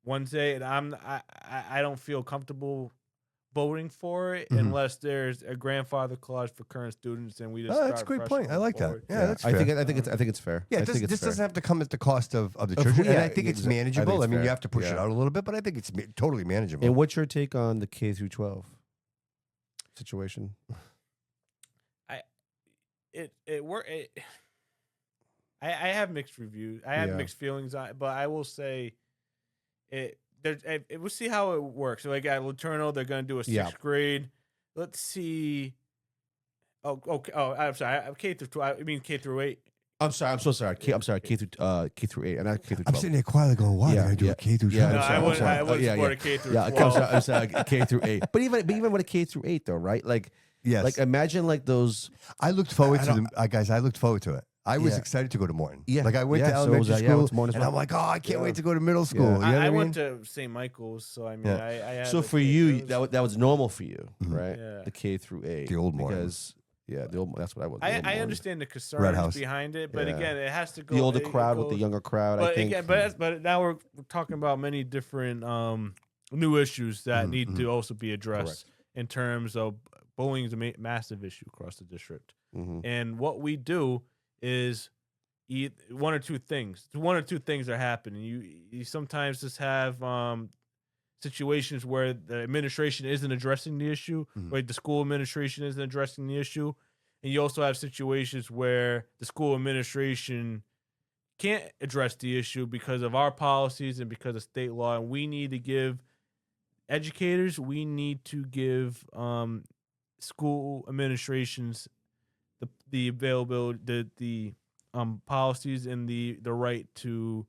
Wednesday, and I don't feel comfortable voting for it unless there's a grandfather clause for current students, and we just. That's a great point. I like that. Yeah, that's fair. I think it's fair. Yeah, I think it's this fair. doesn't have to come at the cost of the children. And yeah, I think it's I think manageable. it's I mean, you fair. have to push it Yeah. out a little bit, but I think it's totally manageable. And what's your take on the K through 12 situation? I have mixed reviews. I have Yeah. mixed feelings on it, but I will say we'll see how it works. So like at Laterno, they're going to do a sixth grade. Let's see. Oh, okay. Oh, I'm sorry. K through 12. I mean K through 8. I'm sorry. I'm so sorry. I'm sorry. K through 8, and not K through 12. I'm sitting there quietly going, "Why did I do a K through 12?" Yeah, No, I'm sorry, I would support a K through 12. I'm sorry. K through 8. But even with a K through 8, though, right? Like, Yes. like imagine like those. I looked forward I to don't- them, guys. I looked forward to it. I was Yeah. excited to go to Morton. Yeah. Like I went Yeah, to so elementary was I. Yeah, I school, went to Morton as and well. I'm like, "Oh, I can't Yeah. wait to go to middle school." Yeah. You know what I I mean? went to St. Michael's, so I mean, Yeah. I had. So a for K- you, it was- that was normal for you, right? Yeah. The K through 8, The old Morton. because the old. That's what I was. the old I Morton. understand the Red concerns House. behind it, but Yeah. again, it has to go. The older it crowd with the goes- younger crowd. But I think. again, but now we're talking about many different new issues that need to also be addressed in terms of bullying is a massive issue across the district. Mhm. And what we do is one or two things. One or two things are happening. You sometimes just have situations where the administration isn't addressing the issue, right? The school administration isn't addressing the issue, and you also have situations where the school administration can't address the issue because of our policies and because of state law. And we need to give educators, we need to give school administrations the availability, the policies and the right to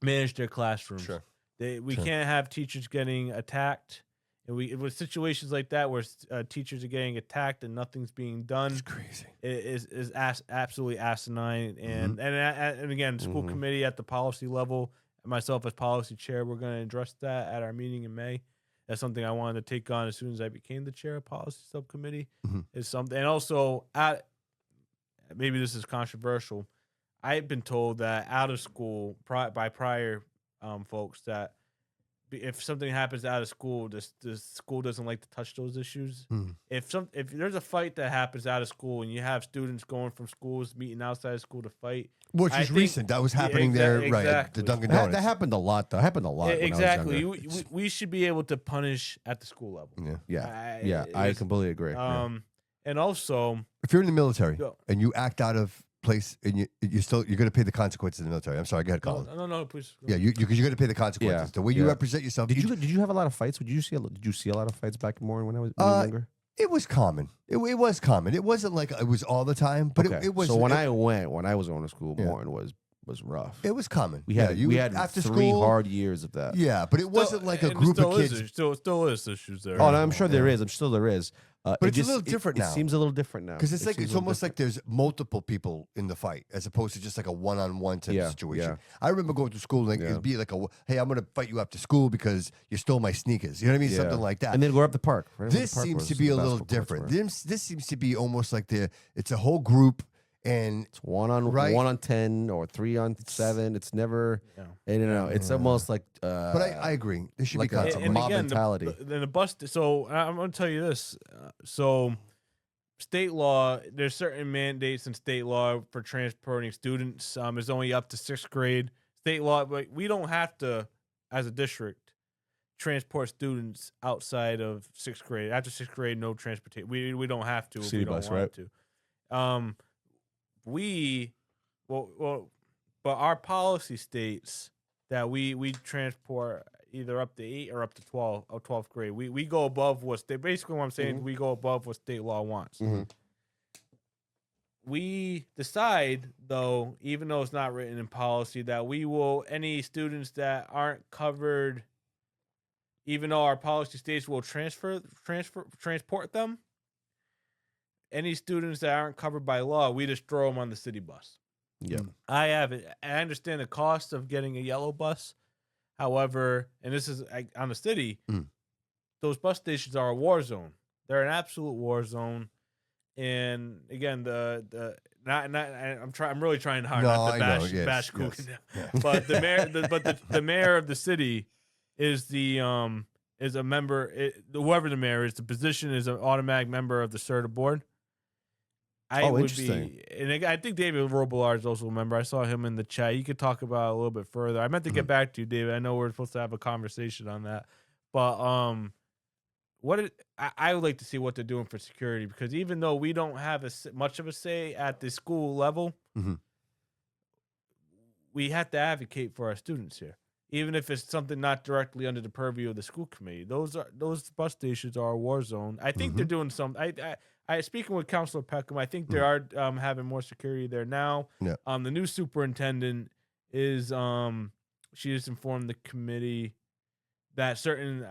manage their classrooms. Sure. We Sure. can't have teachers getting attacked. And with situations like that where teachers are getting attacked and nothing's being done, It's crazy. is absolutely asinine. And and again, school committee at the policy level, myself as policy chair, we're going to address that at our meeting in May. That's something I wanted to take on as soon as I became the chair of policy subcommittee. Is something, and also maybe this is controversial. I've been told that out of school by prior folks that if something happens out of school, the school doesn't like to touch those issues. If there's a fight that happens out of school and you have students going from schools meeting outside of school to fight, Which I is think- recent. That was happening Yeah, there, right? At exactly. the Dunkin' That Donuts. happened a lot, though. It happened a lot. when I was exactly. younger. We should be able to punish at the school level. Yeah. I completely agree. And also, If you're in the military Go. and you act out of place, and you're going to pay the consequences in the military. I'm sorry. Go ahead, Colin. no, please. Yeah, because you're going to pay the consequences. Yeah, The way you yeah. represent yourself. Did you have a lot of fights? Did you see a lot of fights back in Morton when I was younger? It was common. It was common. It wasn't like it was all the time, but Okay. it was. So when it, I was going to school, Morton was rough. it was common. We had after 3 school, hard years of that. Yeah, but it wasn't like a And group still of kids. Is, still is issues there. Oh, no, I'm sure there is. I'm sure there is. But it's a little different now. It seems a little different now. Because it's It seems it's a little almost like there's multiple people in the fight as opposed to just like a one-on-one type Yeah, of situation. yeah. I remember going to school and it'd be like hey, I'm going to fight you after school because you stole my sneakers. You know what I mean? Yeah. Something like that. And then go up the park. Right? This seems to be a little different. This seems to be almost like it's a whole group and It's 1 on Right. 1 on 10 or 3 on 7. It's never. And, it's almost like. but I agree. There should like be a- consequences. mob mentality. Then the bus. So I'm going to tell you this. So state law, there's certain mandates in state law for transporting students. It's only up to 6th grade. State law, but we don't have to, as a district, transport students outside of 6th grade. After 6th grade, no transportation. We don't have to. If City we don't bus, want right? to. But our policy states that we transport either up to 8 or up to 12 or 12th grade. We go above what state. Basically, what I'm saying is we go above what state law wants. we decide, though, even though it's not written in policy, that we will any students that aren't covered, even though our policy states will transport them. Any students that aren't covered by law, we just throw them on the city bus. Yeah. I understand the cost of getting a yellow bus. However, and this is on the city, those bus stations are a war zone. They're an absolute war zone. And again, I'm really trying hard not to bash Coogan, but the mayor of the city is is a member. Whoever the mayor is, the position is an automatic member of the CERTA board. Interesting. And I think David Robillard is also a member. I saw him in the chat. You could talk about it a little bit further. I meant to get back to you, David. I know we're supposed to have a conversation on that, but I would like to see what they're doing for security, because even though we don't have much of a say at the school level, we have to advocate for our students here, even if it's something not directly under the purview of the school committee. Those bus stations are a war zone. I think they're doing some. I speaking with Councilor Peckham, I think they are having more security there now. Yeah. The new superintendent is she has informed the committee that certain.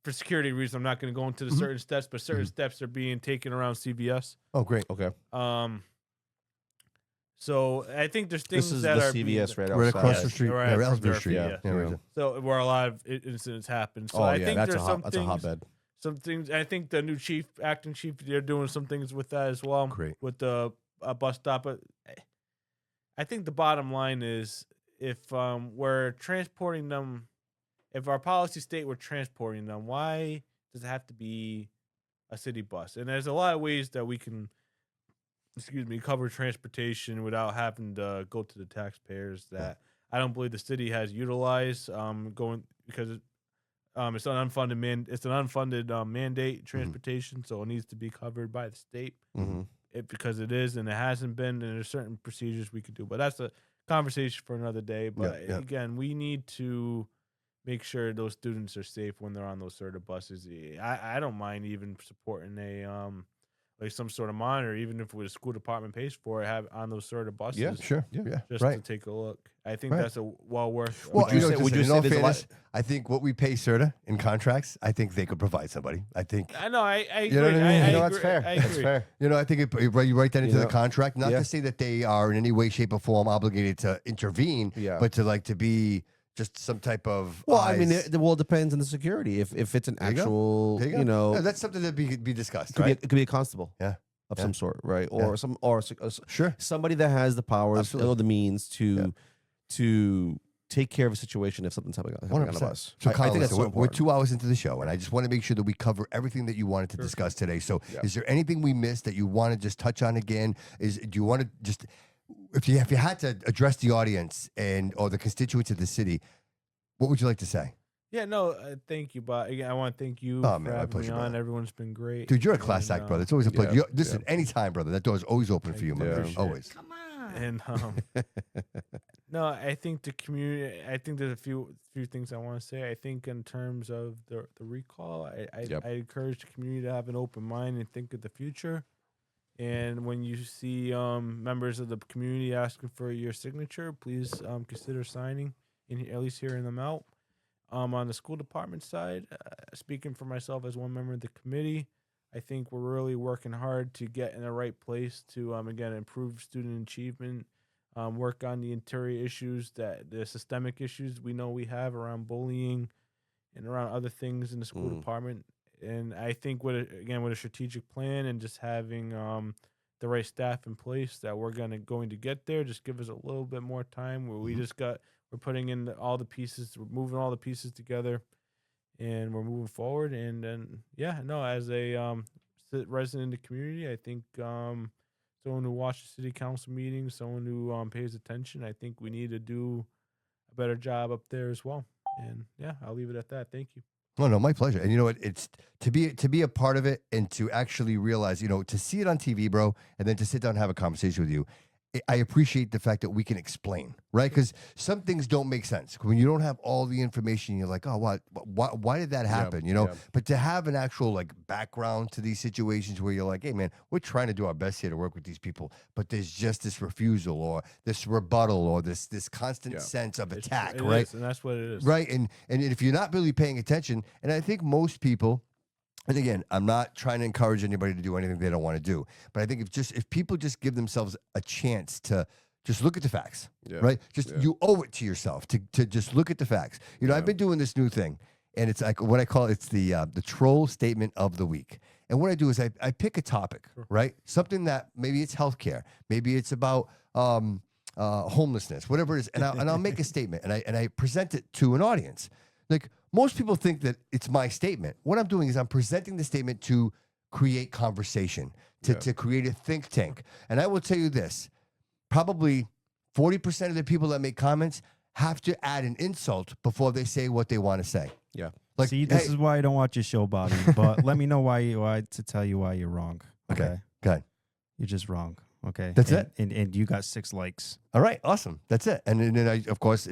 For security reasons, I'm not going to go into the certain steps, but certain steps are being taken around CVS. Oh, great. Okay. So I think there's things This is that the are CVS right Right outside. across the street. Right Yeah, from Ellsbury Durfee, Street. yeah. Right there. So where a lot of incidents happen. So I think that's there's some that's a things. hotbed. Some things. I think the new acting chief, they're doing some things with that as well. Great. With the bus stop. But I think the bottom line is, if we're transporting them, if our policy state we're transporting them, why does it have to be a city bus? And there's a lot of ways that we can, cover transportation without having to go to the taxpayers that I don't believe the city has utilized because it's an unfunded mandate transportation, so it needs to be covered by the state. Because it is, and it hasn't been, and there's certain procedures we could do. But that's a conversation for another day. But again, we need to make sure those students are safe when they're on those CERTA buses. I don't mind even supporting like some sort of monitor, even if the school department pays for it, have on those CERTA buses. Yeah, sure. Yeah, just right. to take a look. I think that's a well worth. Well, Would you say there's a lot? I think what we pay CERTA in contracts, I think they could provide somebody. I think. I know. I agree. You know what I mean? I that's agree. fair. I That's agree. fair. I think you write that into the contract. Not Yeah. to say that they are in any way, shape, or form obligated to intervene, but to be just some type of. Well, I mean, it depends on the security. If it's an There you go. actual, There you go. No, that's something to be discussed. could Right? it could be a constable. Yeah. Of Yeah. some sort, right? Yeah. Or Sure. somebody that has the powers Absolutely. or the means to take care of a situation if something's happening on a 100%. bus. So, I Colin, think that's listen, so we're important. 2 hours into the show, and I just want to make sure that we cover everything that you wanted to discuss today. So, is there anything we missed that you want to just touch on again? Do you want to just, if you had to address the audience or the constituents of the city, what would you like to say? Yeah, no, thank you, but again, I want to thank you Oh, for man, my having pleasure, me on. brother. Everyone's been great. Dude, you're a class act, brother. It's always a pleasure. yeah, Listen, anytime, brother. That door is always open for you, my man. appreciate it. Always. Come on. And no, I think the community. I think there's a few things I want to say. I think in terms of the recall, I encourage the community to have an open mind and think of the future. And when you see members of the community asking for your signature, please consider signing and at least hearing them out. On the school department side, speaking for myself as one member of the committee, I think we're really working hard to get in the right place to, again, improve student achievement, work on the interior issues, the systemic issues we know we have around bullying and around other things in the school department. And I think with a strategic plan and just having the right staff in place, that we're going to get there. Just give us a little bit more time where we're putting in all the pieces, we're moving all the pieces together, and we're moving forward. And then, as a resident in the community, I think someone who watches city council meetings, someone who pays attention, I think we need to do a better job up there as well. And I'll leave it at that. Thank you. No, my pleasure. And you know what? It's to be a part of it and to actually realize, to see it on TV, bro, and then to sit down and have a conversation with you. I appreciate the fact that we can explain, right? Because some things don't make sense. When you don't have all the information, you're like, oh, why did that happen? You know, but to have an actual like background to these situations where you're like, hey man, we're trying to do our best here to work with these people, but there's just this refusal or this rebuttal or this constant sense of attack, right? And that's what it is. Right. And if you're not really paying attention, and I think most people, and again, I'm not trying to encourage anybody to do anything they don't want to do, but I think if people just give themselves a chance to just look at the facts, right? You owe it to yourself to just look at the facts. You know, I've been doing this new thing, and it's like what I call it's the troll statement of the week. And what I do is I pick a topic, right? Something that maybe it's healthcare, maybe it's about homelessness, whatever it is, and I'll make a statement and I present it to an audience. Like most people think that it's my statement. What I'm doing is I'm presenting the statement to create conversation, to create a think tank. And I will tell you this, probably 40% of the people that make comments have to add an insult before they say what they want to say. Yeah. Like, see, this is why I don't watch your show, Bobby. But let me know why to tell you why you're wrong. Okay. Go ahead. You're just wrong. Okay. That's it. And you got 6 likes. All right. Awesome. That's it. And then of course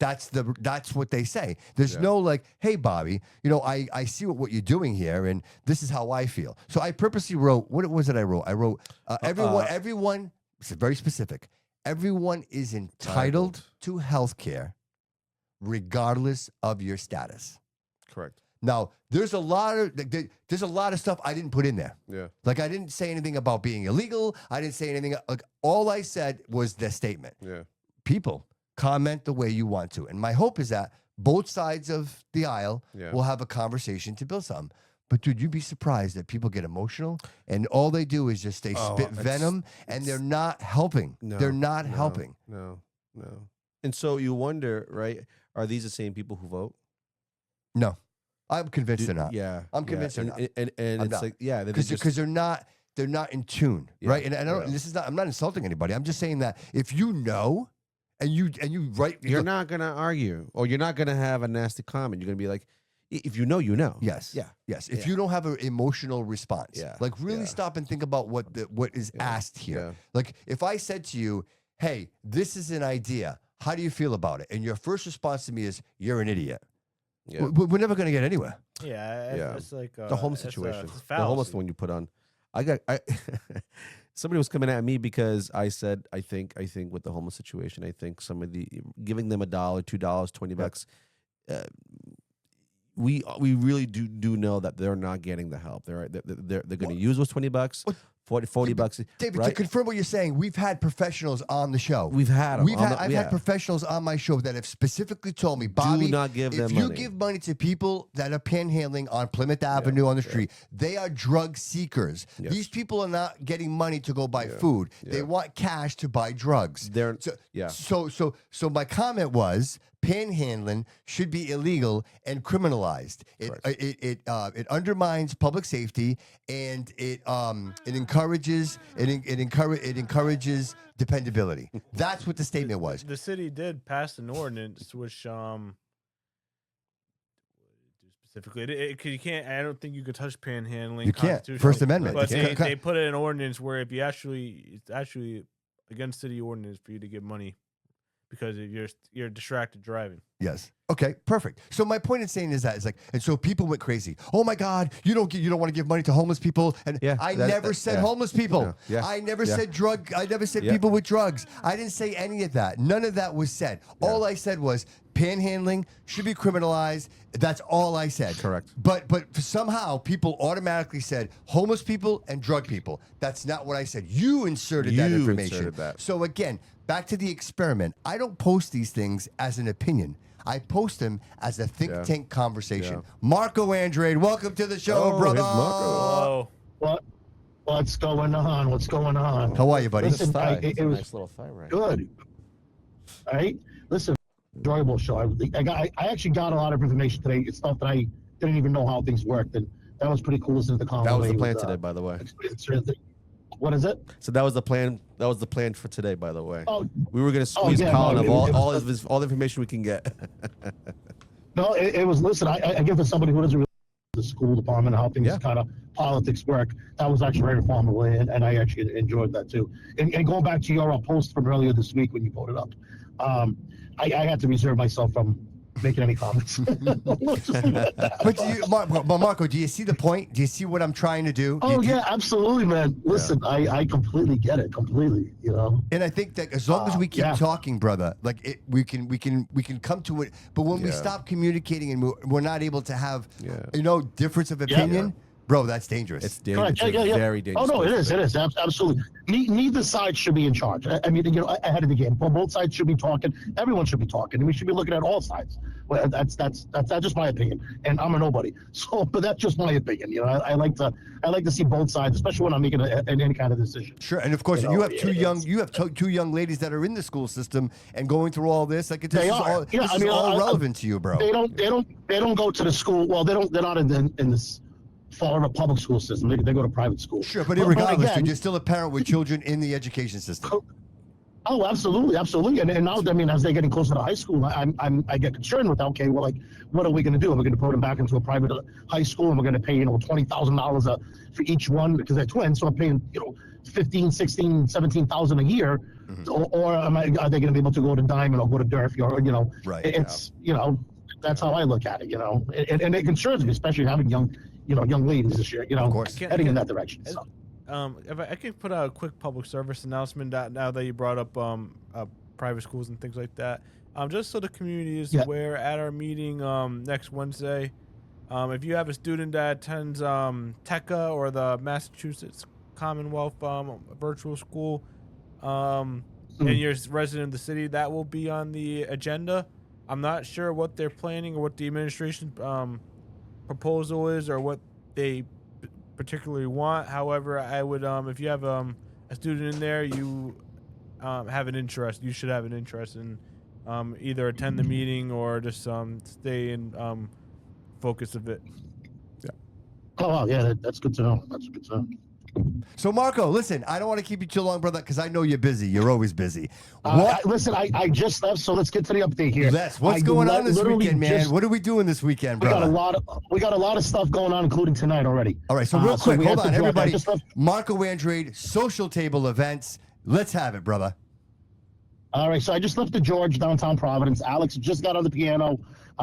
that's what they say. There's no like, hey Bobby, you know, I see what you're doing here, and this is how I feel. So I purposely wrote, what was it I wrote? I wrote everyone. It's very specific. Everyone is entitled to health care, regardless of your status. Correct. Now, there's a lot of stuff I didn't put in there. Yeah. Like I didn't say anything about being illegal. I didn't say anything. Like all I said was the statement. Yeah. People, comment the way you want to. And my hope is that both sides of the aisle will have a conversation to build something. But dude, you'd be surprised that people get emotional and all they do is just spit venom and they're not helping. They're not helping. No. And so you wonder, right? Are these the same people who vote? No. I'm convinced they're not. Yeah. I'm convinced they're not. And it's not. like, yeah. Because they're not in tune, right? And I don't, this is not, I'm not insulting anybody. I'm just saying that if you know, and you write, you're not gonna argue, or you're not gonna have a nasty comment. You're gonna be like, if you know, you know. Yes. Yeah. Yes. If you don't have an emotional response, like really stop and think about what is asked here. Yeah. Like if I said to you, "Hey, this is an idea. How do you feel about it?" and your first response to me is, "You're an idiot." Yeah. We're never gonna get anywhere. Yeah. It's like the homeless situation, the fallacy. homeless one you put on. I somebody was coming at me because I said I think with the homeless situation, I think some of the giving them $1, $2, $20. We really do know that they're not getting the help. They're going to use those $20, $40. David, right? to confirm what you're saying, we've had professionals on the show. We've had them. I've had professionals on my show that have specifically told me, Bobby, do not give them if you money. give money to people that are panhandling on Plymouth Avenue on the street, they are drug seekers. Yes. These people are not getting money to go buy food. They want cash to buy drugs. So my comment was, panhandling should be illegal and criminalized. It undermines public safety and it encourages dependability. That's what the statement was. The city did pass an ordinance which specifically you can't. I don't think you could touch panhandling. You can't. First Amendment. But they put in an ordinance where if you it's actually against city ordinance for you to give money because you're distracted driving. Yes. Okay. Perfect. So my point in saying is that and so people went crazy. Oh my God, you don't want to give money to homeless people, and I never said homeless people. I never said drug. I never said people with drugs. I didn't say any of that. None of that was said. All I said was panhandling should be criminalized. That's all I said. Correct. But somehow people automatically said homeless people and drug people. That's not what I said. You inserted that information. So again, back to the experiment. I don't post these things as an opinion. I post them as a think tank conversation. Marco Andrade, welcome to the show, brother. Hello. What's going on? What's going on? How are you, buddy? Listen, it was a nice little thigh, right? good. All right. Listen, enjoyable show. I actually got a lot of information today. It's stuff that I didn't even know how things worked, and that was pretty cool listening to the conversation. That was the plan today, by the way. What is it? So that was the plan. That was the plan for today, by the way. Oh, we were going to squeeze Collin of all the information we can get. No, it was. Listen, I give it to somebody who doesn't really this school department, how things kind of politics work. That was actually very informative, and I actually enjoyed that too. And going back to your post from earlier this week when you voted up, I had to reserve myself from making any comments. But Marco, do you see the point? Do you see what I'm trying to do? Yeah, absolutely, man. Listen, I completely get it, completely. You know. And I think that as long as we keep talking, brother, like we can come to it. But when we stop communicating and we're not able to have, difference of opinion. Bro, that's dangerous. It's dangerous. It's very dangerous. Oh no, it is. Absolutely. Neither side should be in charge. I mean, ahead of the game. Both sides should be talking. Everyone should be talking, and we should be looking at all sides. Well, that's just my opinion, and I'm a nobody. So, but that's just my opinion. I like to see both sides, especially when I'm making any kind of decision. Sure, and of course, you have two young ladies that are in the school system and going through all this. Like this is all relevant to you, bro. They don't go to the school. Well, they're not in this. Follow a public school system. They go to private school. Sure, but regardless, you're still a parent with children in the education system. Oh, absolutely. And now, I mean, as they're getting closer to high school, I get concerned with, okay, well, like, what are we going to do? Are we going to put them back into a private high school, and we're going to pay, $20,000 for each one because they're twins? So I'm paying, 15, 16, 17,000 a year, or are they going to be able to go to Diamond or go to Durf? Right? It's that's how I look at it. And it concerns me, especially having young ladies this year. Of course, heading in that direction. So. If I could put out a quick public service announcement now that you brought up private schools and things like that, just so the community is aware, at our meeting next Wednesday, if you have a student that attends TECA or the Massachusetts Commonwealth virtual school, and you're a resident of the city, that will be on the agenda. I'm not sure what they're planning or what the administration proposal is or what they particularly want. However, I would, if you have a student in there, you have an interest. You should have an interest in either attend the meeting or just stay in focus of it. Yeah. Oh, wow. Yeah, that's good to know. That's good to know. So, Marco, listen, I don't want to keep you too long, brother, because I know you're busy. You're always busy. Listen, I just left, so let's get to the update here. What's going on this weekend, man? What are we doing this weekend, brother? We got a lot of stuff going on, including tonight already. All right, so real quick, hold on, everybody. Marco Andrade, social table events. Let's have it, brother. All right, so I just left the George, downtown Providence. Alex just got on the piano.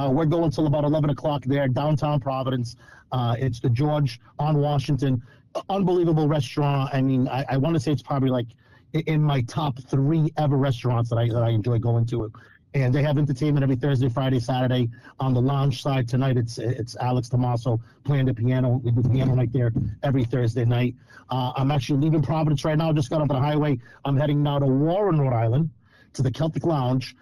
We're going till about 11 o'clock there, downtown Providence. It's the George on Washington. Unbelievable restaurant. I mean, I want to say it's probably like in my top 3 ever restaurants that I enjoy going to. And they have entertainment every Thursday, Friday, Saturday. On the lounge side tonight, it's Alex Tomaso playing the piano. We do the piano night there every Thursday night. I'm actually leaving Providence right now. Just got onto the highway. I'm heading now to Warren, Rhode Island, to the Celtic Lounge.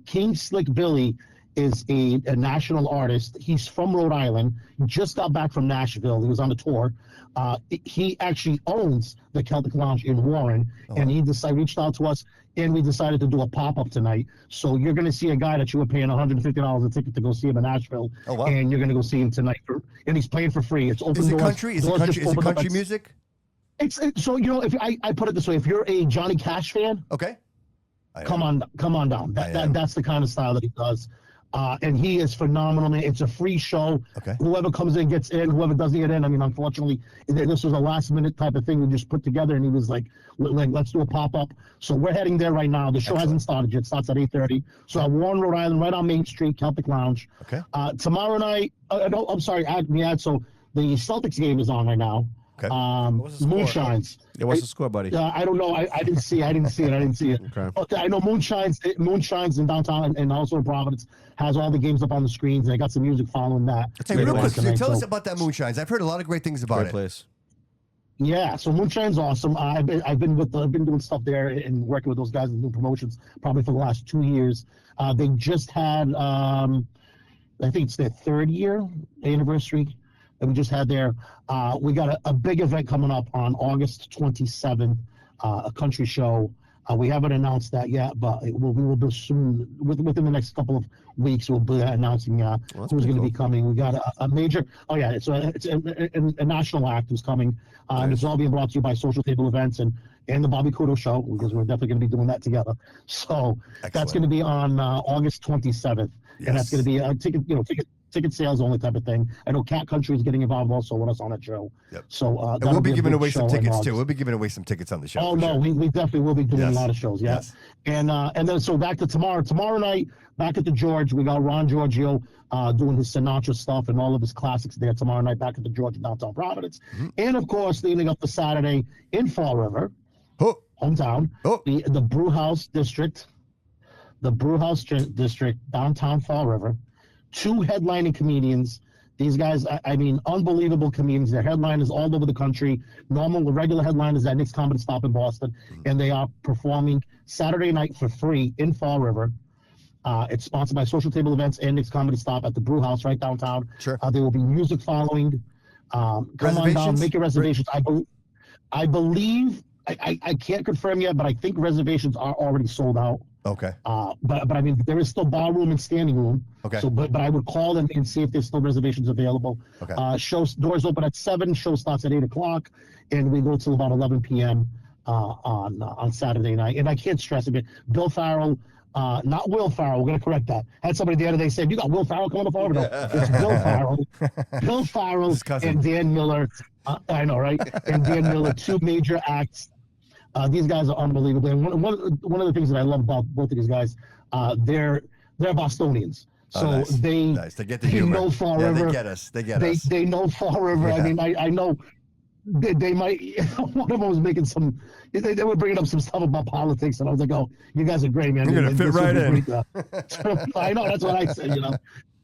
King Slick Billy is a national artist. He's from Rhode Island. Just got back from Nashville. He was on the tour. He actually owns the Celtic Lounge in Warren, and he reached out to us, and we decided to do a pop-up tonight. So you're going to see a guy that you were paying $150 a ticket to go see him in Nashville, and you're going to go see him tonight. And he's playing for free. It's open doors. Is it country music? So if I put it this way, if you're a Johnny Cash fan, okay, come on down. That's the kind of style that he does. And he is phenomenal, man. It's a free show. Okay. Whoever comes in gets in. Whoever doesn't get in, I mean, unfortunately, this was a last-minute type of thing we just put together, and he was like, let's do a pop-up. So we're heading there right now. The show hasn't started yet. It starts at 8:30. So at Warren, Rhode Island, right on Main Street, Celtic Lounge. Okay. Tomorrow night, no, I'm sorry, so the Celtics game is on right now. Okay. Moonshines. Yeah, what's the score, buddy? I don't know. I didn't see it. Okay. Okay, I know Moonshines in downtown and also in Providence has all the games up on the screens. And I got some music following that. Hey, real quick, tell us about that Moonshines. I've heard a lot of great things about Great it. place. Yeah, so Moonshine's awesome. I've been doing stuff there and working with those guys and doing promotions probably for the last 2 years. They just had I think it's their 3rd year anniversary that we just had there. We got a big event coming up on August 27th, a country show. We haven't announced that yet, but we will do soon. Within the next couple of weeks, we'll be announcing who's going to be coming. We got a major. Oh yeah, it's a national act who's coming. And it's all being brought to you by Social Table Events and the Bobby Couto Show, because we're definitely going to be doing that together. So that's going to be on August 27th, and that's going to be ticket sales only type of thing. I know Cat Country is getting involved also with us on that show. Yep. So And we'll be giving away some tickets too. We'll be giving away some tickets on the show. Oh no, we definitely will be doing Yes. a lot of shows. Yeah. Yes. And then so back to tomorrow. Tomorrow night, back at the George, we got Ron Giorgio doing his Sinatra stuff and all of his classics there tomorrow night back at the George in downtown Providence. And of course, leading up to Saturday in Fall River, hometown, the Brew House District. The Brew House District, downtown Fall River, 2 headlining comedians. These guys, I mean, unbelievable comedians. Their headliners all over the country. Regular headliners at Nick's Comedy Stop in Boston, and they are performing Saturday night for free in Fall River. It's sponsored by Social Table Events and Nick's Comedy Stop at the Brew House right downtown. Sure. There will be music following. Come on down, make your reservations. I believe, I can't confirm yet, but I think reservations are already sold out. Okay. But I mean, there is still bar room and standing room. Okay. So, but I would call them and see if there's still reservations available. Okay. Doors open at 7. Show starts at 8 o'clock, and we go till about 11 p.m. On Saturday night. And I can't stress it. Bill Farrell, not Will Farrell. We're gonna correct that. I had somebody the other day said, "You got Will Farrell coming up over?" No, it's Bill Farrell. Bill Farrell and Dan Miller. I know, right? And Dan Miller, 2 major acts. These guys are unbelievable. And one of the things that I love about both of these guys, they're Bostonians. So nice. they get the humor. know Fall River. They get us. They know Fall River. Yeah. I mean, I know they might. One of them was making some. They were bringing up some stuff about politics, and I was like, "Oh, you guys are great, man. You're gonna fit right in." I know, that's what I said,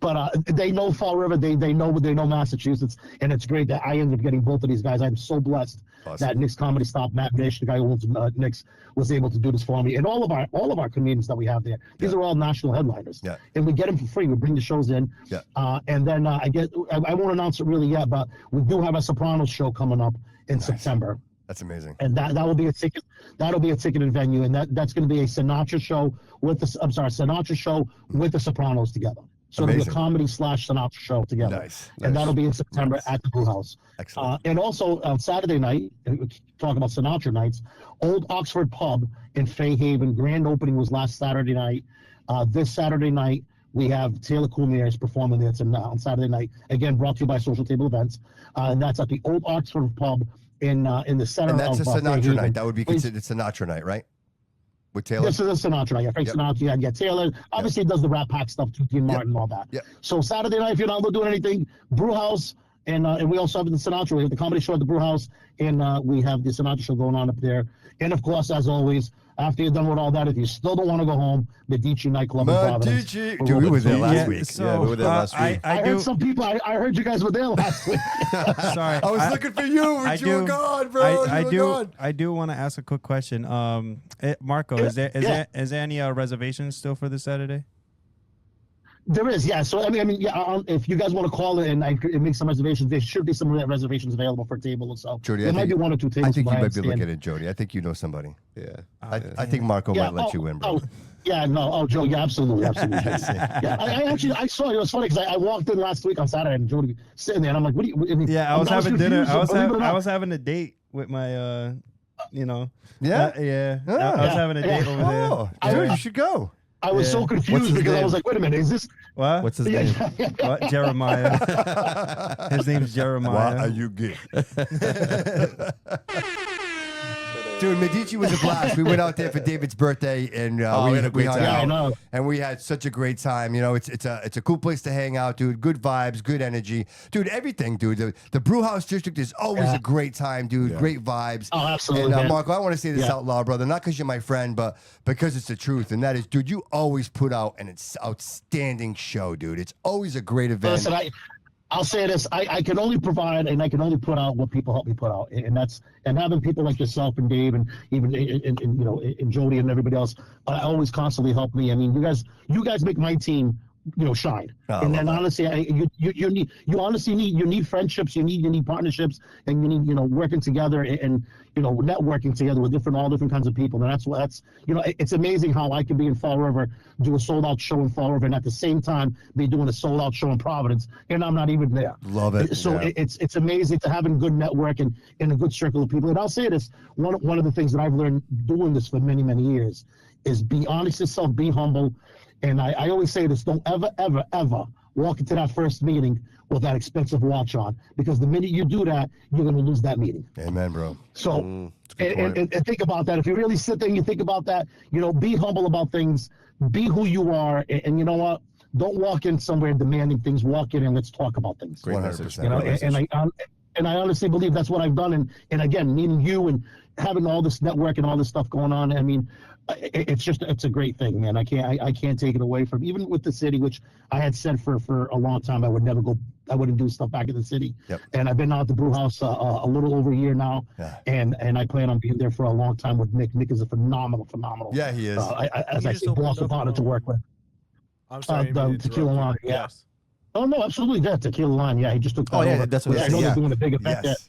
But they know Fall River. They know Massachusetts, and it's great that I ended up getting both of these guys. I'm so blessed that Nick's Comedy Stop, Matt Nish, the guy who owns Nick's, was able to do this for me, and all of our comedians that we have there. These are all national headliners, and we get them for free. We bring the shows in, and then I won't announce it really yet, but we do have a Sopranos show coming up in September. That's amazing. And that will be a ticket. That'll be a ticket and venue, and that's going to be a Sinatra show with the Sopranos together. So it'll be a comedy / Sinatra show together. Nice. And that'll be in September at the Brew House. Excellent. And also on Saturday night, and we talk about Sinatra nights, Old Oxford Pub in Fairhaven, grand opening was last Saturday night. This Saturday night, we have Taylor Coulmiers performing there on Saturday night. Again, brought to you by Social Table Events. And that's at the Old Oxford Pub in the center of And that's a Sinatra night. That would be considered Sinatra night, right? With Taylor? This is a Sinatra night. Yeah, Frank Sinatra. Yeah, Taylor. Obviously, does the Rat Pack stuff too, Dean Martin and all that. Yep. So Saturday night, if you're not doing anything, Brew House, and we also have the Sinatra. We have the comedy show at the Brew House, and we have the Sinatra show going on up there. And of course, as always, after you're done with all that, if you still don't want to go home, Medici nightclub in Providence. Dude, we were there last week. So, we were there last week. I heard some people. I heard you guys were there last week. Sorry, I was looking for you, but you were gone, bro. I do want to ask a quick question. Marco, is there any reservations still for this Saturday? There is, yeah. So I mean, if you guys want to call it and make some reservations, there should be some reservations available for a table or so. Jody, there might be 1 or 2 tables. I think you might be looking at Jody. I think you know somebody. Yeah. I think Marco might let you in, bro. Joe, yeah, absolutely. Yeah, I saw it. It was funny because I walked in last week on Saturday and Jody sitting there, and I'm like, "What do you?" Yeah, I was having dinner. I was having a date with my, I was having a date over there. Oh, Jody, you should go. I was so confused because I was like, "Wait a minute, is this?" What? What's his name? What? Jeremiah. His name's Jeremiah. Why are you gay? Dude, Medici was a blast. We went out there for David's birthday, and we had a great time. Yeah, I know. And we had such a great time. You know, it's a cool place to hang out, dude. Good vibes, good energy, dude. Everything, dude. The Brew House District is always a great time, dude. Yeah. Great vibes. Oh, absolutely. And Marco, I want to say this out loud, brother. Not because you're my friend, but because it's the truth. And that is, dude, you always put out an outstanding show, dude. It's always a great event. Listen, I'll say this: I can only provide and I can only put out what people help me put out, and having people like yourself and Dave and even and Jody and everybody else, always constantly help me. I mean, you guys make my team shine. And then honestly, you honestly need friendships, you need partnerships, and you need working together and networking together with all different kinds of people. And that's it's amazing how I can be in Fall River, do a sold out show in Fall River, and at the same time be doing a sold out show in Providence, and I'm not even there. Love it. So it's amazing to having good network and a good circle of people. And I'll say this: one of the things that I've learned doing this for many years is be honest yourself, be humble. And I always say this: don't ever walk into that first meeting with that expensive watch on, because the minute you do that, you're going to lose that meeting. Amen, bro. So, That's a good point. and think about that. If you really sit there and you think about that, be humble about things, be who you are, and you know what? Don't walk in somewhere demanding things. Walk in and let's talk about things. Great 100%. message. And I honestly believe that's what I've done. And again, meeting you and having all this network and all this stuff going on. I mean, it's a great thing, man. I can't take it away from, even with the city, which I had said for a long time I wouldn't do stuff back in the city. Yep. And I've been out at the brew house a little over a year now. Yeah. And I plan on being there for a long time with Nick. Nick is a phenomenal. Yeah, he is. As I just say, opened boss up, of honor to work with. I'm sorry. the tequila line, yeah. Yes. Oh no, absolutely, that tequila line. Yeah, he just took that over. That's what I know they're doing a big event there. Yes.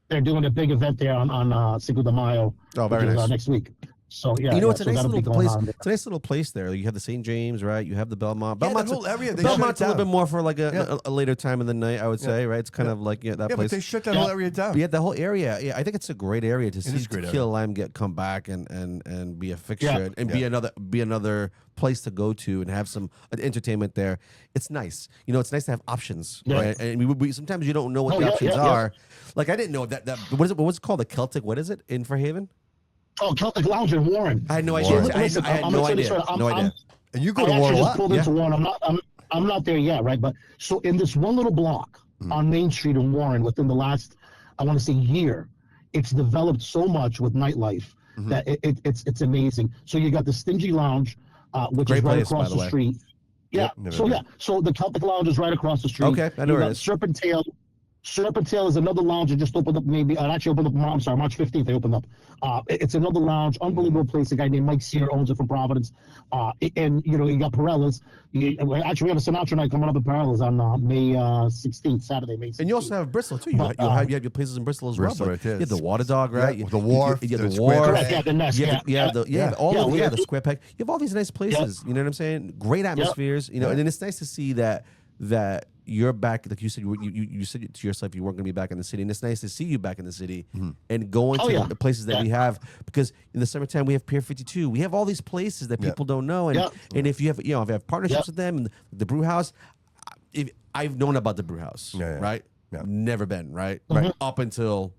They're doing a big event there on Cinco de Mayo. Oh, very which is, nice. next week. So yeah, It's a so nice that'll be little going place. on there. It's a nice little place there. You have the St. James, right? You have the Belmont. Yeah, that Belmont's whole area, they Belmont's a shut it little bit down. more for like Yeah. a later time in the night, I would say, right? It's kind of like that Yeah, but place. they shut that whole area down. Yeah, the whole area. Yeah, I think it's a great area to see is a great Tequila Lime come back and be a fixture and be another place to go to and have some entertainment there. It's nice. It's nice to have options, Yeah. right? And we sometimes you don't know what Oh, the yeah, options yeah, are. Like I didn't know that what's it called? The Celtic, what is it in Fairhaven? Oh, Celtic Lounge in Warren. I had no idea. Warren. I Listen, had I'm no gonna tell you idea. straight, No idea. And you I go to Warren actually a just lot. pulled into Warren. I'm not there yet, right? But so in this one little block on Main Street in Warren, within the last, I want to say, year, it's developed so much with nightlife that it's amazing. So you got the Stingy Lounge, which Great is right place, by across the the way. street. Yeah. Yep, never So been. yeah. So the Celtic Lounge is right across the street. Okay, I know You where it got is. Serpentale. Serpentale is another lounge that just opened up. Actually opened up. I'm sorry, March 15th. They opened up. It's another lounge, unbelievable place. A guy named Mike Sear owns it from Providence. And you got Perella's. Actually, we have a Sinatra night coming up at Perella's on May 16th, Saturday, May 16th. And you also have Bristol too. You But, have your places in Bristol as Bristol, well. right But there. you have the Water Dog, right? Yeah, the Wharf, You have the the Square Wharf. Correct, yeah, the Nest, You have the Square Peg. You have all these nice places. You know what I'm saying? Great atmospheres. And then it's nice to see that you're back. Like you said, you said to yourself you weren't going to be back in the city, and it's nice to see you back in the city and going to the places that we have, because in the summertime we have Pier 52. We have all these places that people don't know, and if you have if you have partnerships with them, and the brew house. I've known about the brew house, right? Yeah. Never been, right? Up until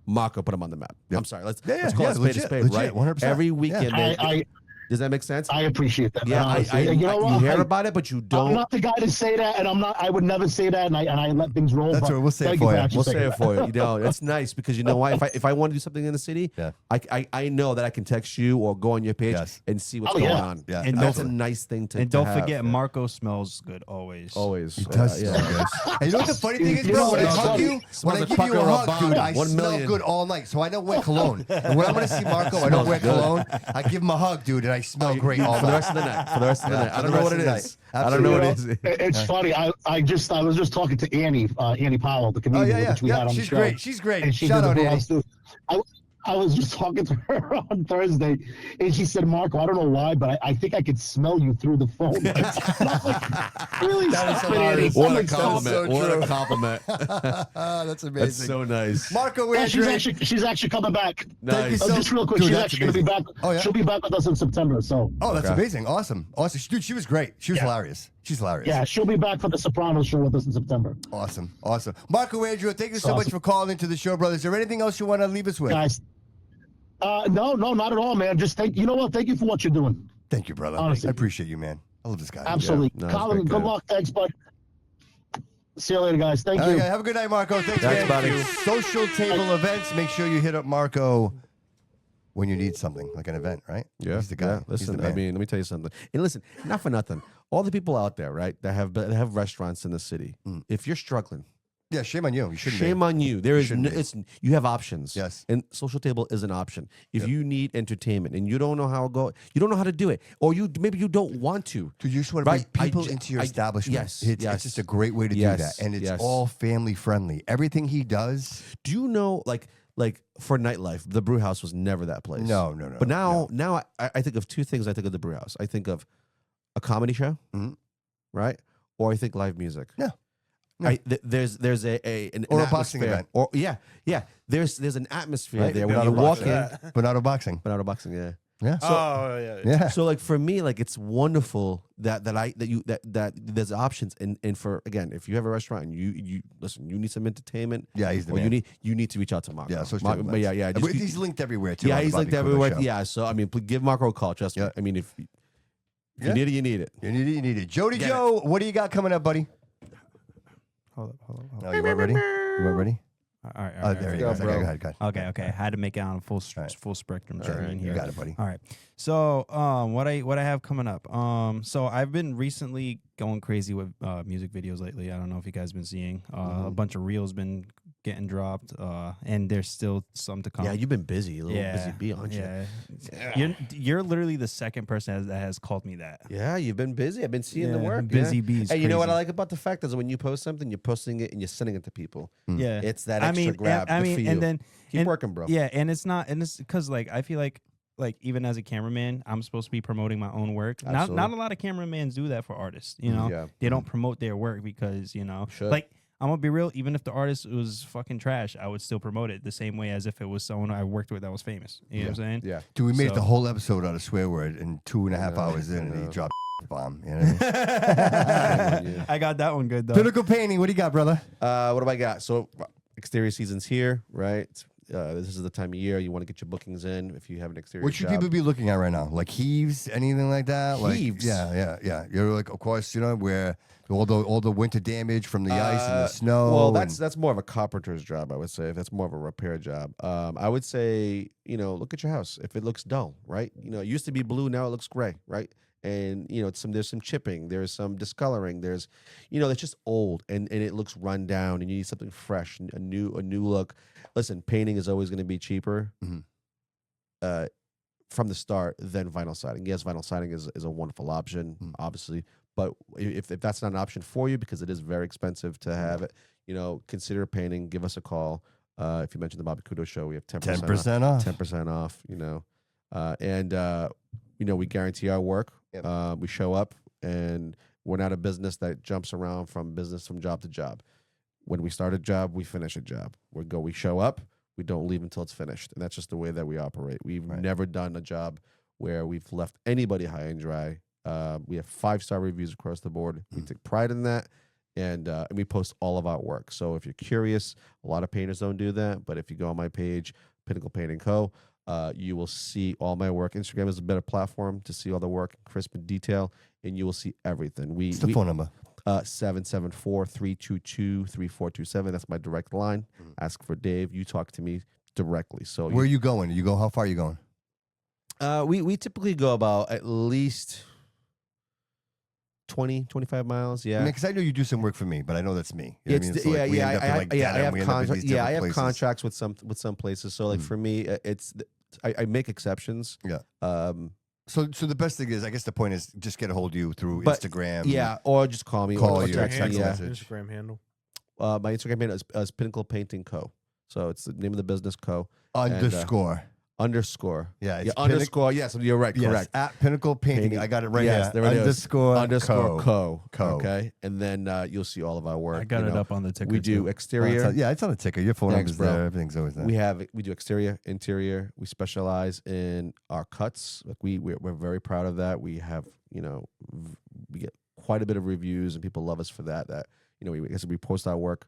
Marco put them on the map. I'm sorry. Let's call it legit, a spade, legit, right? 100%. Every weekend. I Does that make sense? I appreciate that. Yeah, honestly. And you know you what? hear about it, but you don't. I'm not the guy to say that, and I would never say that, and I let things roll. That's but what we'll say thank for you. actually We'll saying say it that. for you. It's nice because you know why? If I want to do something in the city, I know that I can text you or go on your page and see what's going on. Yeah, And that's a absolutely. nice thing to And don't have. forget, Marco smells good always. Always. He does smell good. And you know what the funny thing is, You bro? know When I what's hug funny? you, when Smells I like give you a Paco hug, Rabanne. dude, I 1 smell million. good all night. So I don't wear cologne. And when I'm going to see Marco, I don't wear cologne. I give him a hug, dude, and I smell great all For the night. rest of the night. For the rest of the night. I for don't the know what rest it of the is. night. I don't know what it is. It's funny. I was just talking to Annie Powell, the Oh, comedian, yeah. which we had on the She's show. great. She's great. And she Shout did out, the Annie. blast too. I was just talking to her on Thursday, and she said, "Marco, I don't know why, but I think I could smell you through the phone." And I was like, really? That is Stop it, hilarious. Annie. What a That makes sense. compliment. so What true. a compliment. That's amazing. That's so nice. Marco, Yeah, we're she's actually coming back. Thank you Nice. so Just real quick, Dude, she's that's actually going to be back. amazing. Oh, yeah? She'll be back with us in September. So Oh, that's Okay. amazing. Awesome. Dude, she was great. She was hilarious. She's hilarious. yeah, she'll be back for the Sopranos show with us in September. Awesome. Marco Andrew, thank you so Awesome. much for calling into the show, brother. Is there anything else you want to leave us with? Guys, no, not at all, man. Just thank you know what? Thank you for what you're doing. Thank you, brother. Honestly. I appreciate you, man. I love this guy. Absolutely. No, it's Colin, great, good guy. luck. Thanks, bud. See you later, guys. Thank All right, you. guys, have a good night, Marco. Thanks, Thanks, man. buddy. Social table events. Make sure you hit up Marco when you need something, like an event, right? Yeah, He's the guy. yeah. He's Listen, the man. I mean, let me tell you something. And listen, not for nothing. All the people out there, right, that have restaurants in the city. If you're struggling, yeah, shame on you. You shouldn't shame be. on you. There is shouldn't be. you have options. Yes. And social table is an option. If you need entertainment and you don't know how you don't know how to do it, or maybe you don't want to. Dude, you just want to Right, bring people ju- into your I- establishment. yes, It's yes. just a great way to do Yes, that. And it's yes. all family friendly. Everything he does. Do you know, like for nightlife, the brew house was never that place. No. But now I think of two things. I think of the brew house. I think of a comedy show, right? Or I think live music. Yeah. Yeah. There's an Or a atmosphere. boxing event. Or yeah. There's an atmosphere Right? there when Bernardo you walk boxing. in. Bernardo boxing. Bernardo boxing, yeah. Yeah. yeah. So like for me, like it's wonderful that there's options and for again, if you have a restaurant and you listen, you need some entertainment. Yeah, he's the or man. you need to reach out to Marco. Yeah, so But yeah. But he's linked everywhere too. Yeah, on the he's Bobby linked Couto everywhere. Show. Yeah, so I mean, give Marco a call. Trust me. Yeah. I mean, if Yeah. you need it, you need it. You need it. Jody Get Joe, what do you got coming up, buddy? Hold up. No, you weren't ready? You weren't ready? All right. Oh, there he go, goes. bro. Okay, go ahead. Okay. I had to make it on full Right. full spectrum All right, screen you here. got it, buddy. All right. So, what I have coming up. So I've been recently going crazy with music videos lately. I don't know if you guys been seeing. A bunch of reels been getting dropped. And there's still some to come. Yeah, you've been busy, a little busy bee, aren't you? Yeah. You're literally the second person that has called me that. Yeah, you've been busy. I've been seeing the Yeah, work. busy yeah. bees. Hey, you know what I crazy. like about the fact is when you post something, you're posting it and you're sending it to people. Yeah. It's that extra grab. I Good mean, for you. and then Keep and- working, bro. Yeah, and it's because like I feel like even as a cameraman, I'm supposed to be promoting my own work. Not a lot of cameramans do that for artists. You know, Yeah. they don't promote their work because Should. like I'm gonna be real. Even if the artist was fucking trash, I would still promote it the same way as if it was someone I worked with that was famous. You know what I'm saying? Yeah. Dude, we made So- the whole episode out of swear word in 2.5 know, hours in, I and he know. dropped bomb. You know what I mean? Yeah. I got that one good though. Pinnacle Painting, what do you got, brother? What do I got? So exterior season's here, right? This is the time of year you want to get your bookings in if you have an exterior What should job. people be looking at right now? Like heaves, anything like that? Heaves? Like, yeah. You're like, of course, you know, where all the winter damage from the ice and the snow. Well, and- that's more of a carpenter's job, I would say. That's more of a repair job. I would say, look at your house. If it looks dull, right? It used to be blue, now it looks gray, right? And there's some chipping, there's some discoloring, there's, it's just old and it looks run down, and you need something fresh, a new look. Listen, painting is always going to be cheaper from the start than vinyl siding. Yes, vinyl siding is a wonderful option, obviously. But if that's not an option for you, because it is very expensive to have it, consider painting. Give us a call. If you mention the Bobby Couto Show, we have 10% off. 10% off. We guarantee our work. Yep. We show up, and we're not a business that jumps around from job to job. When we start a job, we finish a job. We show up. We don't leave until it's finished, and that's just the way that we operate. We've never done a job where we've left anybody high and dry. We have 5-star reviews across the board. We take pride in that, and we post all of our work. So if you're curious, a lot of painters don't do that, but if you go on my page, Pinnacle Painting Co., you will see all my work. Instagram is a better platform to see all the work, crisp and detail, and you will see everything. What's the phone number? 774-322-3427. That's my direct line. Ask for Dave. You talk to me directly. So Where are you going? How far are you going? we typically go about at least 20, 25 miles. Yeah. Because I know you do some work for me, but I know that's me. You know what I mean? It's So, like, we end up in, like, I Dedham, have we end up in these different I have places. contracts with some places. So like for me, I make exceptions. Yeah. So the best thing is, I guess the point is, just get a hold of you through But, Instagram. Yeah, or just call me. Call or you, text text me. Yeah. message. Instagram handle. My Instagram handle is Pinnacle Painting Co. So it's the name of the business Co. Underscore. Underscore. Yeah, it's Yeah, underscore. Yes, you're right. Yes, Correct. at Pinnacle Painting. I got it right Yes, here. there it is. Underscore Co. Co. Okay, and then you'll see all of our work. I got it up on the ticker. We do too. exterior. Yeah, it's on the ticker. Your phone Thanks, number's bro. there. Everything's always there. We do exterior, interior. We specialize in our cuts. Like we're very proud of that. We have we get quite a bit of reviews, and people love us for that. That we post our work.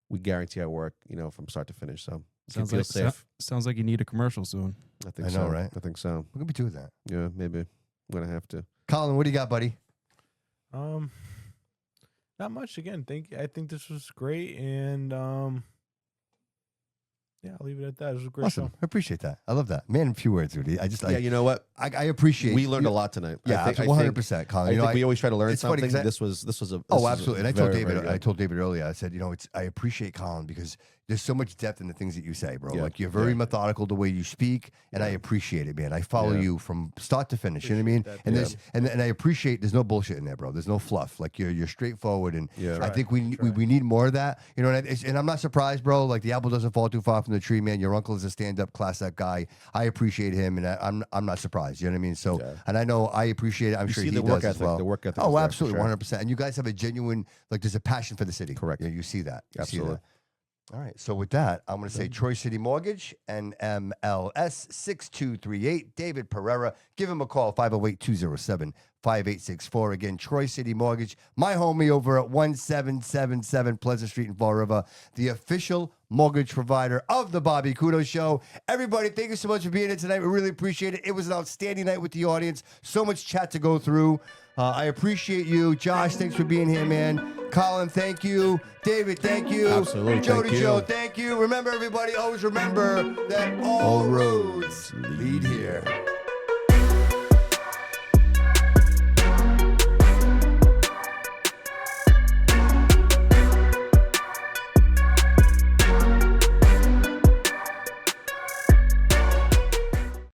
We guarantee our work, from start to finish. So Sounds feel like safe. sounds like you need a commercial soon. I think I so. know, right? I think so. What can we do with that? Yeah, maybe I'm gonna have to. Colin, what do you got, buddy? Not much. Again, I think this was great, and yeah, I'll leave it at that. It was a great Awesome. show. I appreciate that. I love that. Man, in few words, Rudy. Yeah, you know what? I appreciate. We learned a lot tonight. Yeah, I think, 100%, Colin. I think we always try to learn it's funny 'cause something. I- This was a Oh, absolutely. And I told very, David, very good. earlier, I said, I appreciate Colin because there's so much depth in the things that you say, bro. Yeah. Like you're very Yeah. methodical the way you speak, and I appreciate it, man. I follow Yeah. you from start to finish. You know what I mean? Appreciate that. And Yeah. and I appreciate there's no bullshit in there, bro. There's no fluff. Like you're straightforward, and Yeah. I think we Try. need more of that. You know, and I'm not surprised, bro. Like the apple doesn't fall too far from the tree, man. Your uncle is a stand-up class act guy. I appreciate him, and I'm not surprised. You know what I mean? So, Yeah. and I know I appreciate it. I'm You sure see he the does work as ethic. well. The work ethic is Oh, there, for absolutely, sure. 100%. And you guys have a genuine, like, there's a passion for the city. Correct. You see that. You see Absolutely. that. All right. So with that, I'm going to say Troy City Mortgage, NMLS 6238. David Pereira. Give him a call, 508-207-5864. Again, Troy City Mortgage. My homie over at 1777 Pleasant Street in Fall River, the official mortgage provider of the Bobby Couto Show. Everybody, thank you so much for being here tonight. We really appreciate it. It was an outstanding night with the audience. So much chat to go through. I appreciate you. Josh, thanks for being here, man. Collin, thank you. David, thank you. Absolutely, Jody thank you. Joe, thank you. Remember, everybody, always remember that all roads lead here.